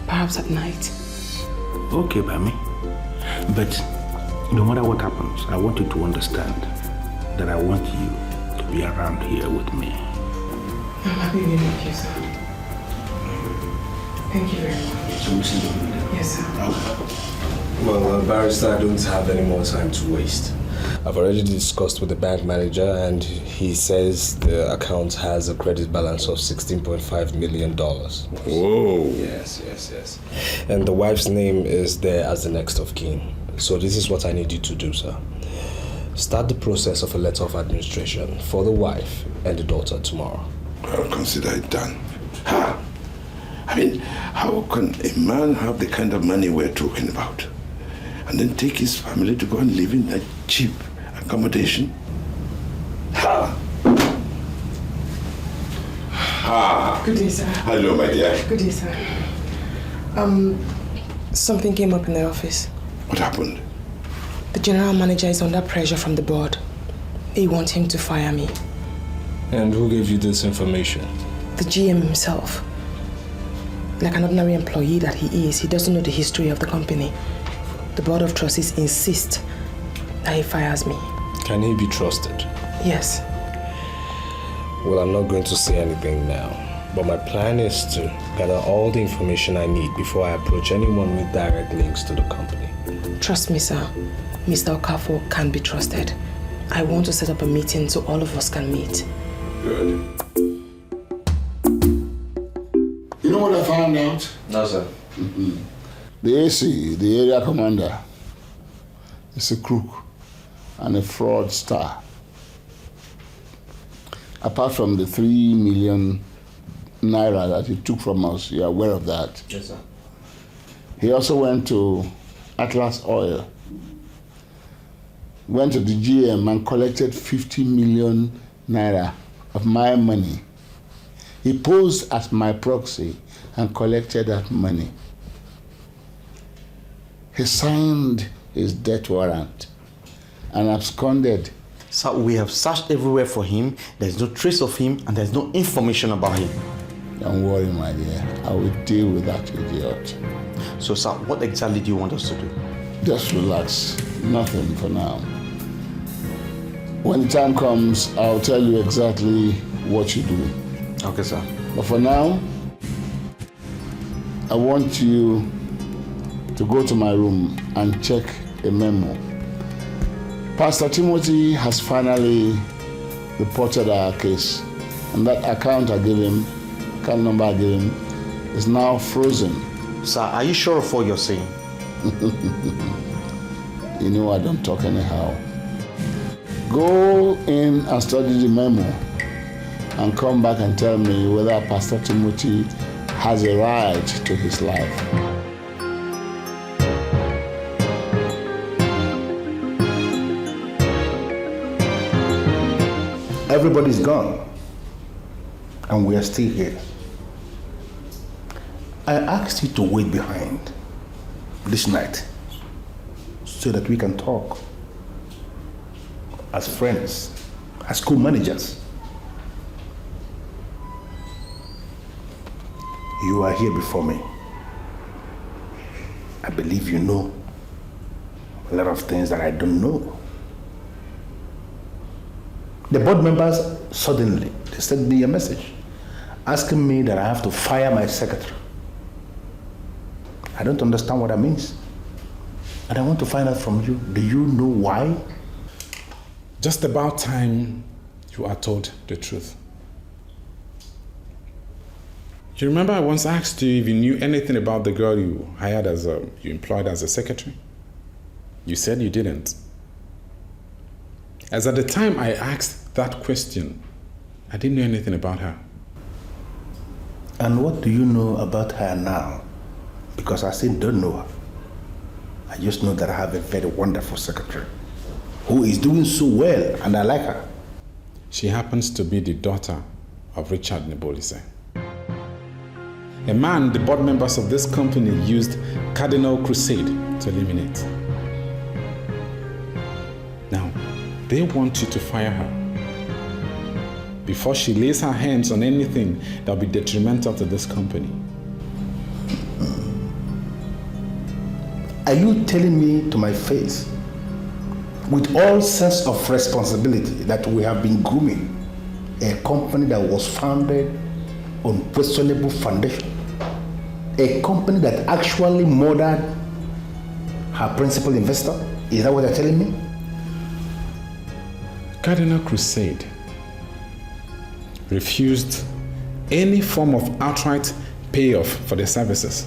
Speaker 6: Perhaps at night.
Speaker 9: Okay, Bami. But no matter what happens, I want you to understand that I want you to be around here with me.
Speaker 6: I'm happy we met you, sir. Thank you very much.
Speaker 9: So we'll see you later.
Speaker 6: Yes, sir.
Speaker 15: Well, Barrister, I don't have any more time to waste. I've already discussed with the bank manager and he says the account has a credit balance of $16.5 million.
Speaker 19: Whoa.
Speaker 15: Yes. And the wife's name is there as the next of kin. So this is what I need you to do, sir. Start the process of a letter of administration for the wife and the daughter tomorrow.
Speaker 19: I'll consider it done. I mean, how can a man have the kind of money we're talking about and then take his family to go and live in that cheap accommodation?
Speaker 6: Good day, sir.
Speaker 19: Hello, my dear.
Speaker 6: Good day, sir. Something came up in the office.
Speaker 19: What happened?
Speaker 6: The general manager is under pressure from the board. They want him to fire me.
Speaker 15: And who gave you this information?
Speaker 6: The GM himself. Like an ordinary employee that he is, he doesn't know the history of the company. The board of trustees insist that he fires me.
Speaker 15: Can he be trusted?
Speaker 6: Yes.
Speaker 15: Well, I'm not going to say anything now, but my plan is to gather all the information I need before I approach anyone with direct links to the company.
Speaker 6: Trust me, sir. Mr. Okafor can be trusted. I want to set up a meeting so all of us can meet.
Speaker 19: Good.
Speaker 3: what I found out?
Speaker 15: No, sir.
Speaker 3: The AC, the area commander, is a crook and a fraudster. Apart from the 3 million naira that he took from us, you're aware of that?
Speaker 15: Yes, sir.
Speaker 3: He also went to Atlas Oil, went to the GM and collected 50 million naira of my money. He posed as my proxy and collected that money. He signed his death warrant and absconded.
Speaker 7: Sir, we have searched everywhere for him. There's no trace of him and there's no information about him.
Speaker 3: Don't worry, my dear. I will deal with that idiot.
Speaker 7: So, sir, what exactly do you want us to do?
Speaker 3: Just relax. Nothing for now. When the time comes, I'll tell you exactly what you do.
Speaker 7: Okay, sir.
Speaker 3: But for now, I want you to go to my room and check a memo. Pastor Timothy has finally reported our case, and that account I gave him, account number I gave him, is now frozen.
Speaker 7: Sir, are you sure of what you're saying?
Speaker 3: You know I don't talk anyhow. Go in and study the memo and come back and tell me whether Pastor Timothy has a right to his life.
Speaker 9: Everybody's gone, and we are still here. I asked you to wait behind this night so that we can talk as friends, as co-managers. You are here before me. I believe you know a lot of things that I don't know. The board members suddenly, they sent me a message asking me that I have to fire my secretary. I don't understand what that means. And I want to find out from you, do you know why?
Speaker 10: Just about time you are told the truth. You remember I once asked you if you knew anything about the girl you hired you employed as a secretary? You said you didn't. As at the time I asked that question, I didn't know anything about her.
Speaker 9: And what do you know about her now? Because I still don't know her. I just know that I have a very wonderful secretary who is doing so well, and I like her.
Speaker 10: She happens to be the daughter of Richard Nebolise, a man the board members of this company used Cardinal Crusade to eliminate. Now, they want you to fire her before she lays her hands on anything that will be detrimental to this company.
Speaker 9: Are you telling me to my face, with all sense of responsibility, that we have been grooming a company that was founded on questionable foundation? A company that actually murdered her principal investor? Is that what you're telling me?
Speaker 10: Cardinal Crusade refused any form of outright payoff for their services.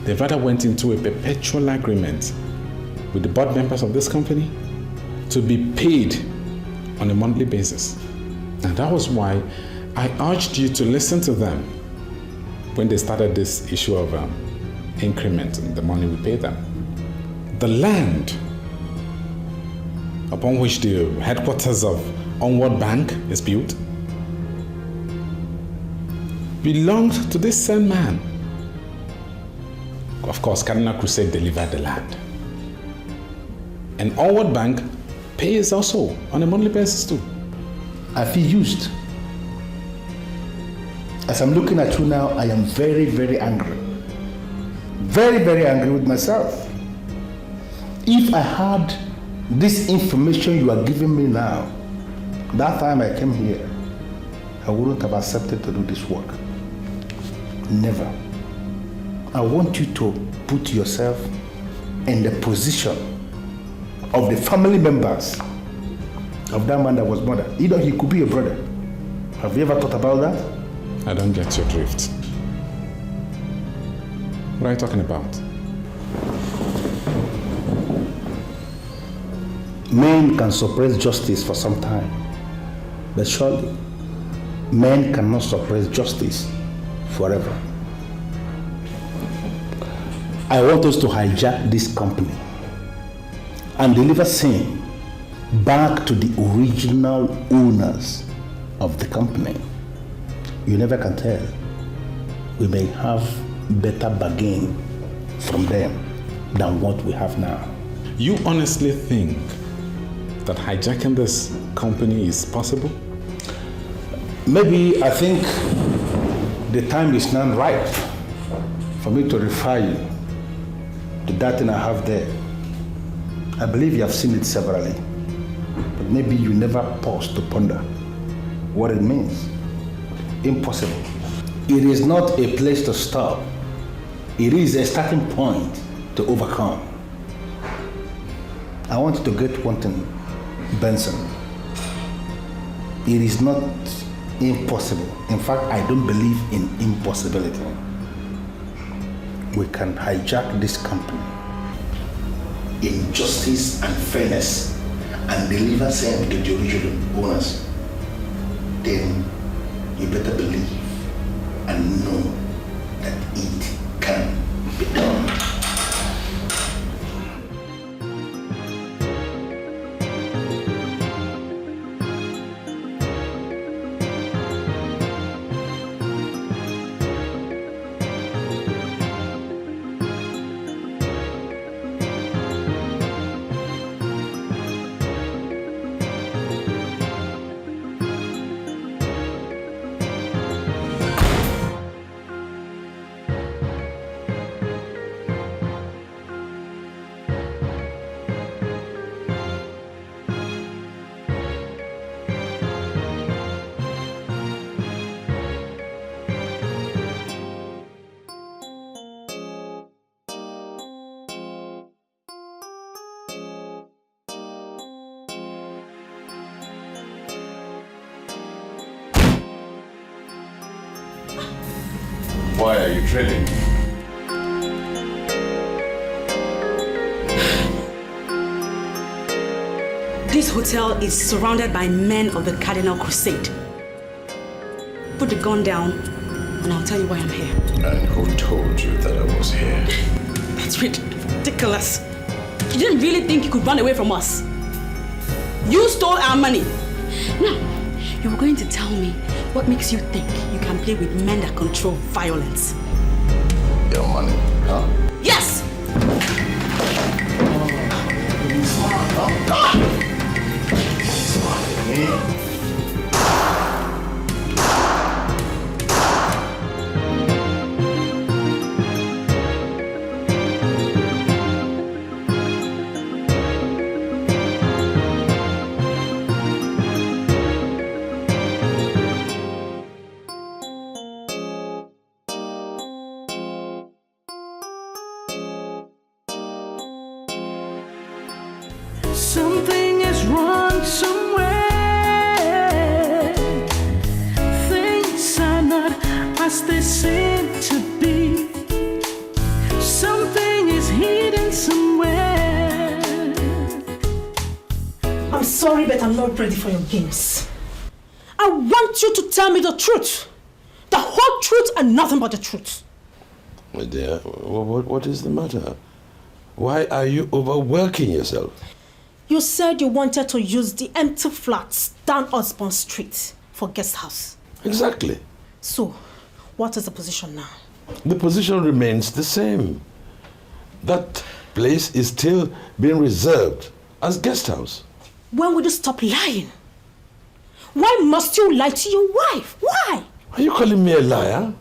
Speaker 10: They rather went into a perpetual agreement with the board members of this company to be paid on a monthly basis. And that was why I urged you to listen to them when they started this issue of increment in the money we pay them. The land upon which the headquarters of Onward Bank is built belonged to this same man. Of course, Cardinal Crusade delivered the land. And Onward Bank pays also on a monthly basis too.
Speaker 9: I feel used. As I'm looking at you now, I am very, very angry. Very, very angry with myself. If I had this information you are giving me now, that time I came here, I wouldn't have accepted to do this work. Never. I want you to put yourself in the position of the family members of that man that was murdered. He could be your brother. Have you ever thought about that?
Speaker 10: I don't get your drift. What are you talking about?
Speaker 9: Men can suppress justice for some time, but surely men cannot suppress justice forever. I want us to hijack this company and deliver same back to the original owners of the company. You never can tell. We may have better bargain from them than what we have now.
Speaker 10: You honestly think that hijacking this company is possible?
Speaker 9: Maybe I think the time is now right for me to refer you to that thing I have there. I believe you have seen it severally, but maybe you never pause to ponder what it means. Impossible. It is not a place to stop. It is a starting point to overcome. I want you to get one thing, Benson. It is not impossible. In fact, I don't believe in impossibility. We can hijack this company in justice and fairness and deliver same to the original owners. Then you better believe and know that it can be done.
Speaker 19: Why are you trading?
Speaker 8: This hotel is surrounded by men of the Cardinal Crusade. Put the gun down and I'll tell you why I'm here.
Speaker 19: And who told you that I was here?
Speaker 8: That's ridiculous. You didn't really think you could run away from us. You stole our money. Now, you were going to tell me what makes you think you can play with men that control violence.
Speaker 19: Your money, huh?
Speaker 8: Yes!
Speaker 4: Something is wrong somewhere. Things are not as they seem to be. Something is hidden somewhere.
Speaker 14: I'm sorry, but I'm not ready for your games. I want you to tell me the truth. The whole truth and nothing but the truth.
Speaker 19: My dear, what is the matter? Why are you overworking yourself?
Speaker 14: You said you wanted to use the empty flats down Osborne Street for guest house.
Speaker 19: Exactly.
Speaker 14: So, what is the position now?
Speaker 19: The position remains the same. That place is still being reserved as guest house.
Speaker 14: When will you stop lying? Why must you lie to your wife? Why?
Speaker 19: Are you calling me a liar?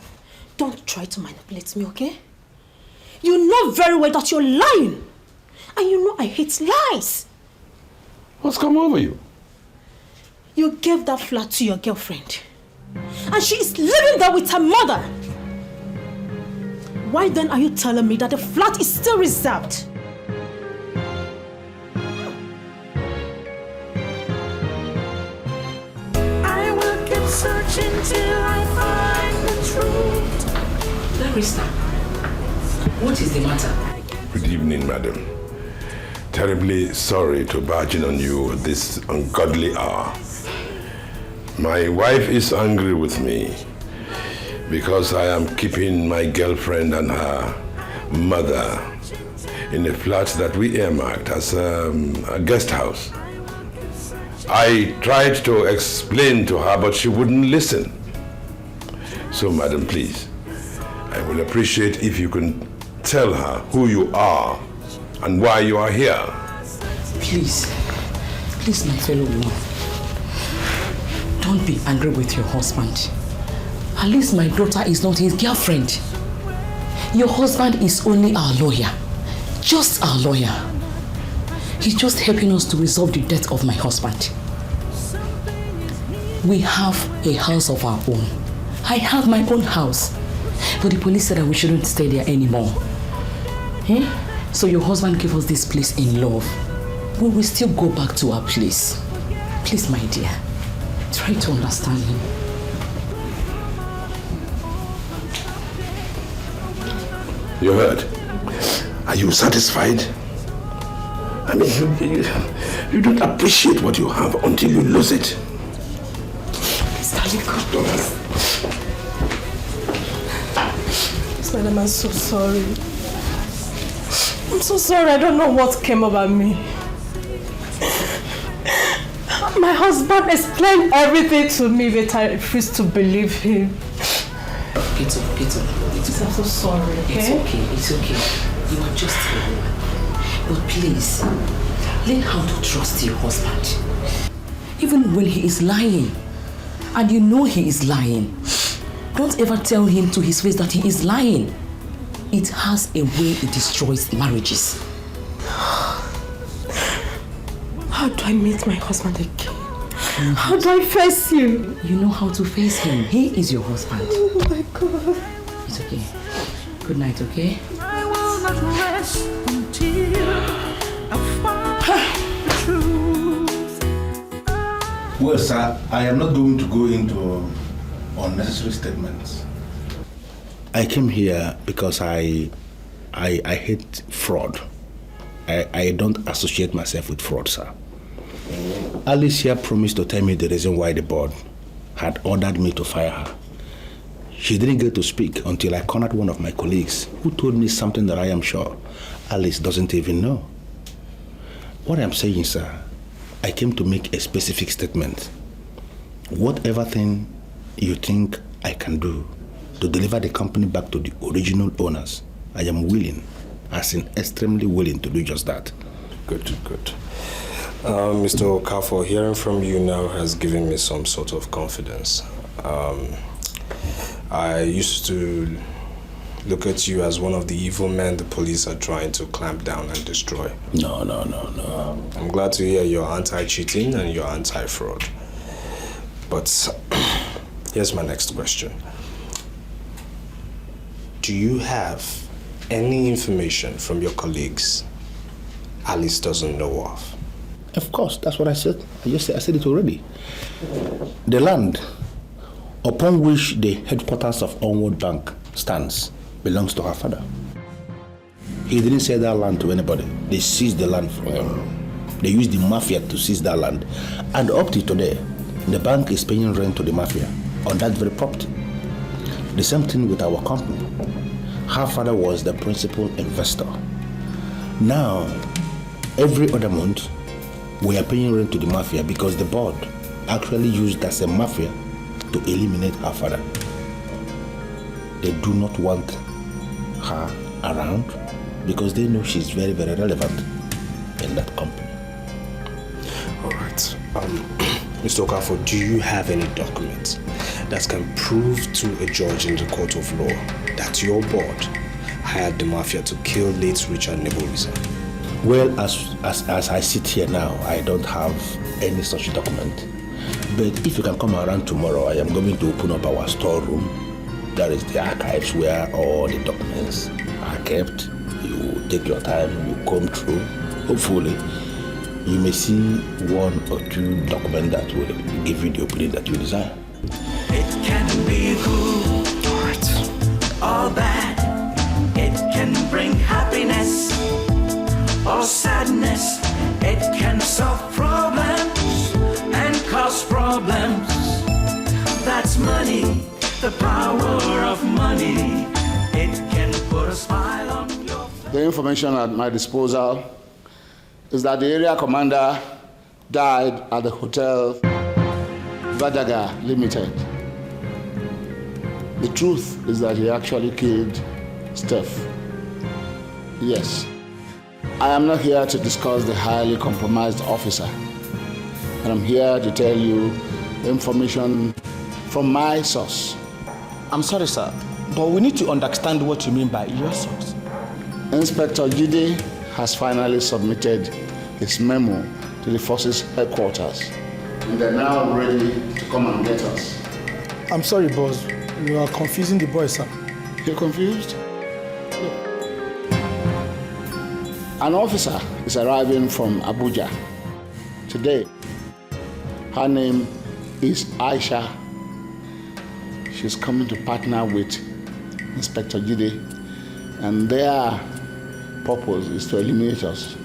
Speaker 14: Don't try to manipulate me, okay? You know very well that you're lying. And you know I hate lies.
Speaker 19: What's come over you?
Speaker 14: You gave that flat to your girlfriend. And she is living there with her mother. Why then are you telling me that the flat is still reserved?
Speaker 4: I will keep searching till I find
Speaker 5: Barrister, what is the matter?
Speaker 19: Good evening, madam. Terribly sorry to barge in on you at this ungodly hour. My wife is angry with me because I am keeping my girlfriend and her mother in a flat that we earmarked as a guest house. I tried to explain to her, but she wouldn't listen. So, madam, please, I will appreciate if you can tell her who you are and why you are here.
Speaker 5: Please, my fellow woman, don't be angry with your husband. At least my daughter is not his girlfriend. Your husband is only our lawyer, just our lawyer. He's just helping us to resolve the death of my husband. We have a house of our own. I have my own house, but the police said that we shouldn't stay there anymore. So your husband gave us this place in love. We will still go back to our place. Please, my dear, try to understand him.
Speaker 19: You heard? Are you satisfied? I mean, you don't appreciate what you have until you lose it.
Speaker 6: Madam, I'm so sorry. I'm so sorry. I don't know what came over me. My husband explained everything to me, but I refused to believe him.
Speaker 5: It's okay.
Speaker 6: I'm so sorry, okay?
Speaker 5: It's okay. You are just a woman. But please, learn how to trust your husband. Even when he is lying, and you know he is lying, don't ever tell him to his face that he is lying. It has a way it destroys marriages.
Speaker 6: How do I meet my husband again? How do I face him?
Speaker 5: You know how to face him. He is your husband.
Speaker 6: Oh my God.
Speaker 5: It's okay. Good night, okay?
Speaker 4: I will not rest until I find the truth.
Speaker 9: Well, sir, I am not going to go into unnecessary statements. I came here because I hate fraud. I don't associate myself with fraud, sir. Alicia promised to tell me the reason why the board had ordered me to fire her. She didn't get to speak until I cornered one of my colleagues who told me something that I am sure Alice doesn't even know. What I'm saying, sir, I came to make a specific statement. Whatever thing you think I can do to deliver the company back to the original owners, I am willing, as in extremely willing to do just that.
Speaker 15: Good. Mr. Okafor, hearing from you now has given me some sort of confidence. I used to look at you as one of the evil men the police are trying to clamp down and destroy.
Speaker 9: No.
Speaker 15: I'm glad to hear you're anti-cheating and you're anti-fraud. But here's my next question. Do you have any information from your colleagues Alice doesn't know of?
Speaker 9: Of course, that's what I said. I said it already. The land upon which the headquarters of Onward Bank stands belongs to her father. He didn't sell that land to anybody. They seized the land from him. They used the Mafia to seize that land. And up to today, the bank is paying rent to the Mafia on that very property. The same thing with our company. Her father was the principal investor. Now, every other month, we are paying rent to the Mafia because the board actually used as a Mafia to eliminate her father. They do not want her around because they know she's very, very relevant in that company.
Speaker 15: All right. Mr. Okafor, do you have any documents that can prove to a judge in the court of law that your board hired the Mafia to kill late Richard Neboriza?
Speaker 9: Well, as I sit here now, I don't have any such document. But if you can come around tomorrow, I am going to open up our storeroom. That is the archives where all the documents are kept. You take your time, you comb through. Hopefully, you may see one or two documents that will give you the opinion that you desire.
Speaker 4: It can be good or bad. The power of money, it can put a smile on your face.
Speaker 3: The information at my disposal is that the area commander died at the Hotel Vadaga Limited. The truth is that he actually killed Steph. Yes. I am not here to discuss the highly compromised officer, but I'm here to tell you information from my source.
Speaker 7: I'm sorry, sir, but we need to understand what you mean by your source.
Speaker 3: Inspector Jide has finally submitted his memo to the forces headquarters, and they're now ready to come and get us.
Speaker 17: I'm sorry, boss. You are confusing the boys, sir.
Speaker 3: You're confused? An officer is arriving from Abuja today. Her name is Aisha. She's coming to partner with Inspector Jide, and their purpose is to eliminate us.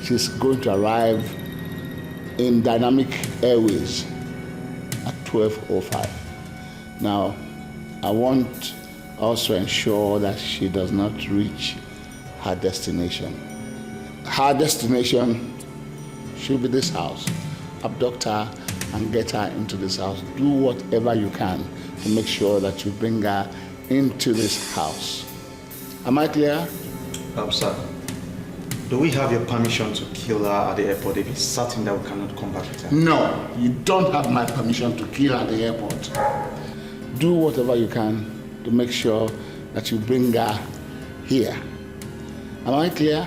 Speaker 3: She's going to arrive in Dynamic Airways at 12:05. Now, I want us to ensure that she does not reach her destination. Her destination should be this house. Abduct her and get her into this house. Do whatever you can to make sure that you bring her into this house. Am I clear?
Speaker 7: Sir, do we have your permission to kill her at the airport if it's certain that we cannot come back with her?
Speaker 3: No, you don't have my permission to kill her at the airport. Do whatever you can to make sure that you bring her here. Am I clear?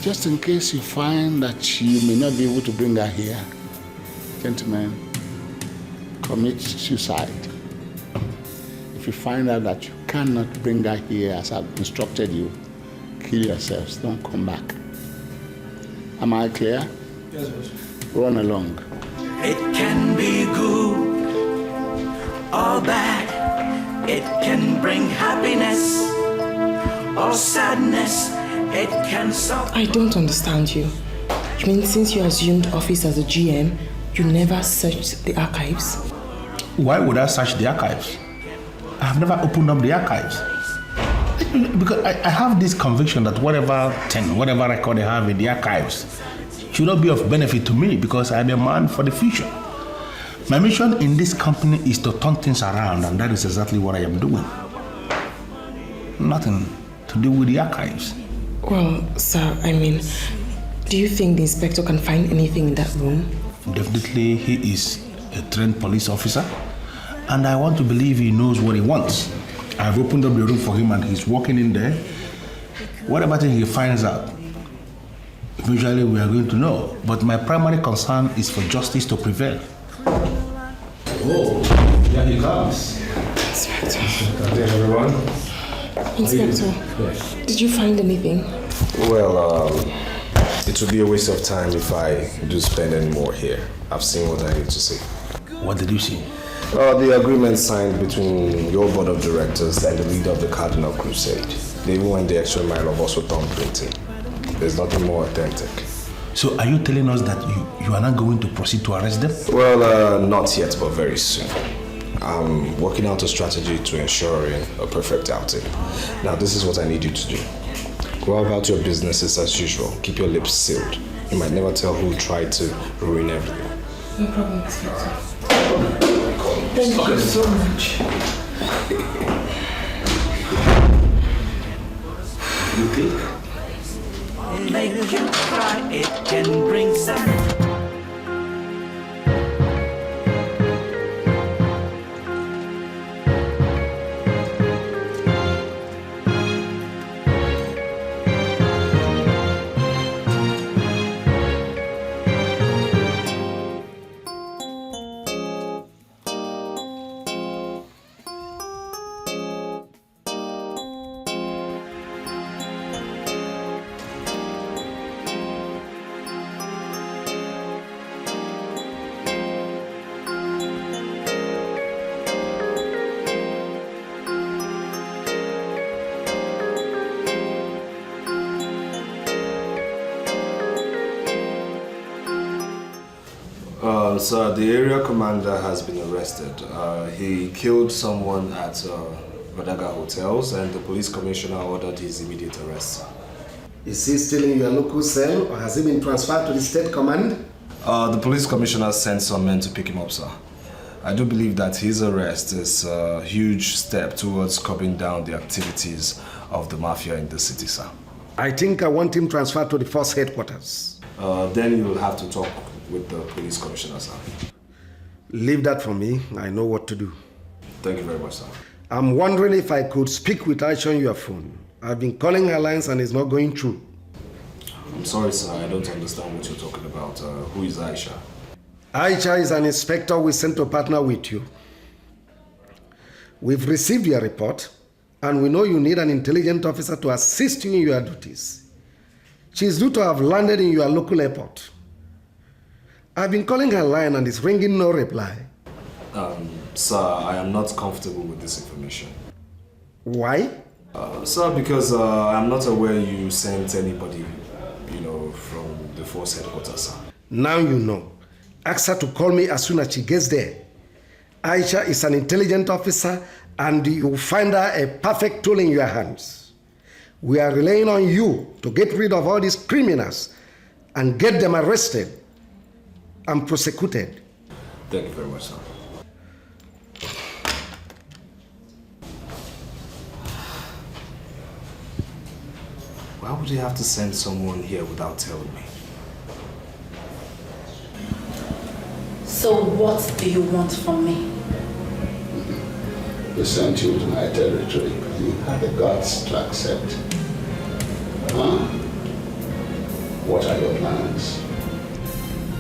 Speaker 3: Just in case you find that you may not be able to bring her here, gentlemen, commit suicide. If you find out that you cannot bring her here as I've instructed you, kill yourselves, don't come back. Am I clear?
Speaker 7: Yes, boss.
Speaker 3: Run along.
Speaker 4: It can be good or bad. It can bring happiness or sadness. It can solve.
Speaker 6: I don't understand you. You mean since you assumed office as a GM, you never searched the archives?
Speaker 9: Why would I search the archives? I have never opened up the archives. Because I have this conviction that whatever record I have in the archives should not be of benefit to me because I'm a man for the future. My mission in this company is to turn things around, and that is exactly what I am doing. Nothing to do with the archives.
Speaker 6: Well, sir, do you think the inspector can find anything in that room?
Speaker 9: Definitely, he is a trained police officer, and I want to believe he knows what he wants. I've opened up the room for him and he's walking in there. Whatever thing he finds out, eventually we are going to know. But my primary concern is for justice to prevail. Oh, here he comes.
Speaker 6: Inspector.
Speaker 15: Good day, everyone.
Speaker 6: Inspector, did you find anything?
Speaker 15: Well, it would be a waste of time if I do spend any more here. I've seen what I need to see.
Speaker 9: What did you see?
Speaker 15: The agreement signed between your board of directors and the leader of the Cardinal Crusade. They even went the extra mile of also thumbprinting. There's nothing more authentic.
Speaker 9: So are you telling us that you are not going to proceed to arrest them?
Speaker 15: Well, not yet, but very soon. I'm working out a strategy to ensuring a perfect outing. Now, this is what I need you to do. Go about your businesses as usual. Keep your lips sealed. You might never tell who tried to ruin everything.
Speaker 6: No problem, Inspector. Thank you so much.
Speaker 9: You think?
Speaker 4: Make you cry, it can bring sadness.
Speaker 15: Sir, the area commander has been arrested. He killed someone at Radaga Hotels and the police commissioner ordered his immediate arrest, sir.
Speaker 16: Is he still in your local cell or has he been transferred to the state command?
Speaker 15: The police commissioner sent some men to pick him up, sir. I do believe that his arrest is a huge step towards curbing down the activities of the Mafia in the city, sir.
Speaker 16: I think I want him transferred to the force headquarters.
Speaker 15: Then you will have to talk with the police commissioner, sir.
Speaker 16: Leave that for me. I know what to do.
Speaker 15: Thank you very much, sir.
Speaker 16: I'm wondering if I could speak with Aisha on your phone. I've been calling her lines and it's not going through.
Speaker 15: I'm sorry, sir. I don't understand what you're talking about. Who is Aisha?
Speaker 16: Aisha is an inspector we sent to partner with you. We've received your report and we know you need an intelligent officer to assist you in your duties. She is due to have landed in your local airport. I've been calling her line and it's ringing no reply.
Speaker 15: Sir, I am not comfortable with this information.
Speaker 16: Why?
Speaker 15: Sir, because I'm not aware you sent anybody, from the force headquarters, sir.
Speaker 16: Now you know. Ask her to call me as soon as she gets there. Aisha is an intelligent officer and you'll find her a perfect tool in your hands. We are relying on you to get rid of all these criminals and get them arrested and prosecuted.
Speaker 15: Thank you very much, sir. Why would you have to send someone here without telling me?
Speaker 8: So what do you want from me?
Speaker 3: They sent you to my territory. You had the guts to accept. Huh? What are your plans?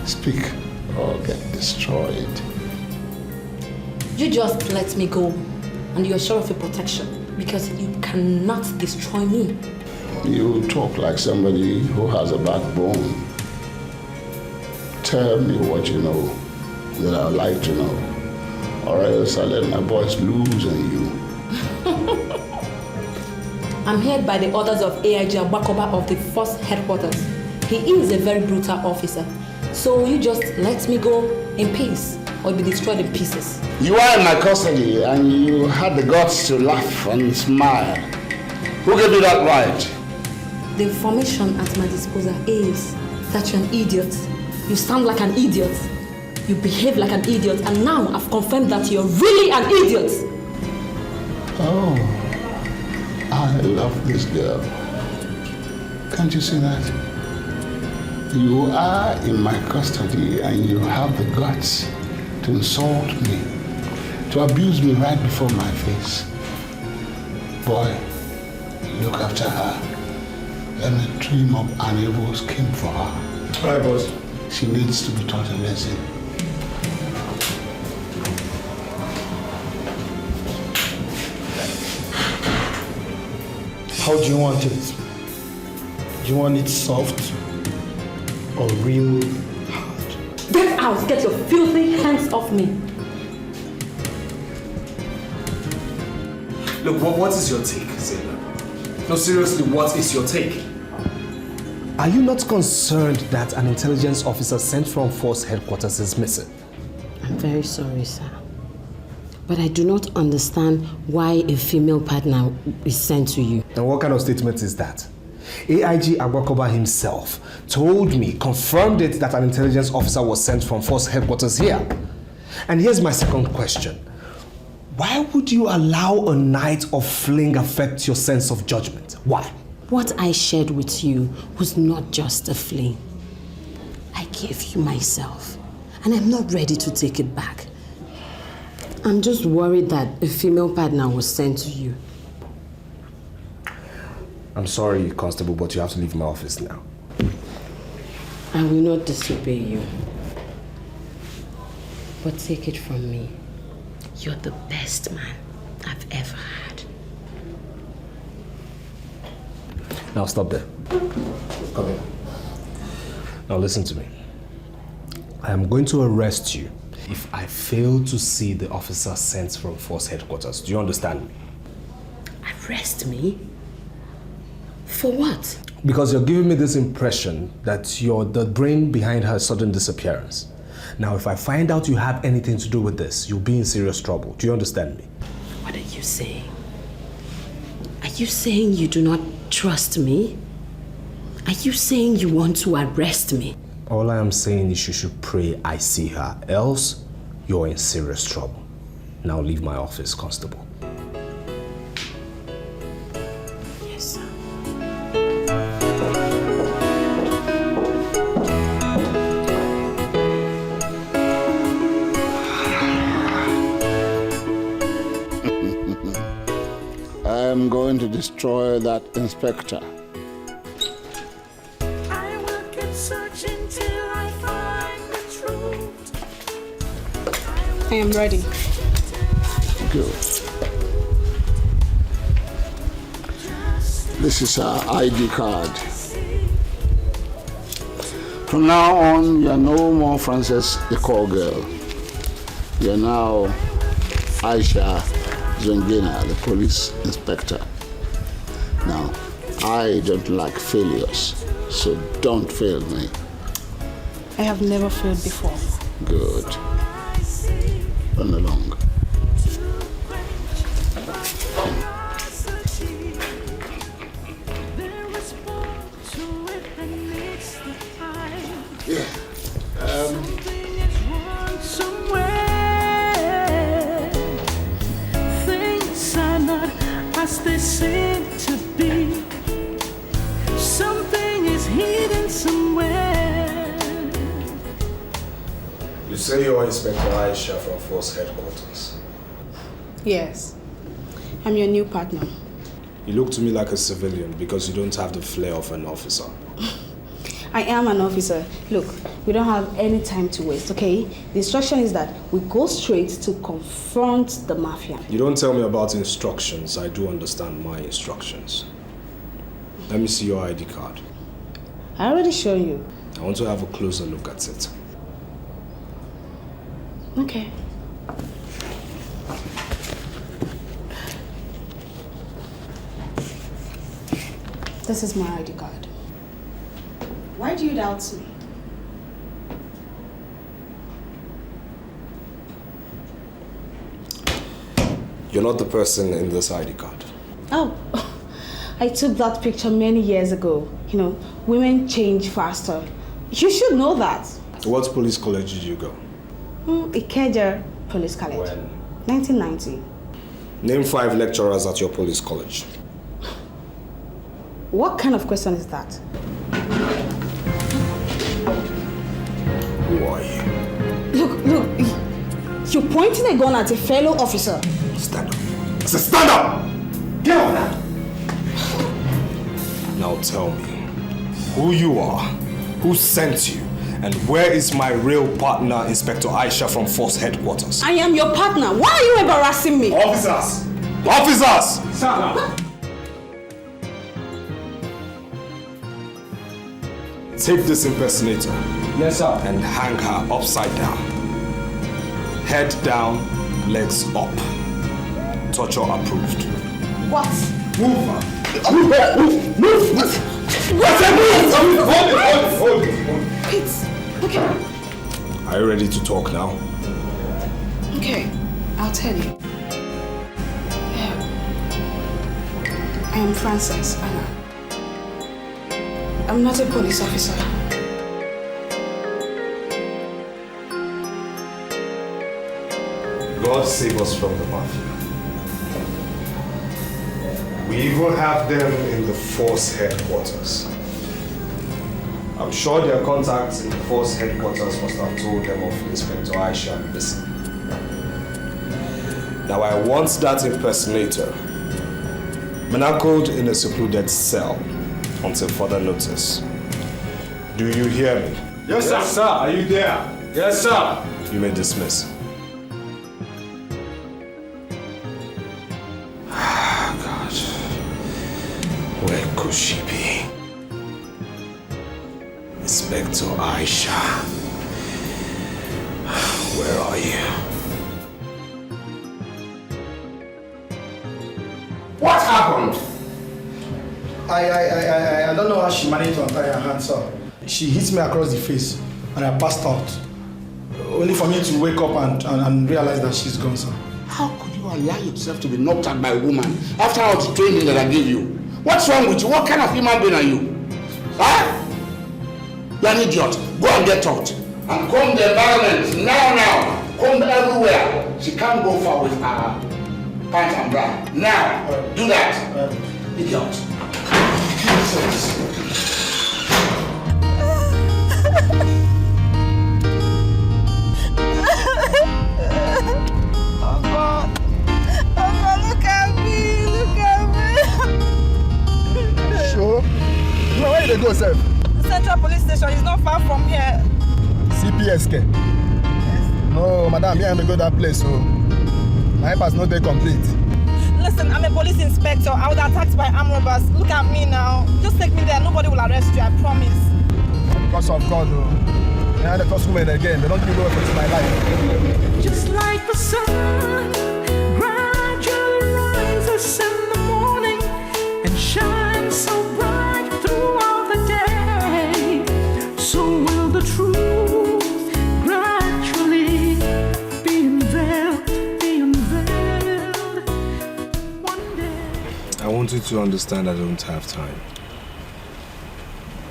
Speaker 3: Speak or get destroyed.
Speaker 8: You just let me go and you're sure of your protection because you cannot destroy me.
Speaker 3: You talk like somebody who has a backbone. Tell me what you know that I would like to know, or else I'll let my boys lose on you.
Speaker 8: I'm here by the orders of AIG Abakoba of the Force Headquarters. He is a very brutal officer. So you just let me go in peace or be destroyed in pieces.
Speaker 3: You are in my custody and you had the guts to laugh and smile. Who gave you that right?
Speaker 8: The information at my disposal is that you're an idiot. You sound like an idiot. You behave like an idiot, and now I've confirmed that you're really an idiot.
Speaker 3: Oh, I love this girl. Can't you see that? You are in my custody and you have the guts to insult me, to abuse me right before my face. Boy, look after her. And a dream of unravels came for her.
Speaker 7: Right, boss.
Speaker 3: She needs to be taught a lesson.
Speaker 17: How do you want it? Do you want it soft or real hard?
Speaker 8: Get out! Get your filthy hands off me!
Speaker 15: Look, what is your take, Zayna? No, seriously, what is your take?
Speaker 18: Are you not concerned that an intelligence officer sent from force headquarters is missing?
Speaker 13: I'm very sorry, sir. But I do not understand why a female partner is sent to you.
Speaker 18: And what kind of statement is that? AIG Agbakoba himself told me, confirmed it, that an intelligence officer was sent from force headquarters here. And here's my second question. Why would you allow a night of fling affect your sense of judgment? Why?
Speaker 13: What I shared with you was not just a fling. I gave you myself, and I'm not ready to take it back. I'm just worried that a female partner was sent to you.
Speaker 18: I'm sorry, Constable, but you have to leave my office now.
Speaker 13: I will not disobey you. But take it from me. You're the best man I've ever had.
Speaker 18: Now stop there. Come here. Now listen to me. I am going to arrest you if I fail to see the officer sent from force headquarters. Do you understand me?
Speaker 13: Arrest me? For what?
Speaker 18: Because you're giving me this impression that you're the brain behind her sudden disappearance. Now, if I find out you have anything to do with this, you'll be in serious trouble. Do you understand me?
Speaker 13: What are you saying? Are you saying you do not trust me? Are you saying you want to arrest me?
Speaker 18: All I am saying is you should pray I see her, else you're in serious trouble. Now leave my office, Constable.
Speaker 13: Yes, sir.
Speaker 3: I'm going to destroy that inspector.
Speaker 4: I will keep searching till I find the truth.
Speaker 2: I am ready.
Speaker 3: Good. This is our ID card. From now on, you are no more Frances, the call girl. You are now Aisha Zongina, the police inspector. Now, I don't like failures, so don't fail me.
Speaker 2: I have never failed before.
Speaker 3: Good. Run along. Yeah.
Speaker 4: Things are not as they seem to be. Something is hidden somewhere.
Speaker 15: You say you're Inspector Aisha from Force Headquarters.
Speaker 2: Yes. I'm your new partner.
Speaker 15: You look to me like a civilian because you don't have the flair of an officer.
Speaker 2: I am an officer. Look, we don't have any time to waste, okay? The instruction is that we go straight to confront the Mafia.
Speaker 15: You don't tell me about instructions. I do understand my instructions. Let me see your ID card.
Speaker 2: I already showed you.
Speaker 15: I want to have a closer look at it.
Speaker 2: Okay. This is my ID card. Why do you doubt me?
Speaker 15: You're not the person in this ID card.
Speaker 2: Oh, I took that picture many years ago. You know, women change faster. You should know that.
Speaker 15: What police college did you go?
Speaker 2: Ikeja Police College.
Speaker 15: When?
Speaker 2: 1990.
Speaker 15: Name 5 lecturers at your police college.
Speaker 2: What kind of question is that?
Speaker 15: Who are you?
Speaker 2: Look, you're pointing a gun at a fellow officer.
Speaker 15: Stand up. I said stand up! Get on that! Now tell me who you are, who sent you, and where is my real partner, Inspector Aisha from Force Headquarters?
Speaker 2: I am your partner. Why are you embarrassing me?
Speaker 15: Officers! Officers!
Speaker 2: Stand up.
Speaker 15: Take this impersonator.
Speaker 18: Yes, sir.
Speaker 15: And hang her upside down. Head down, legs up. Torture approved.
Speaker 2: What?
Speaker 15: Move her.
Speaker 4: Move!
Speaker 15: Hold it.
Speaker 2: Wait. Okay.
Speaker 15: Are you ready to talk now?
Speaker 2: Okay. I'll tell you. I am Frances, Anna. I'm not a police officer.
Speaker 15: God save us from the Mafia. We even have them in the Force Headquarters. I'm sure their contacts in the Force Headquarters must have told them of Inspector Aisha missing. Now I want that impersonator manacled in a secluded cell until further notice. Do you hear me?
Speaker 10: Yes, sir. Yes, sir. Are you there? Yes, sir.
Speaker 15: You may dismiss. God. Where could she be? Inspector Aisha. Where are you?
Speaker 7: What happened? I don't know how she managed to untie her hands, sir. She hit me across the face and I passed out.
Speaker 17: Only for me to wake up and realize that she's gone, sir.
Speaker 3: How could you allow yourself to be knocked out by a woman after all the training that I gave you? What's wrong with you? What kind of human being are you? Huh? You're an idiot. Go and get taught. And comb the environment now. Comb everywhere. She can't go far with her pants and bra. Now, do that. Idiot.
Speaker 1: Look at me.
Speaker 17: Sure? No, where did they go, sir?
Speaker 1: Central Police Station is not far from here.
Speaker 17: CPSK? Yes. No, madam, here I go that place, so my pass not very complete.
Speaker 1: Listen, I'm a police inspector. I was attacked by armed robbers. Look at me now. Just take me there. Nobody will arrest you, I promise.
Speaker 17: Because of God, though. Yeah, the first woman again. They don't give me no effort in my life.
Speaker 4: Just like the sun gradually rises in the morning and shines so bright throughout the day, so will the truth gradually be unveiled, one day.
Speaker 18: I want you to understand I don't have time.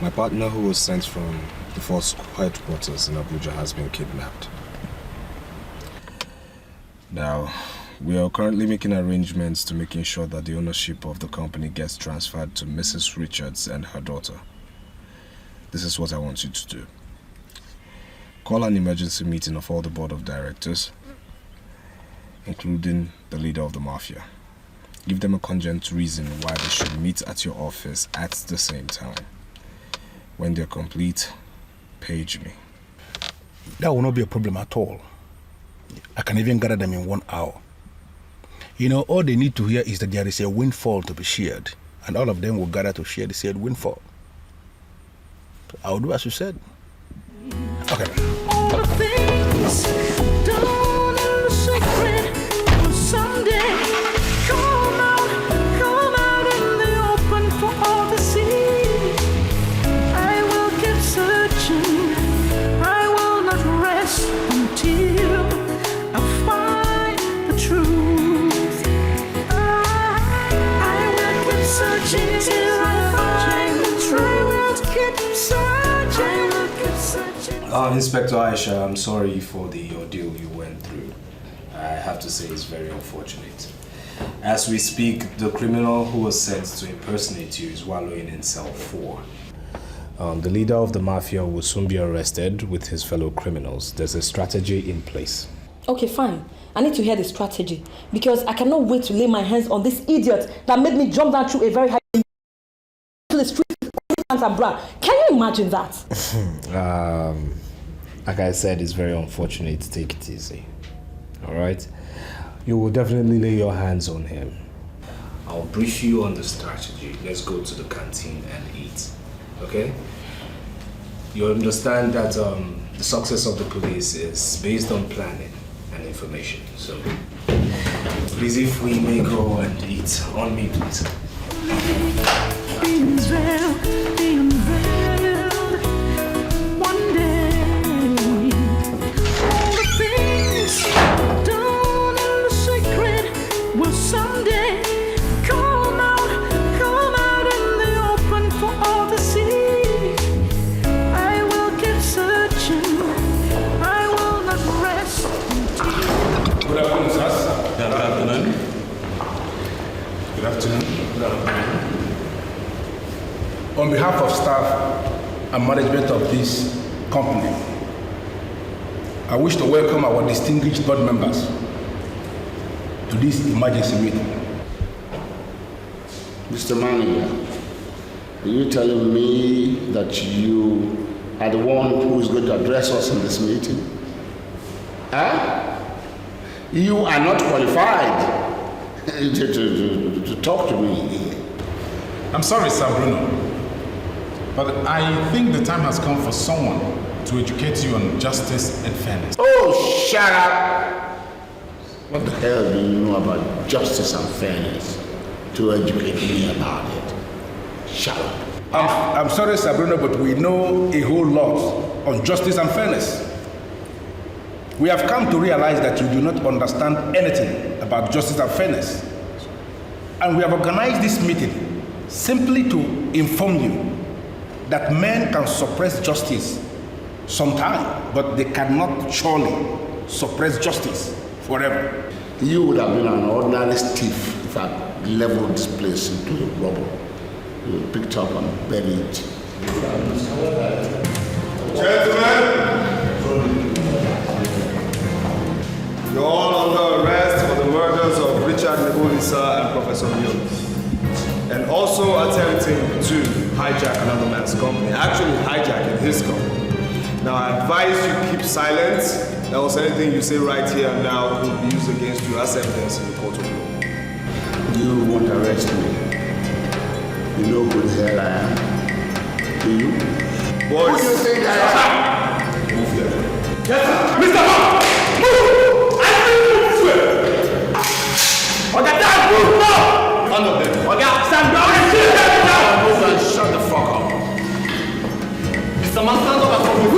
Speaker 18: My partner who was sent from the force headquarters in Abuja has been kidnapped. Now, we are currently making arrangements to making sure that the ownership of the company gets transferred to Mrs. Richards and her daughter. This is what I want you to do. Call an emergency meeting of all the board of directors, including the leader of the Mafia. Give them a cogent reason why they should meet at your office at the same time. When they're complete, page me.
Speaker 17: That will not be a problem at all. I can even gather them in 1 hour. You know, all they need to hear is that there is a windfall to be shared, and all of them will gather to share the said windfall. So I'll do as you said. Okay.
Speaker 4: All the things done in the secret will someday come out in the open for all to see. I will keep searching. I will not rest until I find the truth. I will keep searching till I find the truth. I will keep searching.
Speaker 15: Inspector Aisha, I'm sorry for the ordeal you went through. I have to say it's very unfortunate. As we speak, the criminal who was sent to impersonate you is wallowing in cell 4. The leader of the Mafia will soon be arrested with his fellow criminals. There's a strategy in place.
Speaker 5: Okay, fine. I need to hear the strategy because I cannot wait to lay my hands on this idiot that made me jump down through a very high to the street and bra. Can you imagine that?
Speaker 15: Like I said, it's very unfortunate. Take it easy. All right? You will definitely lay your hands on him. I'll brief you on the strategy. Let's go to the canteen and eat. Okay? You understand that the success of the police is based on planning and information. So, please, if we may go and eat. On me, please.
Speaker 4: Be unveiled, one day. All the things done in the secret will someday come out in the open for all to see. I will keep searching. I will not rest until.
Speaker 10: Good afternoon, sirs. Good afternoon. Good afternoon. Good afternoon. On behalf of staff and management of this company, I wish to welcome our distinguished board members to this emergency meeting.
Speaker 3: Mr. Manager, are you telling me that you are the one who is going to address us in this meeting? Huh? You are not qualified to talk to me.
Speaker 10: I'm sorry, Sir Bruno, but I think the time has come for someone to educate you on justice and fairness.
Speaker 3: Oh, shut up! What the hell do you know about justice and fairness to educate me about it? Shut up.
Speaker 10: I'm sorry, Sir Bruno, but we know a whole lot on justice and fairness.
Speaker 17: We have come to realize that you do not understand anything about justice and fairness. And we have organized this meeting simply to inform you that men can suppress justice sometime, but they cannot surely suppress justice forever.
Speaker 3: You would have been an ordinary thief if I leveled this place into a rubble. You were picked up and buried.
Speaker 21: Gentlemen, you're all under arrest for the murders of Richard Nebulisa and Professor Mule, and also attempting to hijack another man's company, actually hijacking his company. Now, I advise you keep silent, else anything you say right here and now will be used against you as evidence in the court of law.
Speaker 3: You won't arrest me. You know who the hell I am. Do you?
Speaker 21: Boys,
Speaker 3: who do you think I am?
Speaker 21: Move here.
Speaker 3: Yes, sir.
Speaker 21: Mr. Hawk! Move! I think you swear! Move now! None of them. Stand down and sit down!
Speaker 3: Move and shut the fuck up.
Speaker 21: Mr. Man, stand up and come here.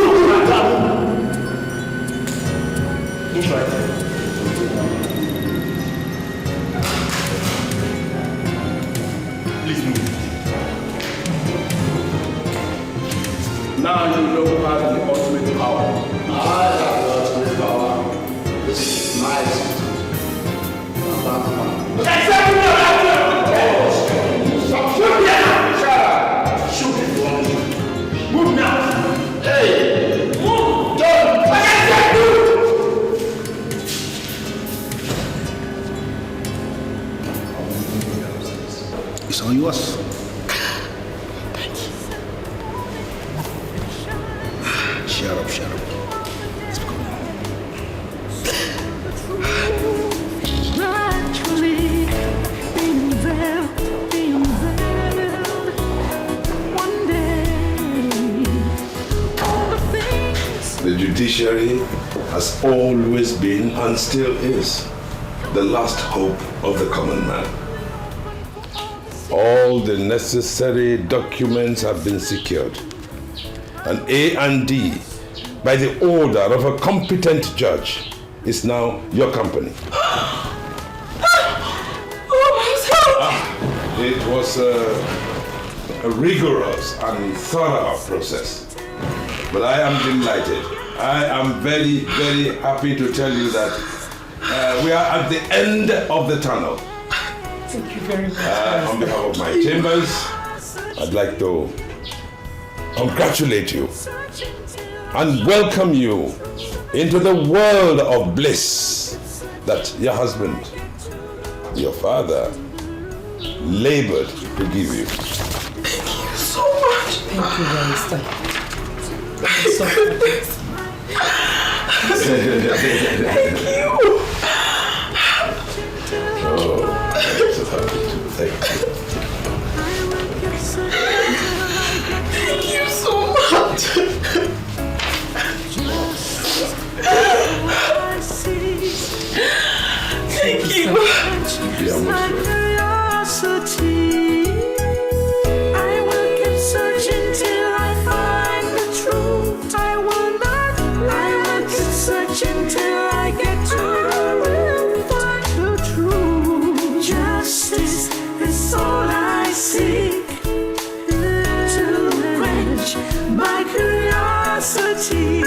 Speaker 21: Move right here. Please move. Now you know who has the ultimate power.
Speaker 3: I have the ultimate power. This is my system.
Speaker 21: Except you don't have to! Shoot here! Shut up! Shoot it for me. Move now! Hey! Move! Don't! I can't move!
Speaker 17: It's all yours. Shut up, shut up. Let's go.
Speaker 4: Naturally, being unveiled, one day, all the things.
Speaker 19: The judiciary has always been and still is the last hope of the common man. All the necessary documents have been secured. And A&D, by the order of a competent judge, is now your company. It was a rigorous and thorough process. But I am delighted. I am very, very happy to tell you that we are at the end of the tunnel.
Speaker 14: Thank you very much.
Speaker 19: On behalf of my chambers, I'd like to congratulate you and welcome you into the world of bliss that your husband, your father, labored to give you.
Speaker 14: Thank you so much. Thank you, Barrister. Thank you.
Speaker 19: Oh, I'm so happy to thank you.
Speaker 14: Thank you so much. Thank you.
Speaker 19: Yeah,
Speaker 4: I will keep searching till I find the truth. I will keep searching till I get to the truth. Justice is all I seek. My curiosity. I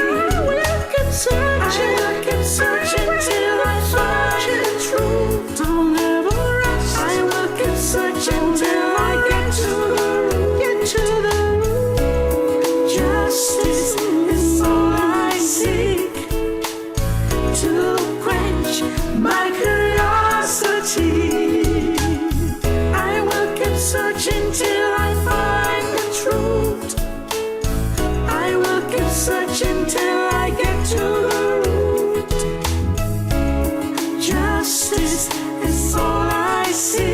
Speaker 4: will keep searching till I find the truth. Don't ever rest. I will keep searching till I get to the root. Justice is all I seek to quench my curiosity. I will keep searching till I find the truth. I will keep searching till I get to the root. Justice is all I see.